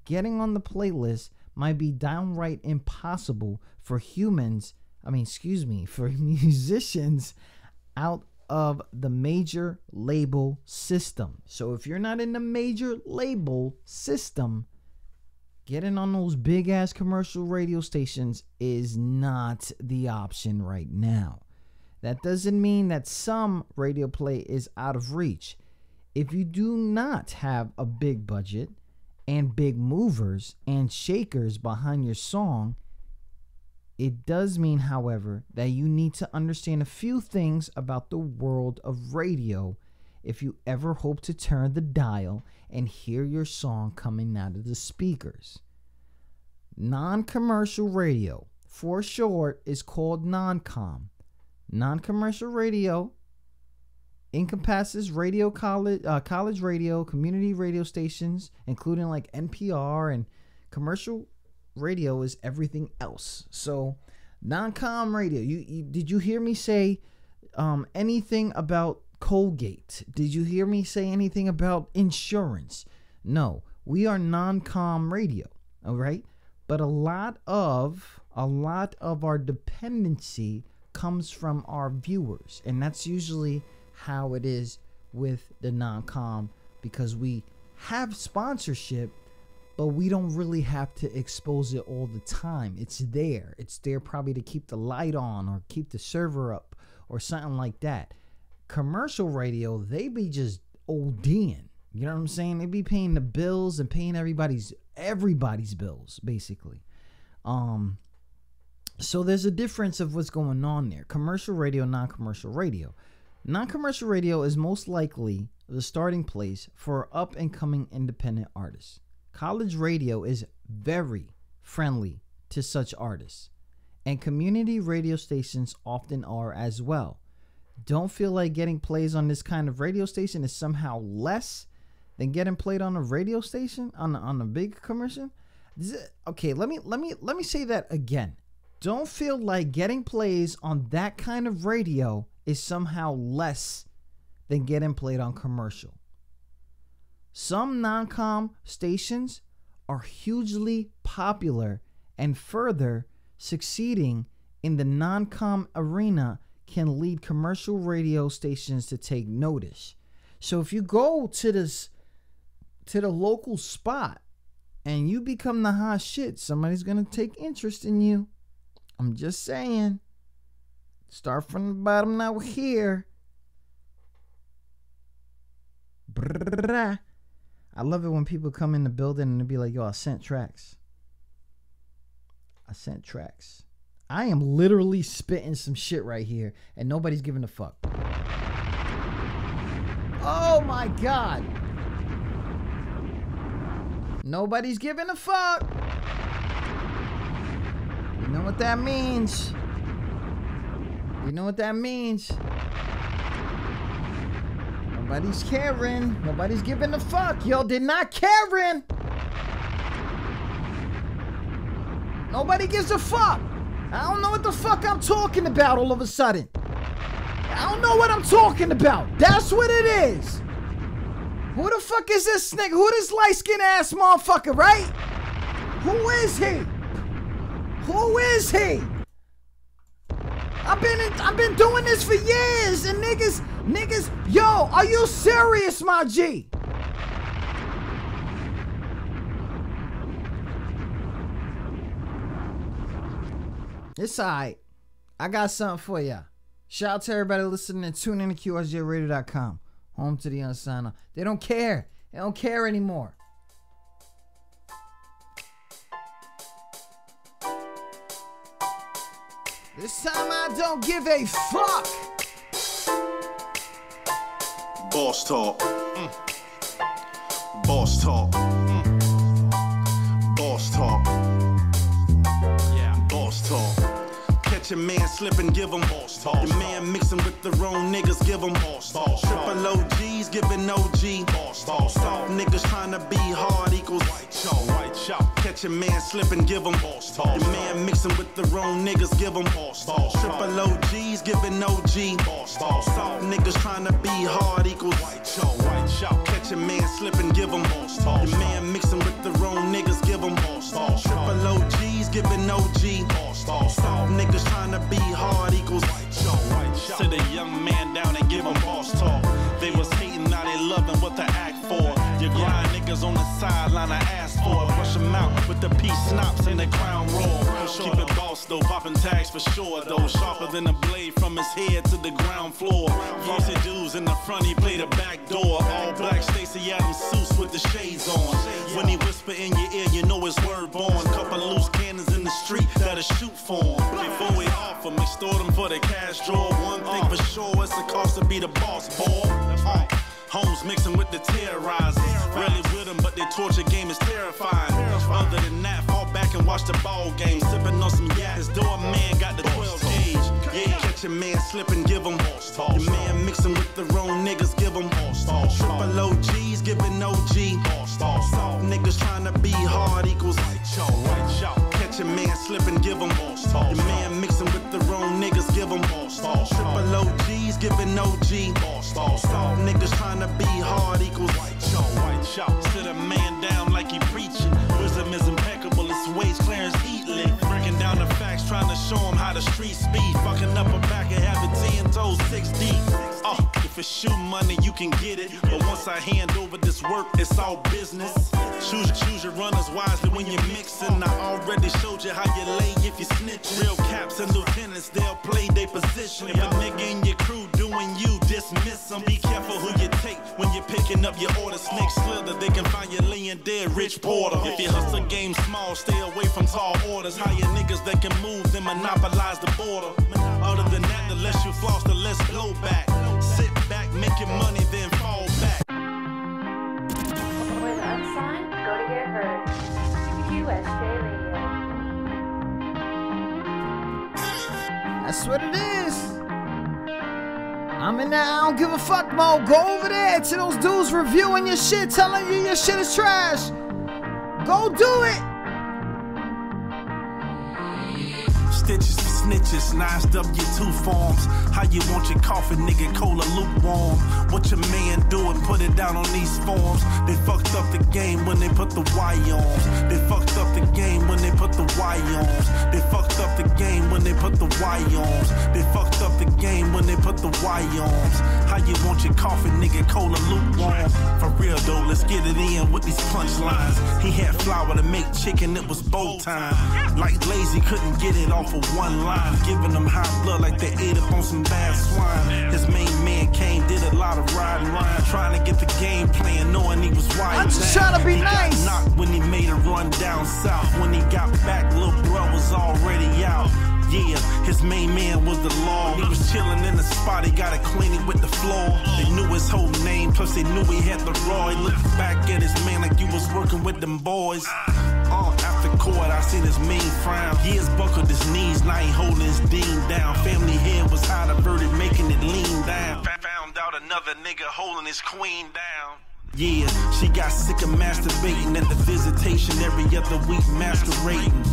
[SPEAKER 13] getting on the playlist might be downright impossible for for musicians out of the major label system. So if you're not in the major label system, getting on those big ass commercial radio stations is not the option right now. That doesn't mean that some radio play is out of reach. If you do not have a big budget and big movers and shakers behind your song, it does mean, however, that you need to understand a few things about the world of radio if you ever hope to turn the dial and hear your song coming out of the speakers. Non-commercial radio, for short, is called non-com. Non-commercial radio encompasses radio college radio, community radio stations, including like NPR, and commercial radio is everything else. So non-com radio, did you hear me say anything about Colgate? Did you hear me say anything about insurance? No, we are non-com radio, all right? But a lot of our dependency comes from our viewers, and that's usually how it is with the non-com, because we have sponsorship, but we don't really have to expose it all the time. It's there probably to keep the light on or keep the server up or something like that. Commercial radio, they be just ODing. You know what I'm saying? They be paying the bills and paying everybody's bills, basically. So there's a difference of what's going on there. Commercial radio, non-commercial radio. Non-commercial radio is most likely the starting place for up-and-coming independent artists. College radio is very friendly to such artists, and community radio stations often are as well. Don't feel like getting plays on this kind of radio station is somehow less than getting played on a radio station on a big commercial. Okay, let me say that again. Don't feel like getting plays on that kind of radio is somehow less than getting played on commercial. Some non-com stations are hugely popular, and further succeeding in the non-com arena can lead commercial radio stations to take notice. So if you go to the local spot and you become the hot shit, somebody's gonna take interest in you. I'm just saying. Start from the bottom, now we're here. Brrrah. I love it when people come in the building and they be like, yo, I sent tracks. I am literally spitting some shit right here and nobody's giving a fuck. Oh my God. Nobody's giving a fuck. You know what that means? Nobody's caring. Nobody's giving a fuck. Yo, they're not caring. Nobody gives a fuck. I don't know what the fuck I'm talking about all of a sudden. I don't know what I'm talking about. That's what it is. Who the fuck is this nigga? Who this light-skinned ass motherfucker, right? Who is he? I've been doing this for years, and niggas, yo, are you serious, my G? It's alright. I got something for ya. Shout out to everybody listening and tuning in to QSJRadio.com. Home to the unsigned. They don't care. They don't care anymore. This time I don't give a fuck.
[SPEAKER 12] Boss talk. Boss talk. Boss talk. Yeah, boss talk. Catch a man slipping, give him boss talk. Your man mixing with the wrong niggas, give him boss talk. Triple OGs, giving OG boss talk. Soft niggas trying to be hard equals white chalk. White chalk. Catch a man slipping, give him boss talk. Your man mixing with the wrong niggas, give him boss talk. Triple OGs, giving OG boss talk. Soft niggas trying to be hard equals white chalk. White chalk. Catch a man slipping, give him boss talk. Your man mixing with the wrong niggas, give him boss talk. Triple OGs, giving OG boss talk. Soft niggas trying to be hard equals white chalk. White chalk. Sit a young man down and give him boss talk. They was hating, now they loving what the act for. Your grind niggas on the sideline, I asked for. Brush them out with the peace snops and the crown roll. Keep it boss though, popping tags for sure though. Sharper than a blade from his head to the ground floor. Flossy dudes in the front, he played the back door. All black Stacey Adams suits with the shades on. When he whisper in your ear, you know it's word born. Couple loose cannons in the street that'll shoot for him. Before we offer, extort them for the cash draw. One thing for sure, it's the cost to be the boss, boy. Homes mixing with the terrorizers. Rarely with them, but their torture game is terrifying. Other than that, fall back and watch the ball game. Sipping on some yak, his door man got the 12 gauge. Yeah, catch a man slipping, give him boss talk. Your man mixing with the wrong niggas, give him boss talk. Triple OGs, giving OG boss talk. Soft niggas trying to be hard equals white chalk. White chalk. Catch a man slipping, give him boss talk. Your man mixing with the wrong niggas, give him boss talk. Triple OGs, giving OG boss talk. Soft niggas trying to be hard equals white chalk. White chalk. Sit a man down like he preaching. Wisdom is impeccable, it's ways Clarence Heatley. Breaking down the facts, trying to show him how the street speed. Fucking up a back and having 10 toes 6 deep. If it's shoe money, you can get it. But once I hand over this work, it's all business. Choose your runners wisely when you're mixing. I already showed you how you lay if you snitch. Real caps and lieutenants, they'll play their position. If a nigga in your crew doing you, dismiss them. Be careful who you take when you're picking up your order. Snake slither, they can find you laying dead, Rich Porter. If your hustle game small, stay away from tall orders. Hire niggas that can move, then monopolize the border. Other than that, the less you floss, the less blowback. Sit back, make your money, then fall back.
[SPEAKER 2] For the unsigned, go to get heard. QSJ Radio.
[SPEAKER 13] That's what it is. I'm in that I don't give a fuck mode. Go over there to those dudes reviewing your shit, telling you your shit is trash. Go do it.
[SPEAKER 19] Stitches for snitches, niced up your two forms. How you want your coffee, nigga, cola lukewarm. What your man do and put it down on these forms. They fucked up the game when they put the Y on. They fucked up the game when they put the Y on. They fucked up the game when they put the Y on. They fucked up the game when they put the Y on. How you want your coffee, nigga, cola lukewarm. For real though, let's get it in with these punchlines. He had flour to make chicken, it was bow time. Like lazy, couldn't get it off of one line. Giving them hot blood like they ate up on some bad swine. His main man came, did a lot of riding around, trying to get the game plan, knowing he was wild.
[SPEAKER 13] I'm just trying to be nice.
[SPEAKER 19] He got knocked when he made a run down south. When he got back, little bro was already out. Yeah, his main man was the law. He was chilling in the spot, he got it cleaning with the floor. They knew his whole name, plus they knew he had the raw. He looked back at his man like you was working with them boys. After court, I seen his mean frown. Years buckled his knees, now he holding his dean down. Family head was high diverted, making it lean down. Found out another nigga holding his queen down. Yeah, she got sick of masturbating at the visitation every other week, masquerading.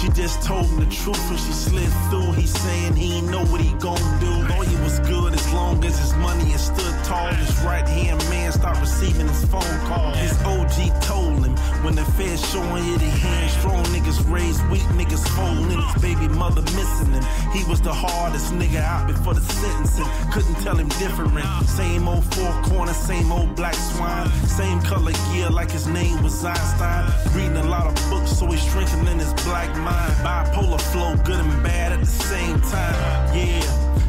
[SPEAKER 19] She just told him the truth when she slid through. He saying he ain't know what he gon' do. Lawyer was good as long as his money had stood tall. His right hand man started receiving his phone call. His OG told him when the feds showing you the hand, strong niggas raised weak niggas folding. His baby mother missing him. He was the hardest nigga out before the sentencing. Couldn't tell him different. Same old four corners, same old black swine. Same color gear like his name was Einstein. Reading a lot of books so he's shrinking in his black mind. Bipolar flow, good and bad at the same time. Yeah,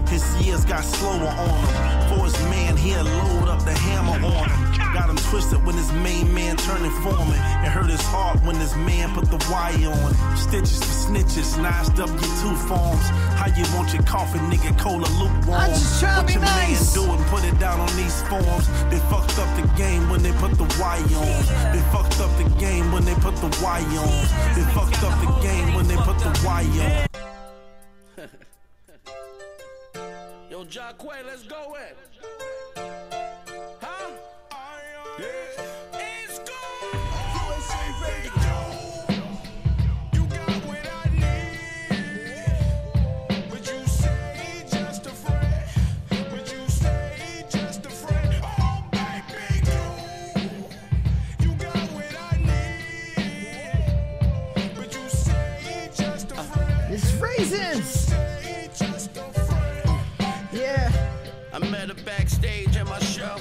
[SPEAKER 19] his years got slower on him. For his man, he'll load up the hammer on him. Got him him twisted when his main man turned informant. It hurt his heart when his man put the wire on it. Stitches for snitches, niced up your two forms. How you want your coffee, nigga, cola lukewarm?
[SPEAKER 13] I'm just trying to be nice.
[SPEAKER 19] What your man do and put it down on these forms. They fucked up the game when they put the wire on. They fucked up the game when they put the wire on. They fucked up the game when they put the wire on.
[SPEAKER 14] Yo, Jacquay, let's go in. Huh? Yeah. It's go. USA ready to go. You got what I need. Would you say just a friend? Would you say just a friend? Oh, baby, you got what I need. Would you say just a friend?
[SPEAKER 13] It's raisins.
[SPEAKER 14] I met her backstage at my show.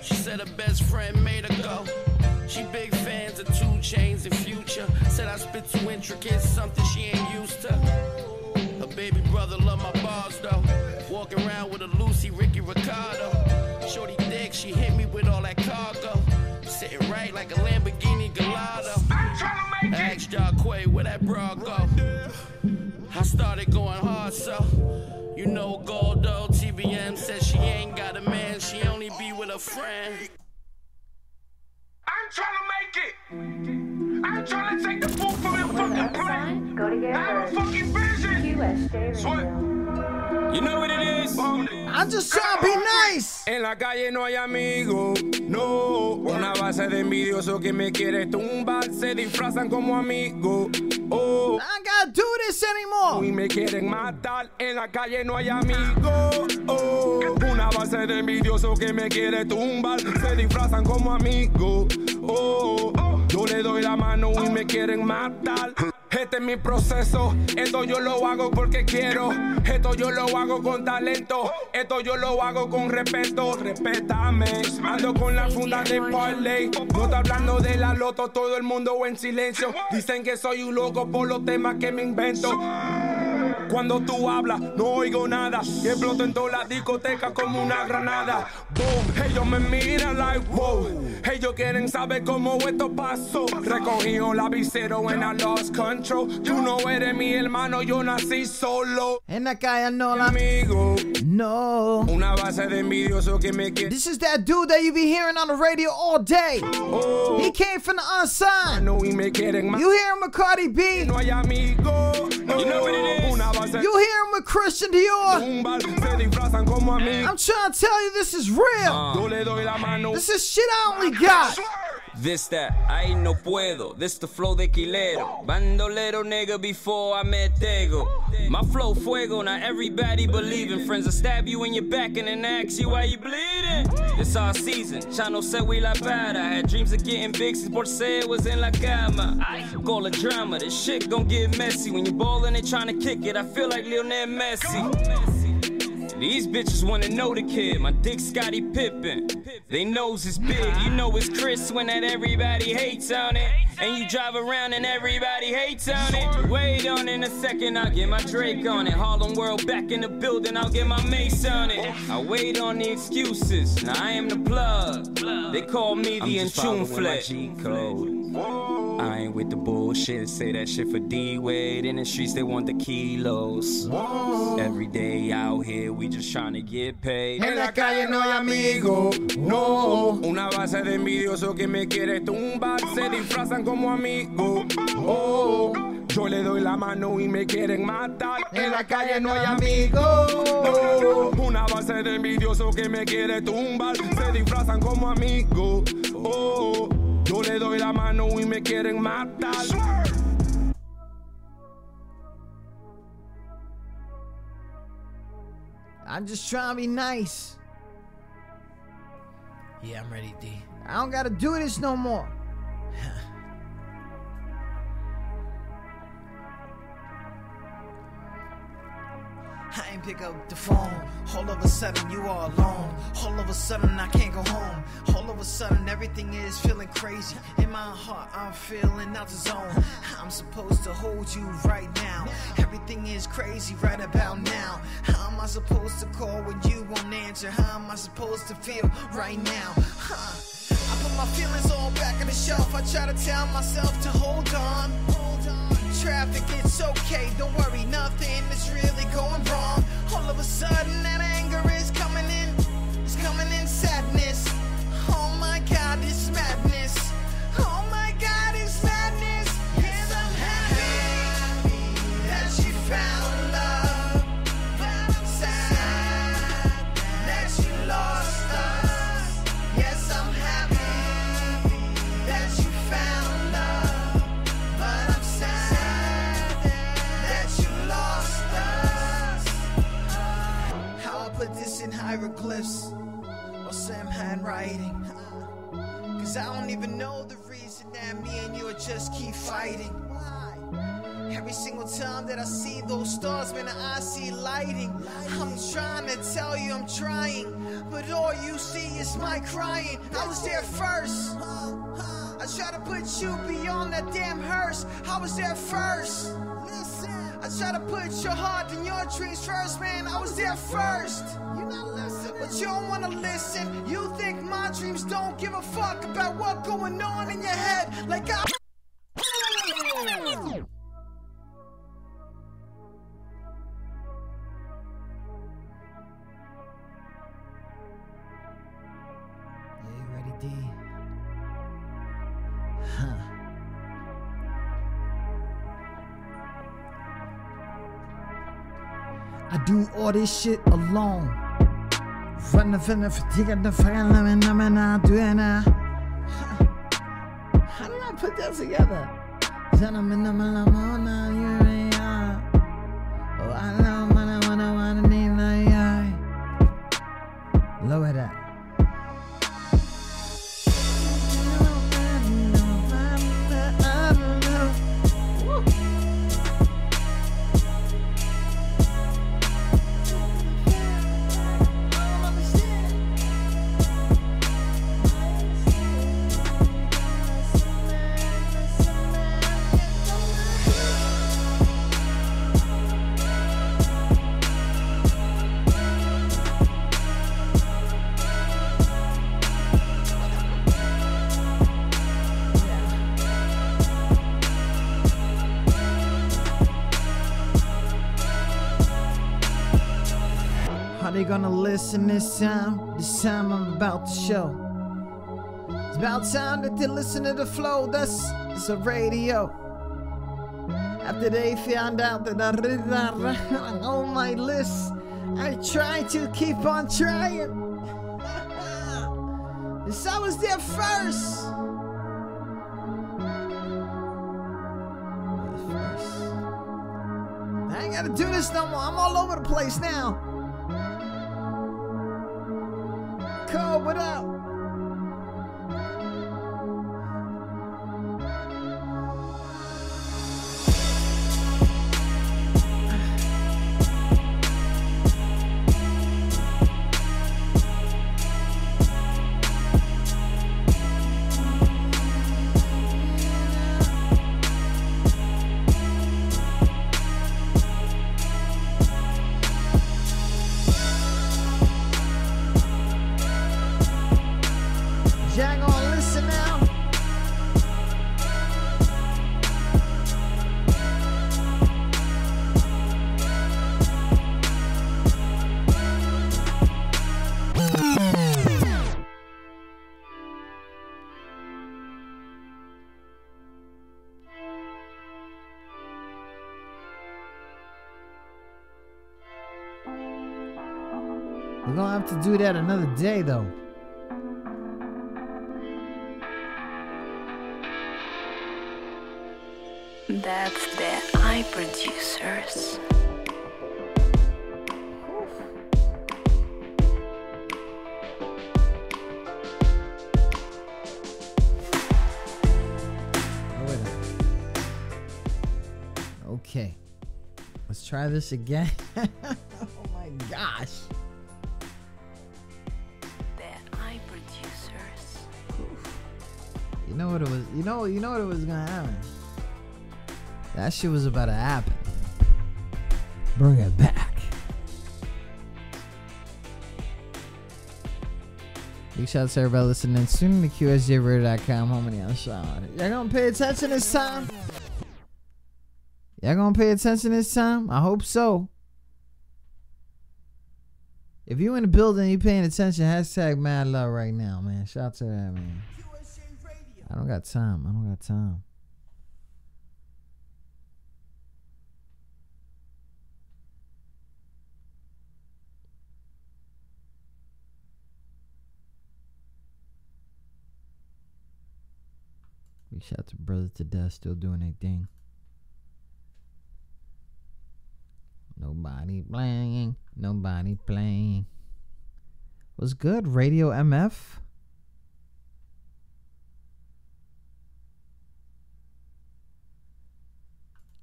[SPEAKER 14] She said her best friend made her go. She big fans of 2 Chainz and Future. Said I spit too intricate, something she ain't used to. Her baby brother love my bars though. Walking around with a Lucy, Ricky Ricardo. Shorty thick, she hit me with all that cargo. Sitting right like a Lamborghini Gallardo. I asked Jacquay where that bra go. I started going hard, so you know Goldo, TBM said she ain't got a man, she only be with a friend.
[SPEAKER 12] I'm trying to make it. I'm trying to take the food from your fucking plate.
[SPEAKER 2] Go to get
[SPEAKER 12] I have a fucking vision.
[SPEAKER 2] QSJ Radio.
[SPEAKER 3] You know what it is?
[SPEAKER 13] I'm just trying to be nice.
[SPEAKER 3] En la calle no hay amigos, no. Una base de envidiosos que me quiere tumbar se disfrazan como amigos. Oh.
[SPEAKER 13] I ain't gotta do this anymore.
[SPEAKER 3] Y me quieren matar. En la calle no hay amigos. Oh. Una base de envidiosos que me quiere tumbar se disfrazan como amigos. Oh. Yo le doy la mano y me quieren matar. Este es mi proceso, esto yo lo hago porque quiero. Esto yo lo hago con talento. Esto yo lo hago con respeto. Respétame, ando con la funda de Parley. No está hablando de la loto, todo el mundo en silencio. Dicen que soy un loco por los temas que me invento. Cuando tú hablas, no oigo nada. Y exploto en toda la discoteca como una granada. Boom, ellos me miran like wow. Ellos quieren saber cómo esto pasó. Recogió la visero en I lost control. Tú no eres mi hermano, yo nací solo.
[SPEAKER 13] En la calle no la
[SPEAKER 3] amigo.
[SPEAKER 13] No.
[SPEAKER 3] Una base de envidioso que me quiere.
[SPEAKER 13] This is that dude that you be hearing on the radio all day.
[SPEAKER 3] Oh.
[SPEAKER 13] He came from the unsigned.
[SPEAKER 3] Y me quieren
[SPEAKER 13] you hear him with Cardi B.
[SPEAKER 3] No hay amigo. No. You know what it is?
[SPEAKER 13] You hear him with Christian Dior. I'm trying to tell you this is real. This is shit I only got.
[SPEAKER 3] This that, I no puedo. This the flow de Quilero. Bandolero nigga before I met Tego. My flow fuego, not everybody believing. Friends will stab you in your back and then ask you why you bleeding. It's our season, Chano said we la para. I had dreams of getting big since por se was in la cama. Call it drama, this shit gon' get messy. When you ballin' and tryna kick it, I feel like Lionel Messi. These bitches wanna know the kid, my dick Scottie Pippen. They knows it's big, you know it's Chris when that everybody hates on it. And you drive around and everybody hates on it. Wait on in a second, I'll get my Drake on it. Harlem World back in the building, I'll get my Mace on it. I wait on the excuses, now I am the plug. They call me the Enchun Flex. I ain't with the bullshit, say that shit for D-Wade. In the streets they want the kilos. Every day out here we just trying to get paid.
[SPEAKER 12] En la calle no hay amigo, no.
[SPEAKER 3] Una base de envidioso que me quiere tumbar se disfrazan como amigos. Oh, yo le doy la mano y me quieren matar.
[SPEAKER 12] En la calle no hay amigos, no.
[SPEAKER 3] Una base de envidioso que me quiere tumbar se disfrazan como amigos. Oh, yo le doy la mano y me quieren matar.
[SPEAKER 13] I'm just trying to be nice.
[SPEAKER 20] Yeah, I'm ready, D.
[SPEAKER 13] I don't gotta do this no more.
[SPEAKER 20] I ain't pick up the phone. All of a sudden you all alone. All of a sudden I can't go home. All of a sudden everything is feeling crazy. In my heart I'm feeling out the zone. I'm supposed to hold you right now. Everything is crazy right about now. How am I supposed to call when you won't answer? How am I supposed to feel right now? I put my feelings all back on the shelf. I try to tell myself to hold on. Traffic, it's okay, don't worry, nothing is really going wrong. All of a sudden that anger is coming in, it's coming in sadness. Oh my God, it's madness. Oh my God, it's madness. Yes, I'm happy that she found love, but I'm sad that she lost us. Yes, I'm happy that you found love, but I'm sad that you lost us. How I put this in hieroglyphs or some handwriting, 'cause I don't even know the reason that me and you just keep fighting. Every single time that I see those stars, man, I see lighting. I'm trying to tell you I'm trying, but all you see is my crying. I was there first. I try to put you beyond that damn hearse. I was there first. I try to put your heart and your dreams first, man. I was there first. You're not listening, but you don't wanna listen. You think my dreams don't give a fuck about what's going on in your head? Like I.
[SPEAKER 13] Yeah, you ready, D? Huh. I do all this shit alone. Run the fatigue the fire, I'm doing that. How did I put that together? Lower that. They gonna listen this time I'm about to show. It's about time that they listen to the flow, that's it's a radio. After they found out that I read that on my list, I try to keep on trying. Yes, I was there first. I ain't gotta do this no more, I'm all over the place now. Cole, what up? Jack on, listen now. We're gonna have to do that another day though.
[SPEAKER 2] That's the eye producers.
[SPEAKER 13] Okay, let's try this again. Oh my gosh.
[SPEAKER 2] The eye producers.
[SPEAKER 13] You know what it was? You know what it was gonna happen. That shit was about to happen. Bring it back. Big shout out to everybody listening soon to QSJRadio.com, home of the unsigned. Y'all gonna pay attention this time? Y'all gonna pay attention this time? I hope so. If you in the building, you paying attention, hashtag mad love right now, man. Shout out to that, man. I don't got time. Big shout out to Brothers to Death, still doing their thing. Nobody playing. What's good, Radio MF?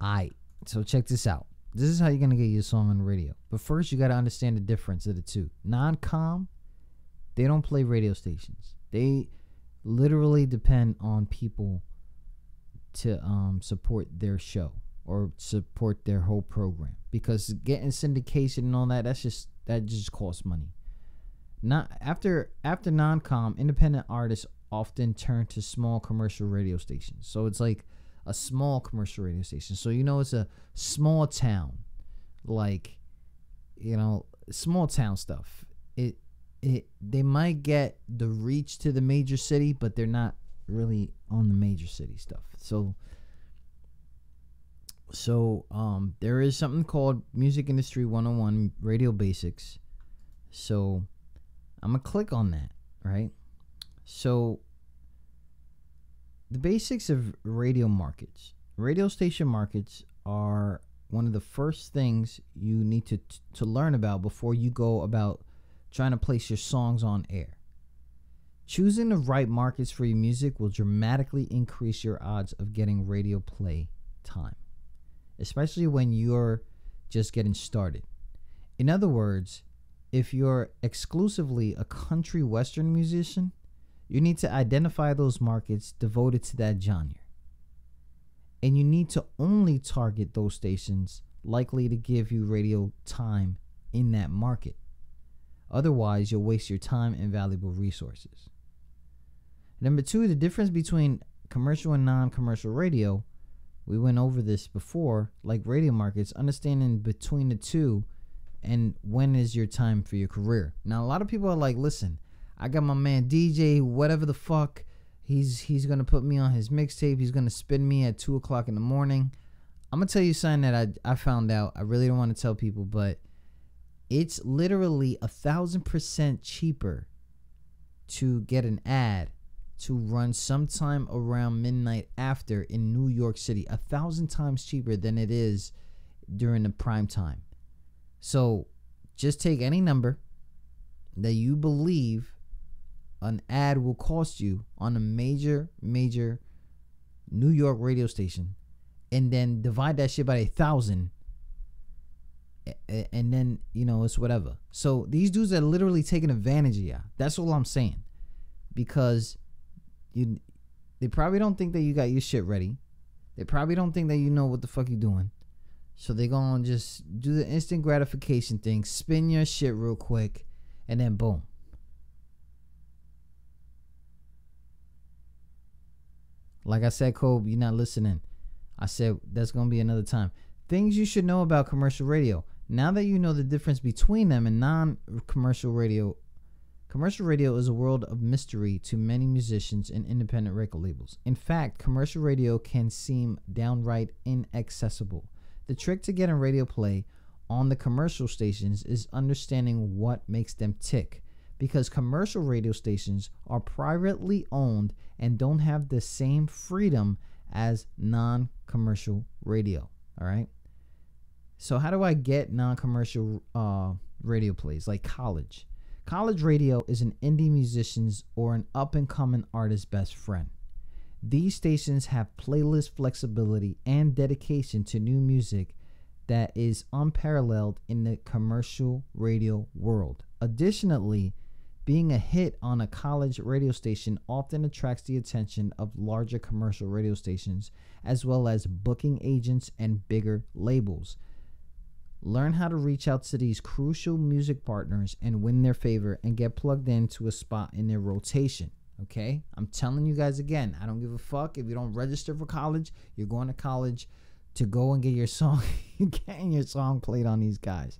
[SPEAKER 13] Alright, so check this out. This is how you're going to get your song on the radio. But first, you got to understand the difference of the two. Non-com, they don't play radio stations. They literally depend on people to support their show or support their whole program, because getting syndication and all that, that just costs money. Not after non-com, independent artists often turn to small commercial radio stations. So it's like a small commercial radio station. So it's a small town, like small town stuff. They might get the reach to the major city, but they're not really on the major city stuff. So there is something called Music Industry 101 Radio Basics. So I'm going to click on that, right? So the basics of radio markets. Radio station markets are one of the first things you need to learn about before you go about trying to place your songs on air. Choosing the right markets for your music will dramatically increase your odds of getting radio play time, especially when you're just getting started. In other words, if you're exclusively a country western musician, you need to identify those markets devoted to that genre. And you need to only target those stations likely to give you radio time in that market. Otherwise, you'll waste your time and valuable resources. Number 2, the difference between commercial and non-commercial radio. We went over this before, like radio markets, understanding between the two and when is your time for your career. Now, a lot of people are like, listen, I got my man DJ, whatever the fuck, he's going to put me on his mixtape. He's going to spin me at 2 o'clock in the morning. I'm going to tell you something that I found out. I really don't want to tell people, but it's literally 1,000% cheaper to get an ad to run sometime around midnight after in New York City. 1,000 times cheaper than it is during the prime time. So just take any number that you believe an ad will cost you on a major New York radio station, and then divide that shit by 1,000, and then it's whatever. So these dudes are literally taking advantage of you. That's all I'm saying, because they probably don't think that you got your shit ready. They probably don't think that you know what the fuck you're doing. So they gonna just do the instant gratification thing, spin your shit real quick, and then boom. Like I said, Kobe, you're not listening. I said that's gonna be another time. Things you should know about commercial radio. Now that you know the difference between them and non-commercial radio, commercial radio is a world of mystery to many musicians and independent record labels. In fact, commercial radio can seem downright inaccessible. The trick to getting radio play on the commercial stations is understanding what makes them tick, because commercial radio stations are privately owned and don't have the same freedom as non-commercial radio. All right. So how do I get non-commercial radio plays? Like college. College radio is an indie musician's or an up-and-coming artist's best friend. These stations have playlist flexibility and dedication to new music that is unparalleled in the commercial radio world. Additionally, being a hit on a college radio station often attracts the attention of larger commercial radio stations, as well as booking agents and bigger labels. Learn how to reach out to these crucial music partners and win their favor and get plugged into a spot in their rotation. Okay? I'm telling you guys again, I don't give a fuck if you don't register for college. You're going to college to go and get your song, getting your song played on these guys.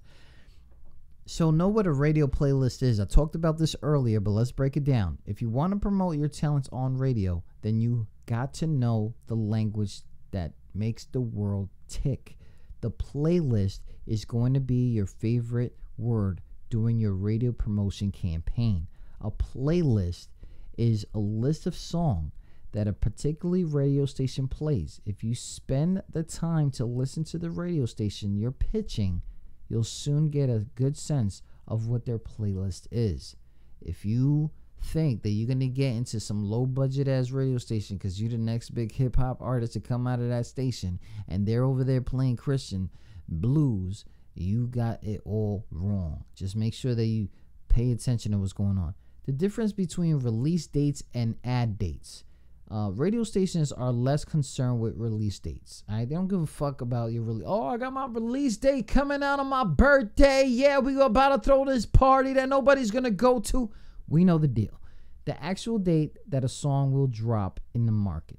[SPEAKER 13] So know what a radio playlist is. I talked about this earlier, but let's break it down. If you want to promote your talents on radio, then you got to know the language that makes the world tick. The playlist is going to be your favorite word during your radio promotion campaign. A playlist is a list of songs that a particular radio station plays. If you spend the time to listen to the radio station you're pitching, you'll soon get a good sense of what their playlist is. If you think that you're going to get into some low budget ass radio station because you're the next big hip hop artist to come out of that station and they're over there playing Christian blues, you got it all wrong. Just make sure that you pay attention to what's going on. The difference between release dates and ad dates. Radio stations are less concerned with release dates. All right? They don't give a fuck about your release. Oh, I got my release date coming out on my birthday. Yeah, we about to throw this party that nobody's going to go to. We know the deal. The actual date that a song will drop in the market.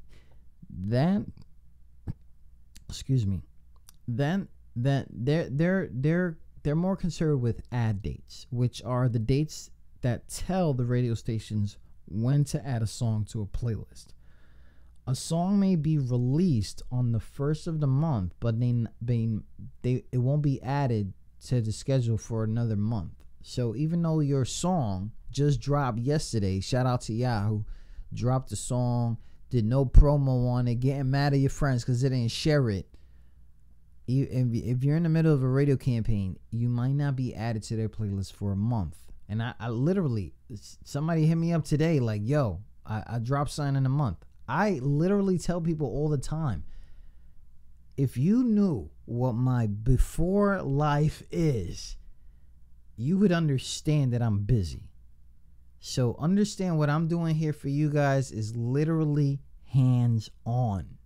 [SPEAKER 13] Then they're more concerned with ad dates, which are the dates that tell the radio stations when to add a song to a playlist. A song may be released on the first of the month, but it won't be added to the schedule for another month. So even though your song just dropped yesterday, shout out to Yahoo, dropped the song, did no promo on it, getting mad at your friends because they didn't share it. If you're in the middle of a radio campaign, you might not be added to their playlist for a month. And I literally, somebody hit me up today like, yo, I dropped something in a month. I literally tell people all the time, if you knew what my before life is, you would understand that I'm busy. So understand what I'm doing here for you guys is literally hands on.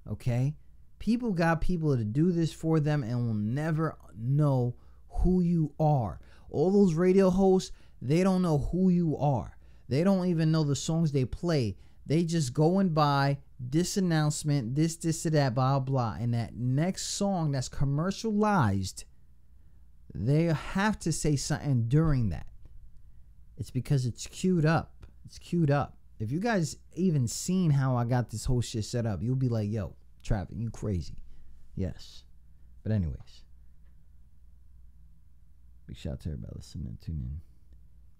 [SPEAKER 13] Okay? People got people to do this for them and will never know who you are. All those radio hosts, they don't know who you are. They don't even know the songs they play. They just going by this announcement, this, or that, blah, blah. And that next song that's commercialized, they have to say something during that. It's because it's queued up. It's queued up. If you guys even seen how I got this whole shit set up, you'll be like, yo, Traffic, you crazy. Yes. But anyways. Big shout out to everybody listening, tuning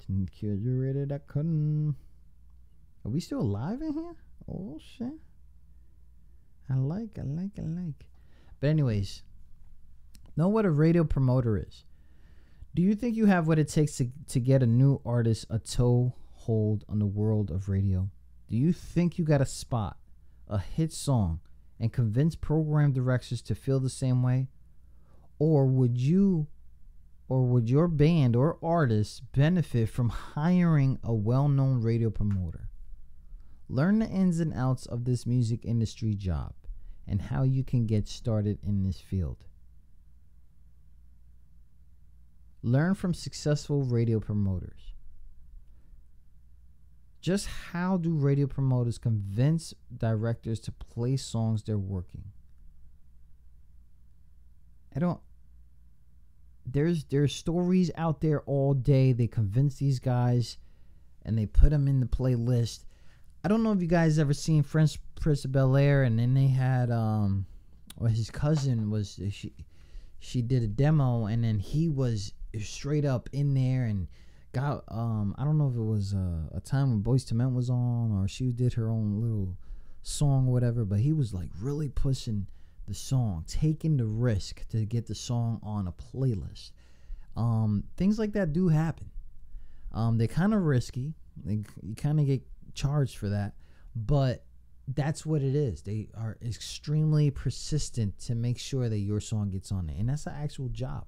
[SPEAKER 13] in. TuneInCurator.com. Are we still alive in here? Oh, shit. I like. But anyways, know what a radio promoter is. Do you think you have what it takes to get a new artist a toehold on the world of radio? Do you think you got a spot, a hit song, and convince program directors to feel the same way? Or would your band or artist benefit from hiring a well-known radio promoter? Learn the ins and outs of this music industry job and how you can get started in this field. Learn from successful radio promoters. Just how do radio promoters convince directors to play songs they're working? There's stories out there all day. They convince these guys and they put them in the playlist. I don't know if you guys ever seen Fresh Prince of Bel-Air, and then they had or his cousin was she did a demo, and then he was straight up in there and got I don't know if it was a time when Boyz II Men was on, or she did her own little song or whatever, but he was like really pushing the song, taking the risk to get the song on a playlist. Things like that do happen. They're kind of risky. You kind of get charged for that, but that's what it is. They are extremely persistent to make sure that your song gets on there, and that's an actual job.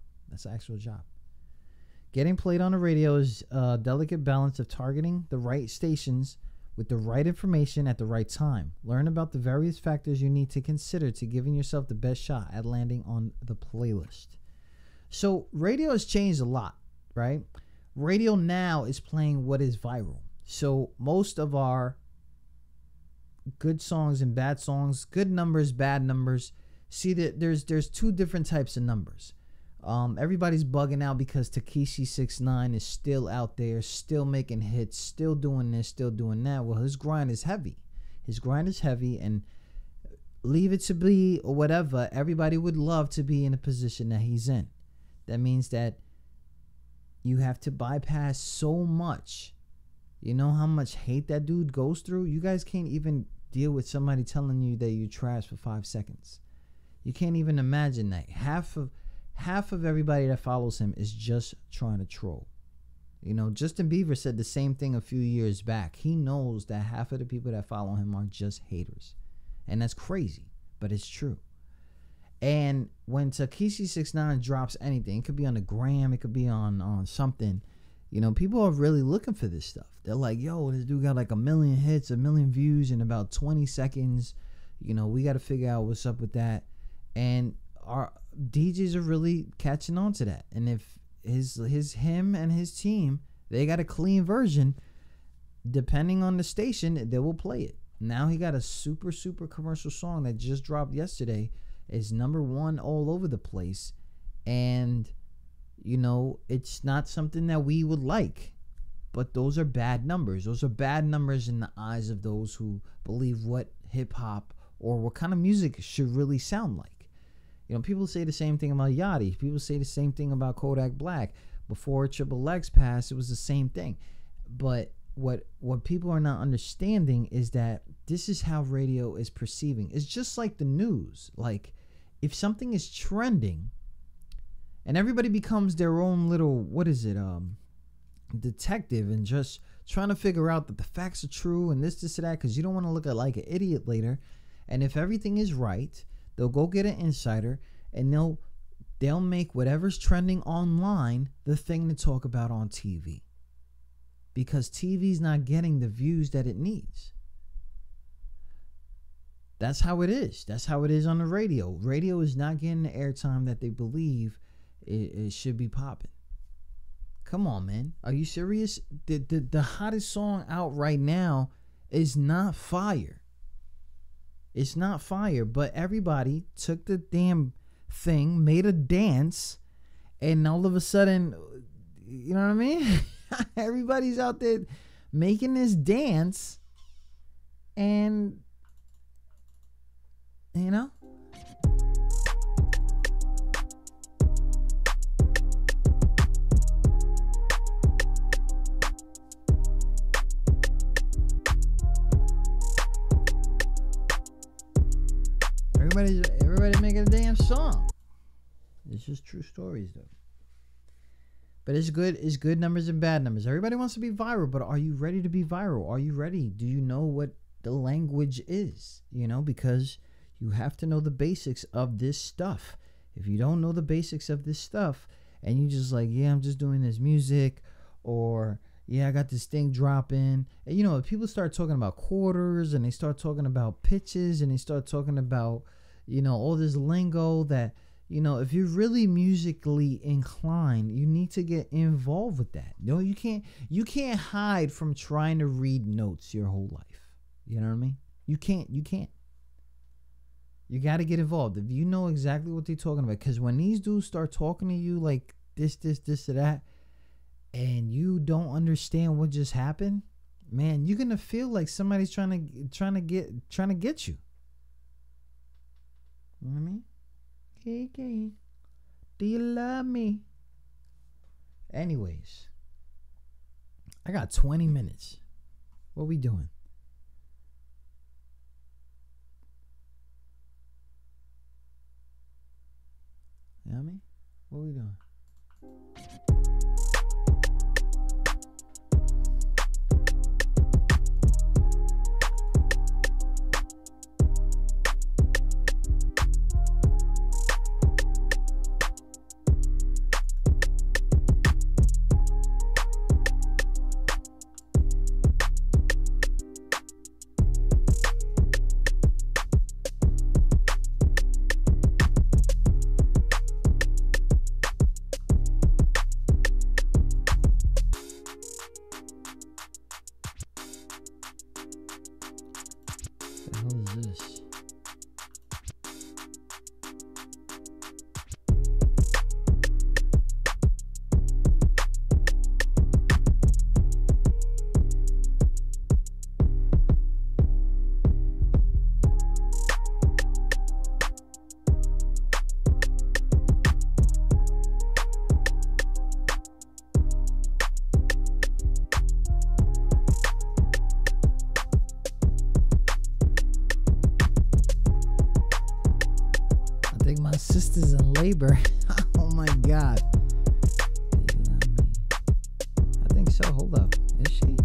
[SPEAKER 13] Getting played on the radio is a delicate balance of targeting the right stations with the right information at the right time. Learn about the various factors you need to consider to giving yourself the best shot at landing on the playlist. So radio has changed a lot, right? Radio now is playing what is viral. So most of our good songs and bad songs, good numbers, bad numbers. See that there's two different types of numbers. Everybody's bugging out because Tekashi 6ix9ine is still out there, still making hits, still doing this, still doing that. Well, his grind is heavy. His grind is heavy, and leave it to be or whatever. Everybody would love to be in a position that he's in. That means that you have to bypass so much. You know how much hate that dude goes through? You guys can't even deal with somebody telling you that you trash for 5 seconds. You can't even imagine that. Half of everybody that follows him is just trying to troll. You know, Justin Bieber said the same thing a few years back. He knows that half of the people that follow him are just haters. And that's crazy, but it's true. And when Tekashi 6ix9ine drops anything, it could be on the gram, it could be on something, you know, people are really looking for this stuff. They're like, yo, this dude got like 1 million hits, 1 million views in about 20 seconds. You know, we got to figure out what's up with that. And our DJs are really catching on to that. And if him and his team, they got a clean version, depending on the station, they will play it. Now he got a super commercial song that just dropped yesterday. It's #1 all over the place. And you know, it's not something that we would like, but those are bad numbers. Those are bad numbers in the eyes of those who believe what hip hop or what kind of music should really sound like. You know, people say the same thing about Yachty. People say the same thing about Kodak Black. Before Triple X passed, it was the same thing. But what people are not understanding is that this is how radio is perceiving. It's just like the news. Like, if something is trending, and everybody becomes their own little, detective, and just trying to figure out that the facts are true and this, and that, because you don't want to look like an idiot later. And if everything is right, they'll go get an insider, and they'll make whatever's trending online the thing to talk about on TV. Because TV's not getting the views that it needs. That's how it is. That's how it is on the radio. Radio is not getting the airtime that they believe it should be popping. Come on, man. Are you serious? The hottest song out right now is not fire. It's not fire, but everybody took the damn thing, made a dance, and all of a sudden, you know what I mean? Everybody's out there making this dance, and, you know? Everybody making a damn song. It's just true stories, though. But it's good numbers and bad numbers. Everybody wants to be viral, but are you ready to be viral? Are you ready? Do you know what the language is? You know, because you have to know the basics of this stuff. If you don't know the basics of this stuff, and you just like, yeah, I'm just doing this music, or yeah, I got this thing dropping. And you know, people start talking about quarters, and they start talking about pitches, and they start talking about, you know, all this lingo that, you know, if you're really musically inclined, you need to get involved with that. No, you can't hide from trying to read notes your whole life. You know what I mean? You can't. You got to get involved. If you know exactly what they're talking about, because when these dudes start talking to you like this, or that, and you don't understand what just happened, man, you're gonna feel like somebody's trying to get you. You know what I mean? Okay. Do you love me? Anyways, I got 20 minutes. What we doing? You know what I mean? What we doing? sister's in labor. Oh my God. I think so. Hold up. Is she?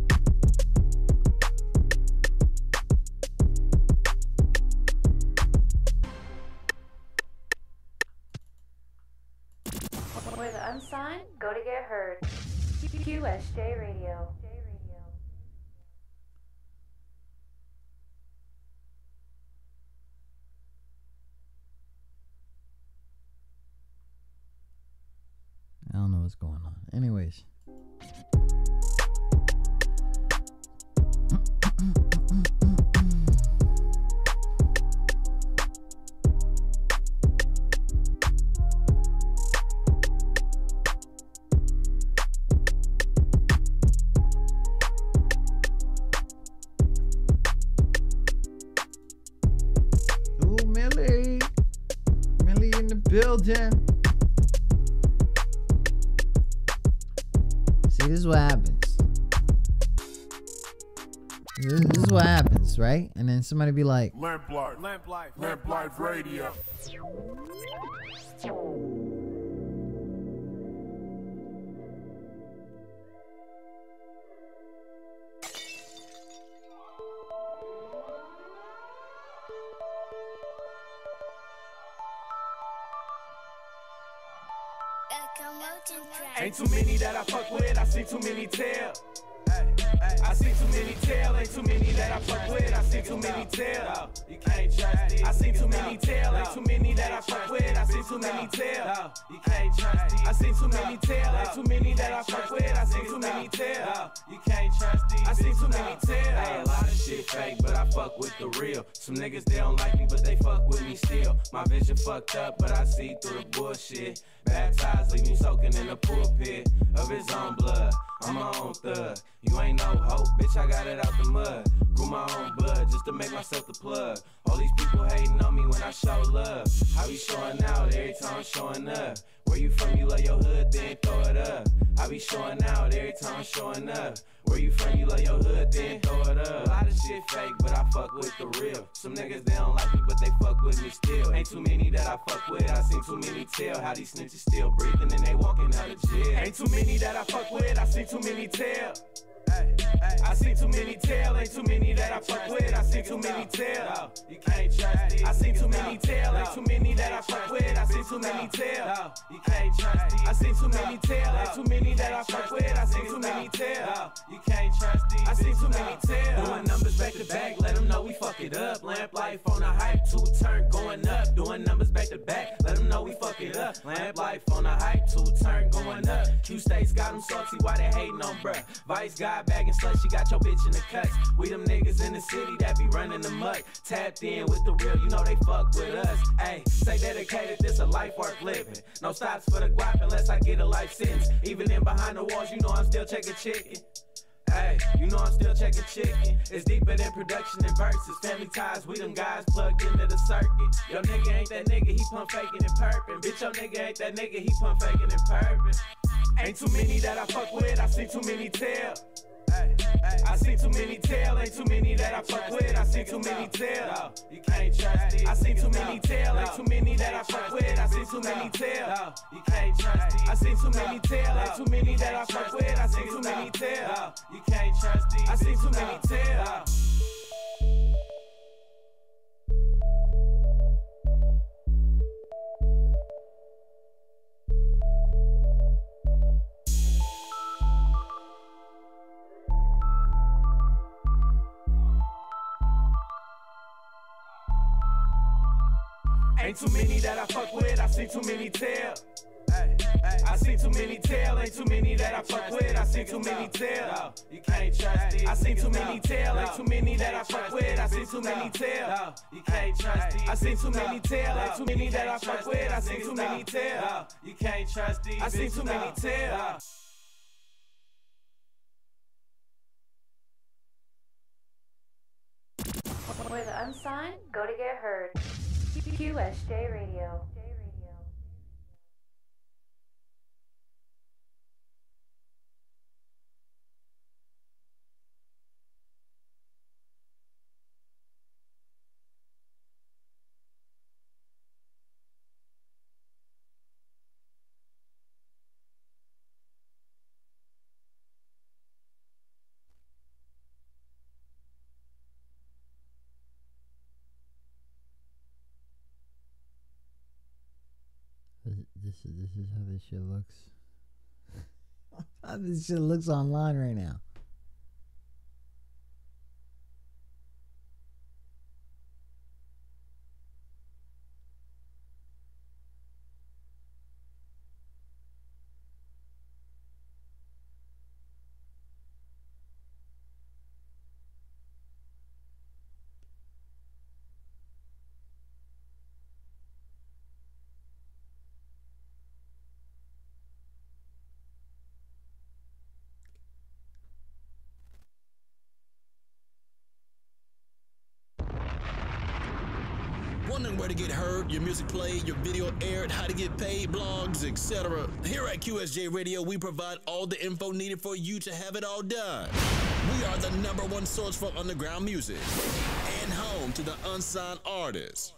[SPEAKER 2] Where the unsigned go to get heard. QSJ Radio.
[SPEAKER 13] I don't know what's going on. Anyways. Ooh, Millie. Millie in the building. See, this is what happens. This is what happens, right? And then somebody be like,
[SPEAKER 4] Lamp Life Radio.
[SPEAKER 7] Ain't too many that I fuck with, I see too many tell. I see too many tell, ain't too many that I fuck with, I see too many tell. You can't trust these. I see too many tell, ain't too many that I fuck with, I see too many tell. You can't trust these. I see too many tell, ain't too many that I fuck with, I see too many tell. You can't trust these. I see too many tell. Hey, a lot of shit fake, but I fuck with the real. Some niggas they don't like me, but they fuck with me still. My vision fucked up, but I see through the bullshit. Baptized, leave me soaking in the pulpit of his own blood. I'm my own thug. You ain't no hope, bitch, I got it out the mud. Grew my own blood just to make myself the plug. All these people hating on me when I show love. I be showing out every time I'm showing up. Where you from, you love your hood, then throw it up. I be showing out every time I'm showing up. Where you from, you love your hood, then throw it up. A lot of shit fake, but I fuck with the real. Some niggas, they don't like me, but they fuck with me still. Ain't too many that I fuck with, I seen too many tell. How these snitches still breathing and they walking out of jail. Ain't too many that I fuck with, I see too many tell. I see too many tell, ain't too many that I fuck with, I see too many tell. You can't trust these. I see too many tell, ain't too many that I fuck with, I see too many tell. You can't trust these. I see too many tell, ain't too many that I fuck with, I see too many tell. You can't trust these. I see too many tell. Doing numbers back to back, let them know we fuck it up. Lamp life on a hype, 2 turn going up. Doing numbers back to back, let them know we fuck it up. Lamp life on a hype, 2 turn going up. Q states got them salty, why they hating on bruh? Vice guy bagging slush, she got your bitch in the cuts. We them niggas in the city that be running the muck. Tapped in with the real, you know they fuck with us. Ayy, say dedicated, this a life worth living. No stops for the guap unless I get a life sentence. Even in behind the walls, you know I'm still checking chicken. Hey, you know I'm still checking chicken. It's deeper than production and verses. Family ties, we them guys plugged into the circuit. Yo nigga ain't that nigga, he pump faking and perping. Bitch, your nigga ain't that nigga, he pump faking and perping. Ain't too many that I fuck with, I see too many tell. I see too many tell, ain't too many that I fuck with, I see too many tell. You can't trust these. I see too many tell, ain't too many that I fuck with, I see too many tell. You can't trust these. I see too many tell, ain't too many that I fuck with, I see too many tell. You can't trust these. I see too many tell. Ain't too many that I fuck with, I see too many tell. I see too many tell, ain't too many that I fuck with, I see too many tell. You can't trust these. I see too many tell, ain't too many that I fuck with, I see too many tell. You can't trust these. I see too many tell, ain't too many that I fuck with, I see too many tell. You can't trust these. I see too many tell.
[SPEAKER 2] Where the unsigned go to get heard. QSJ Radio.
[SPEAKER 13] this is how this shit looks. How this shit looks online right now.
[SPEAKER 5] Wondering where to get heard, your music played, your video aired, how to get paid, blogs, etc. Here at QSJ Radio, we provide all the info needed for you to have it all done. We are the #1 source for underground music and home to the unsigned artists.